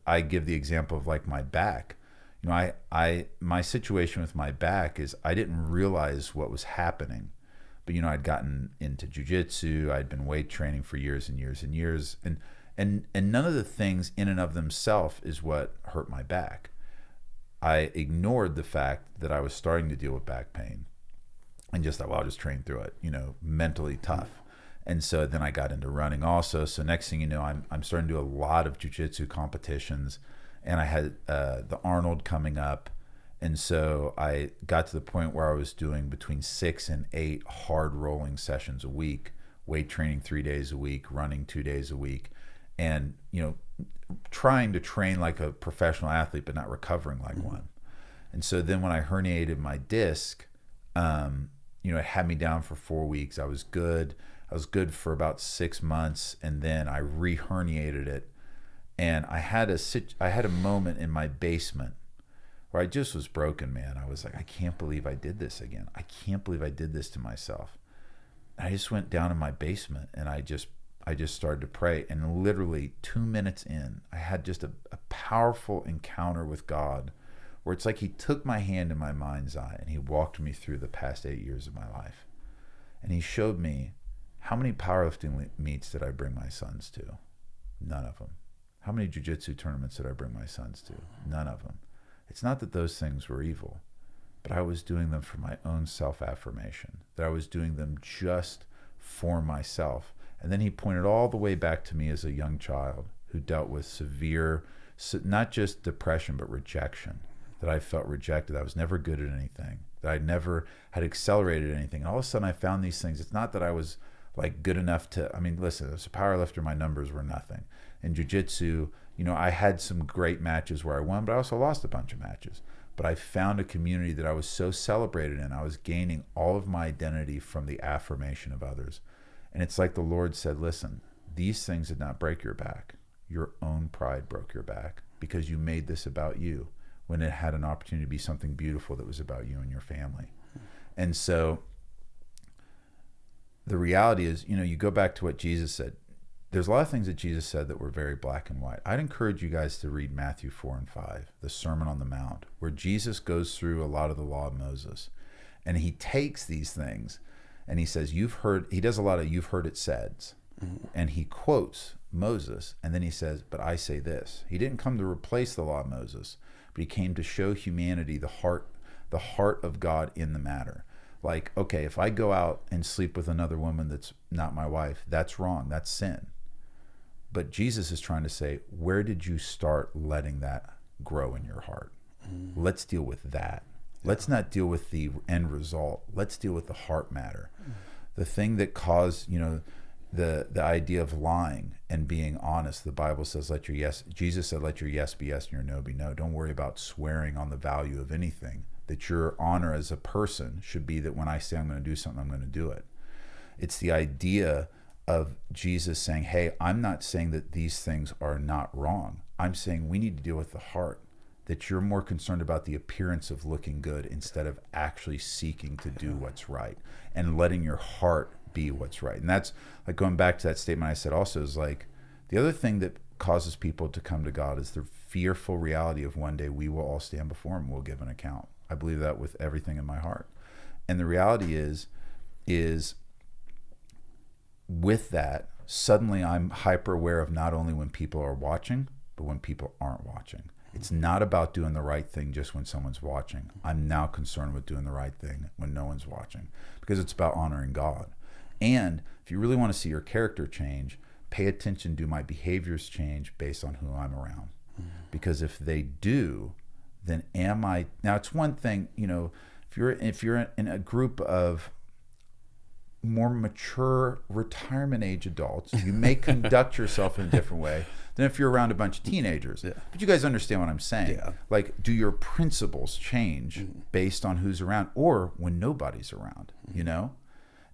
I give the example of like my back. My situation with my back is I didn't realize what was happening, but I'd gotten into jiu-jitsu, I'd been weight training for years and years and years, and none of the things in and of themselves is what hurt my back. I ignored the fact that I was starting to deal with back pain and just thought, well, I'll just train through it, mentally tough. And so then I got into running also. So next thing you know, I'm starting to do a lot of jiu-jitsu competitions, and I had the Arnold coming up. And so I got to the point where I was doing between 6 and 8 hard rolling sessions a week, weight training 3 days a week, running 2 days a week, and trying to train like a professional athlete, but not recovering like one. And so then when I herniated my disc, it had me down for 4 weeks. I was good. I was good for about 6 months, and then I re-herniated it. And I had a moment in my basement where I just was broken, man. I was like, I can't believe I did this again. I can't believe I did this to myself. And I just went down in my basement, and I I just started to pray. And literally 2 minutes in, I had just a powerful encounter with God where it's like he took my hand in my mind's eye and he walked me through the past 8 years of my life. And he showed me, how many powerlifting meets did I bring my sons to? None of them. How many jiu-jitsu tournaments did I bring my sons to? None of them. It's not that those things were evil, but I was doing them for my own self-affirmation, that I was doing them just for myself. And then he pointed all the way back to me as a young child who dealt with severe, not just depression, but rejection, that I felt rejected. I was never good at anything, that I never had accelerated anything. And all of a sudden I found these things. It's not that I was like good enough to, I mean, listen, as a power lifter, my numbers were nothing. In jiu-jitsu, you know, I had some great matches where I won, but I also lost a bunch of matches. But I found a community that I was so celebrated in. I was gaining all of my identity from the affirmation of others. And it's like the Lord said, listen, these things did not break your back. Your own pride broke your back because you made this about you when it had an opportunity to be something beautiful that was about you and your family. And so the reality is, you know, you go back to what Jesus said. There's a lot of things that Jesus said that were very black and white. I'd encourage you guys to read Matthew 4 and 5, the Sermon on the Mount, where Jesus goes through a lot of the law of Moses. And he takes these things and he says, he does a lot of you've heard it said. Mm-hmm. And he quotes Moses. And then he says, but I say this. He didn't come to replace the law of Moses, but he came to show humanity the heart of God in the matter. Like, okay, if I go out and sleep with another woman that's not my wife, that's wrong. That's sin. But Jesus is trying to say, where did you start letting that grow in your heart? Mm-hmm. Let's deal with that. Yeah. Let's not deal with the end result. Let's deal with the heart matter. Mm-hmm. The thing that caused, you know, the idea of lying and being honest. The Bible says, Jesus said, let your yes be yes and your no be no. Don't worry about swearing on the value of anything. That your honor as a person should be that when I say I'm going to do something, I'm going to do it. It's the idea of Jesus saying, hey, I'm not saying that these things are not wrong. I'm saying we need to deal with the heart, that you're more concerned about the appearance of looking good instead of actually seeking to do what's right and letting your heart be what's right. And that's like going back to that statement I said also is like the other thing that causes people to come to God is the fearful reality of one day we will all stand before him and we'll give an account. I believe that with everything in my heart. And the reality is with that, suddenly I'm hyper aware of not only when people are watching, but when people aren't watching. It's not about doing the right thing just when someone's watching. I'm now concerned with doing the right thing when no one's watching because it's about honoring God. And if you really want to see your character change, pay attention, do my behaviors change based on who I'm around? Mm-hmm. Because if they do, then am I, now it's one thing, you know, if you're in a group of more mature retirement age adults, you may conduct yourself in a different way than if you're around a bunch of teenagers. Yeah. But you guys understand what I'm saying. Yeah. Like, do your principles change based on who's around or when nobody's around, you know?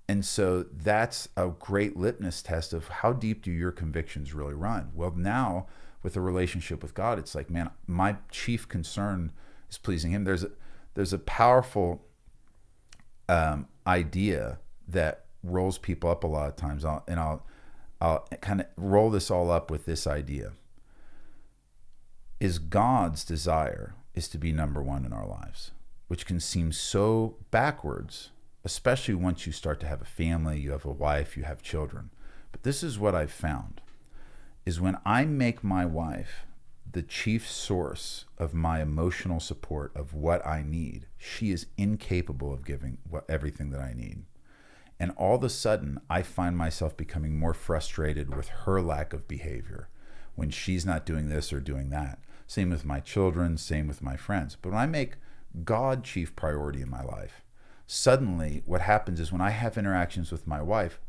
And so that's a great litmus test of how deep do your convictions really run? Well, now with a relationship with God, it's like, man, my chief concern is pleasing him. There's a powerful idea that rolls people up a lot of times. I'll kind of roll this all up with this idea. Is God's desire is to be number one in our lives, which can seem so backwards, especially once you start to have a family, you have a wife, you have children. But this is what I've found, is when I make my wife the chief source of my emotional support of what I need, she is incapable of giving everything that I need. And all of a sudden, I find myself becoming more frustrated with her lack of behavior when she's not doing this or doing that. Same with my children, same with my friends. But when I make God chief priority in my life, suddenly what happens is when I have interactions with my wife,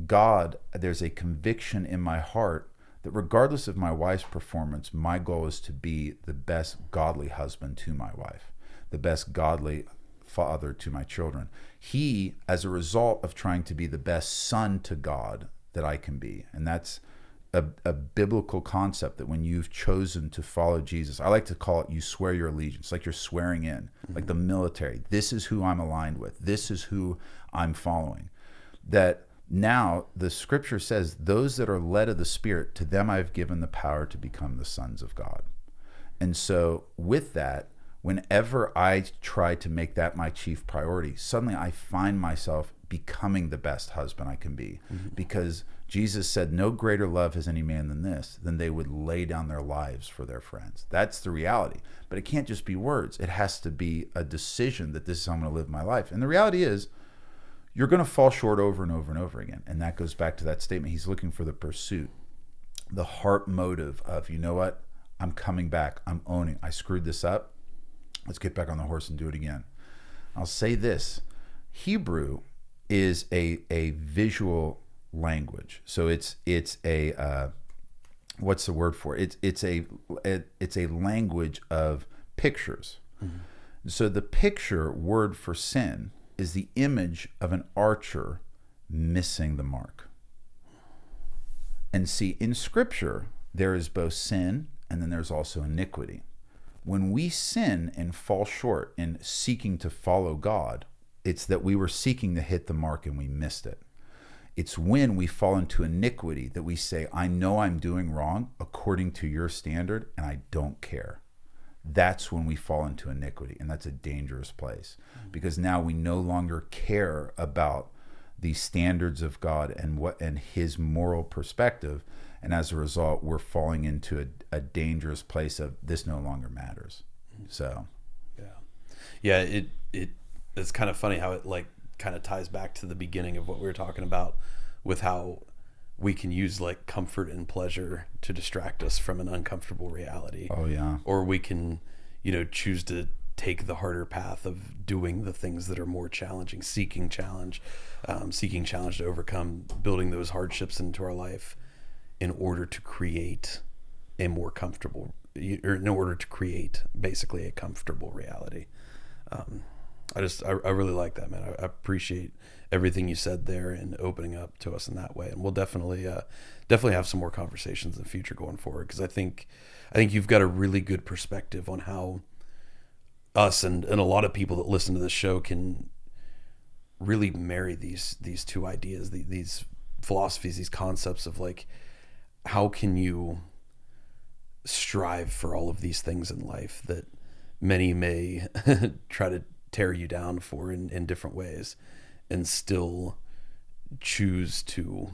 God, there's a conviction in my heart that regardless of my wife's performance, my goal is to be the best godly husband to my wife, the best godly father to my children. He, as a result of trying to be the best son to God that I can be, and that's a biblical concept that when you've chosen to follow Jesus, I like to call it, you swear your allegiance, like you're swearing in, like the military. This is who I'm aligned with. This is who I'm following. That Now, the scripture says, those that are led of the Spirit, to them I've given the power to become the sons of God. And so with that, whenever I try to make that my chief priority, suddenly I find myself becoming the best husband I can be. Because Jesus said, no greater love has any man than this, than they would lay down their lives for their friends. That's the reality. But it can't just be words. It has to be a decision that this is how I'm going to live my life. And the reality is, you're going to fall short over and over and over again. And that goes back to that statement. He's looking for the pursuit, the heart motive of, you know what? I'm coming back. I'm owning. I screwed this up. Let's get back on the horse and do it again. I'll say this. Hebrew is a visual language. So it's a what's the word for it? It's a language of pictures. So the picture word for sin is the image of an archer missing the mark. And see, in Scripture, there is both sin and then there's also iniquity. When we sin and fall short in seeking to follow God, it's that we were seeking to hit the mark and we missed it. It's when we fall into iniquity that we say, I know I'm doing wrong according to your standard and I don't care. That's when we fall into iniquity, and that's a dangerous place, because now we no longer care about the standards of God and his moral perspective, and as a result we're falling into a dangerous place of this no longer matters. So it's kind of funny how it like kind of ties back to the beginning of what we were talking about with how we can use like comfort and pleasure to distract us from an uncomfortable reality. Oh yeah. Or we can, choose to take the harder path of doing the things that are more challenging, seeking challenge to overcome, building those hardships into our life in order to create a more comfortable, or in order to create basically a comfortable reality. I really like that, man. I appreciate everything you said there and opening up to us in that way. And we'll definitely have some more conversations in the future going forward, because I think you've got a really good perspective on how us and a lot of people that listen to this show can really marry these two ideas, these philosophies, these concepts of like, how can you strive for all of these things in life that many may try to tear you down for in different ways, and still choose to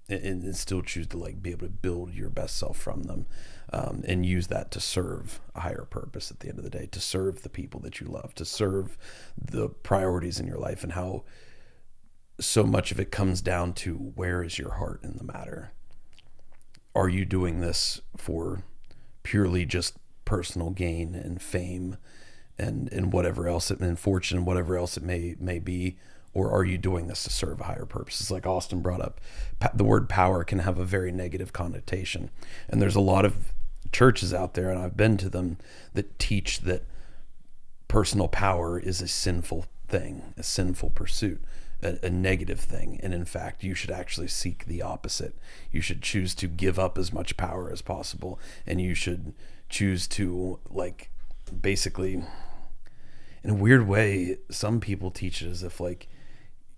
like be able to build your best self from them, and use that to serve a higher purpose at the end of the day, to serve the people that you love, to serve the priorities in your life, and how so much of it comes down to, where is your heart in the matter? Are you doing this for purely just personal gain and fame and whatever else and fortune and whatever else it may be, or are you doing this to serve a higher purpose? It's like Austin brought up, the word power can have a very negative connotation, and there's a lot of churches out there, and I've been to them, that teach that personal power is a sinful thing, a sinful pursuit, a negative thing, and in fact you should actually seek the opposite. You should choose to give up as much power as possible, and you should choose to, like, basically, in a weird way, some people teach it as if like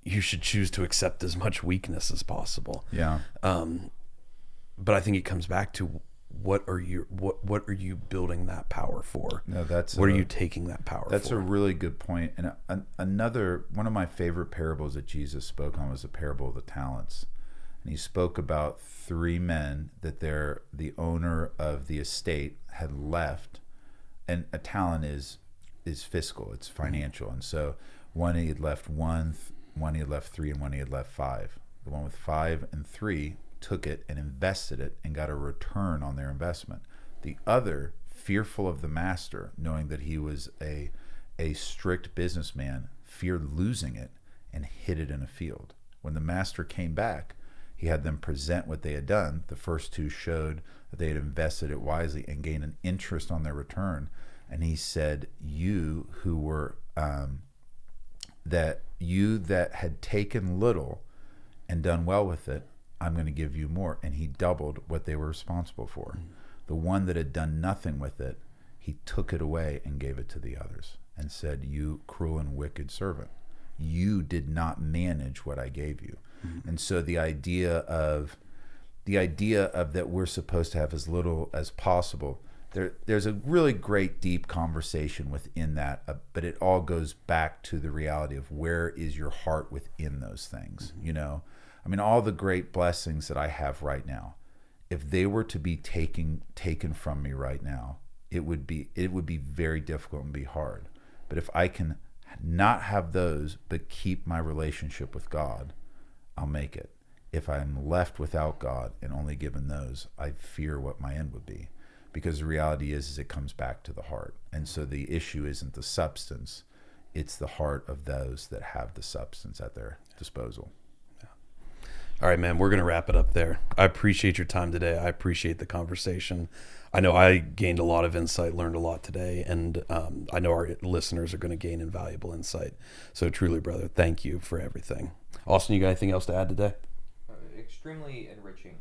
you should choose to accept as much weakness as possible. Yeah. But I think it comes back to, what are you building that power for? No, what are you taking that power for? That's a really good point. And another one of my favorite parables that Jesus spoke on was the parable of the talents. And he spoke about 3 men that the owner of the estate had left. And a talent is fiscal, it's financial. And so one he had left one he had left 3, and one he had left 5. The one with 5 and 3 took it and invested it and got a return on their investment. The other, fearful of the master, knowing that he was a strict businessman, feared losing it and hid it in a field. When the master came back, he had them present what they had done. The first 2 showed that they had invested it wisely and gained an interest on their return. And he said, you who were that had taken little and done well with it, I'm going to give you more. And he doubled what they were responsible for. Mm-hmm. The one that had done nothing with it, he took it away and gave it to the others and said, you cruel and wicked servant. You did not manage what I gave you. And so the idea of that we're supposed to have as little as possible, there's a really great deep conversation within that, but it all goes back to the reality of where is your heart within those things. You know, I mean, all the great blessings that I have right now, if they were to be taken from me right now, it would be very difficult and be hard. But if I can not have those but keep my relationship with God, I'll make it. If I'm left without God and only given those, I fear what my end would be. Because the reality is it comes back to the heart. And so the issue isn't the substance, it's the heart of those that have the substance at their disposal. All right, man, we're going to wrap it up there. I appreciate your time today. I appreciate the conversation. I know I gained a lot of insight, learned a lot today, and I know our listeners are going to gain invaluable insight. So truly, brother, thank you for everything. Austin, you got anything else to add today? Extremely enriching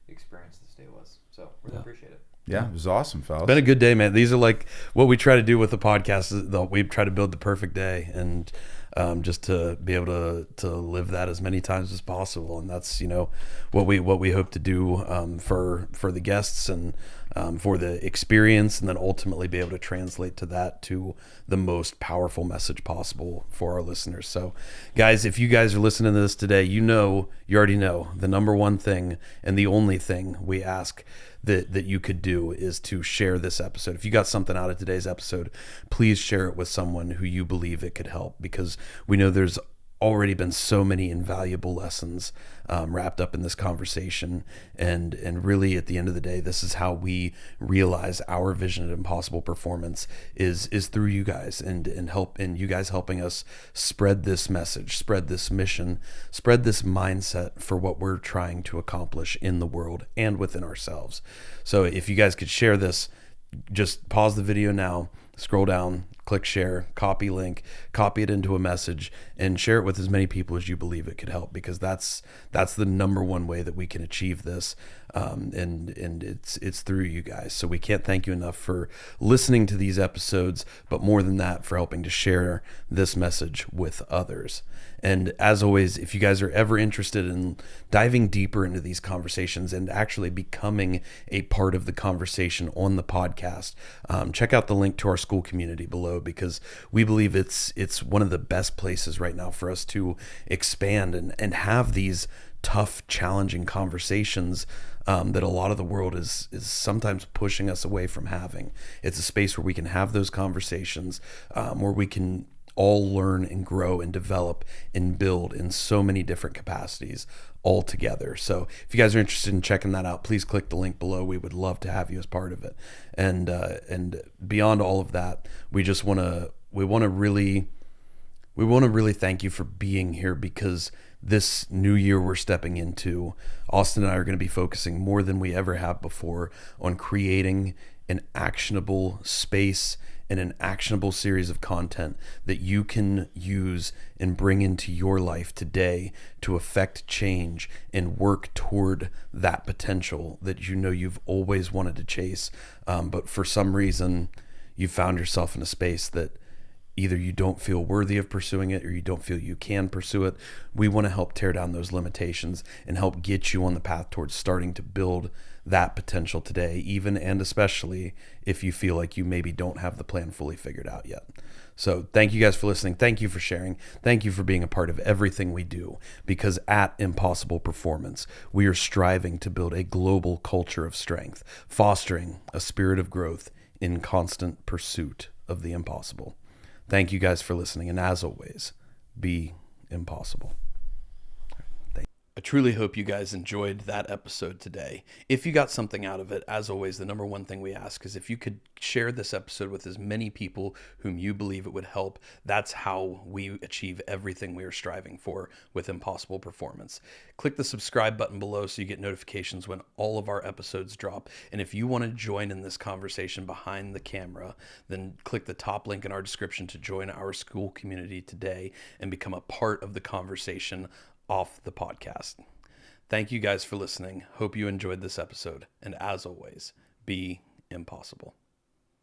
experience this day was. So really appreciate it. Yeah, it was awesome, fellas. Been a good day, man. These are like what we try to do with the podcast. We try to build the perfect day, and just to be able to live that as many times as possible. And that's, you know, what we hope to do for the guests and for the experience, and then ultimately be able to translate to the most powerful message possible for our listeners. So guys, if you guys are listening to this today, you already know the number one thing and the only thing we ask that you could do is to share this episode. If you got something out of today's episode, please share it with someone who you believe it could help, because we know there's already been so many invaluable lessons wrapped up in this conversation, and really at the end of the day, this is how we realize our vision at Impossible Performance is through you guys and you guys helping us spread this message, spread this mission, spread this mindset for what we're trying to accomplish in the world and within ourselves. So if you guys could share this, just pause the video now, scroll down, click share, copy link, copy it into a message, and share it with as many people as you believe it could help, because that's the number one way that we can achieve this. And it's through you guys. So we can't thank you enough for listening to these episodes, but more than that, for helping to share this message with others. And as always, if you guys are ever interested in diving deeper into these conversations and actually becoming a part of the conversation on the podcast, check out the link to our school community below, because we believe it's one of the best places right now for us to expand and have these tough, challenging conversations that a lot of the world is sometimes pushing us away from having. It's a space where we can have those conversations, where we can all learn and grow and develop and build in so many different capacities all together. So if you guys are interested in checking that out, please click the link below. We would love to have you as part of it. And beyond all of that, we want to really thank you for being here, because this new year we're stepping into, Austin and I are going to be focusing more than we ever have before on creating an actionable space and an actionable series of content that you can use and bring into your life today to affect change and work toward that potential that you know you've always wanted to chase. But for some reason, you found yourself in a space that either you don't feel worthy of pursuing it or you don't feel you can pursue it. We want to help tear down those limitations and help get you on the path towards starting to build that potential today, even and especially if you feel like you maybe don't have the plan fully figured out yet. So thank you guys for listening. Thank you for sharing. Thank you for being a part of everything we do, because at Impossible Performance, we are striving to build a global culture of strength, fostering a spirit of growth in constant pursuit of the impossible. Thank you guys for listening, and as always, be impossible. I truly hope you guys enjoyed that episode today. If you got something out of it, as always, the number one thing we ask is if you could share this episode with as many people whom you believe it would help. That's how we achieve everything we are striving for with Impossible Performance. Click the subscribe button below so you get notifications when all of our episodes drop. And if you want to join in this conversation behind the camera, then click the top link in our description to join our school community today and become a part of the conversation off the podcast. Thank you guys for listening. Hope you enjoyed this episode. And as always, be impossible.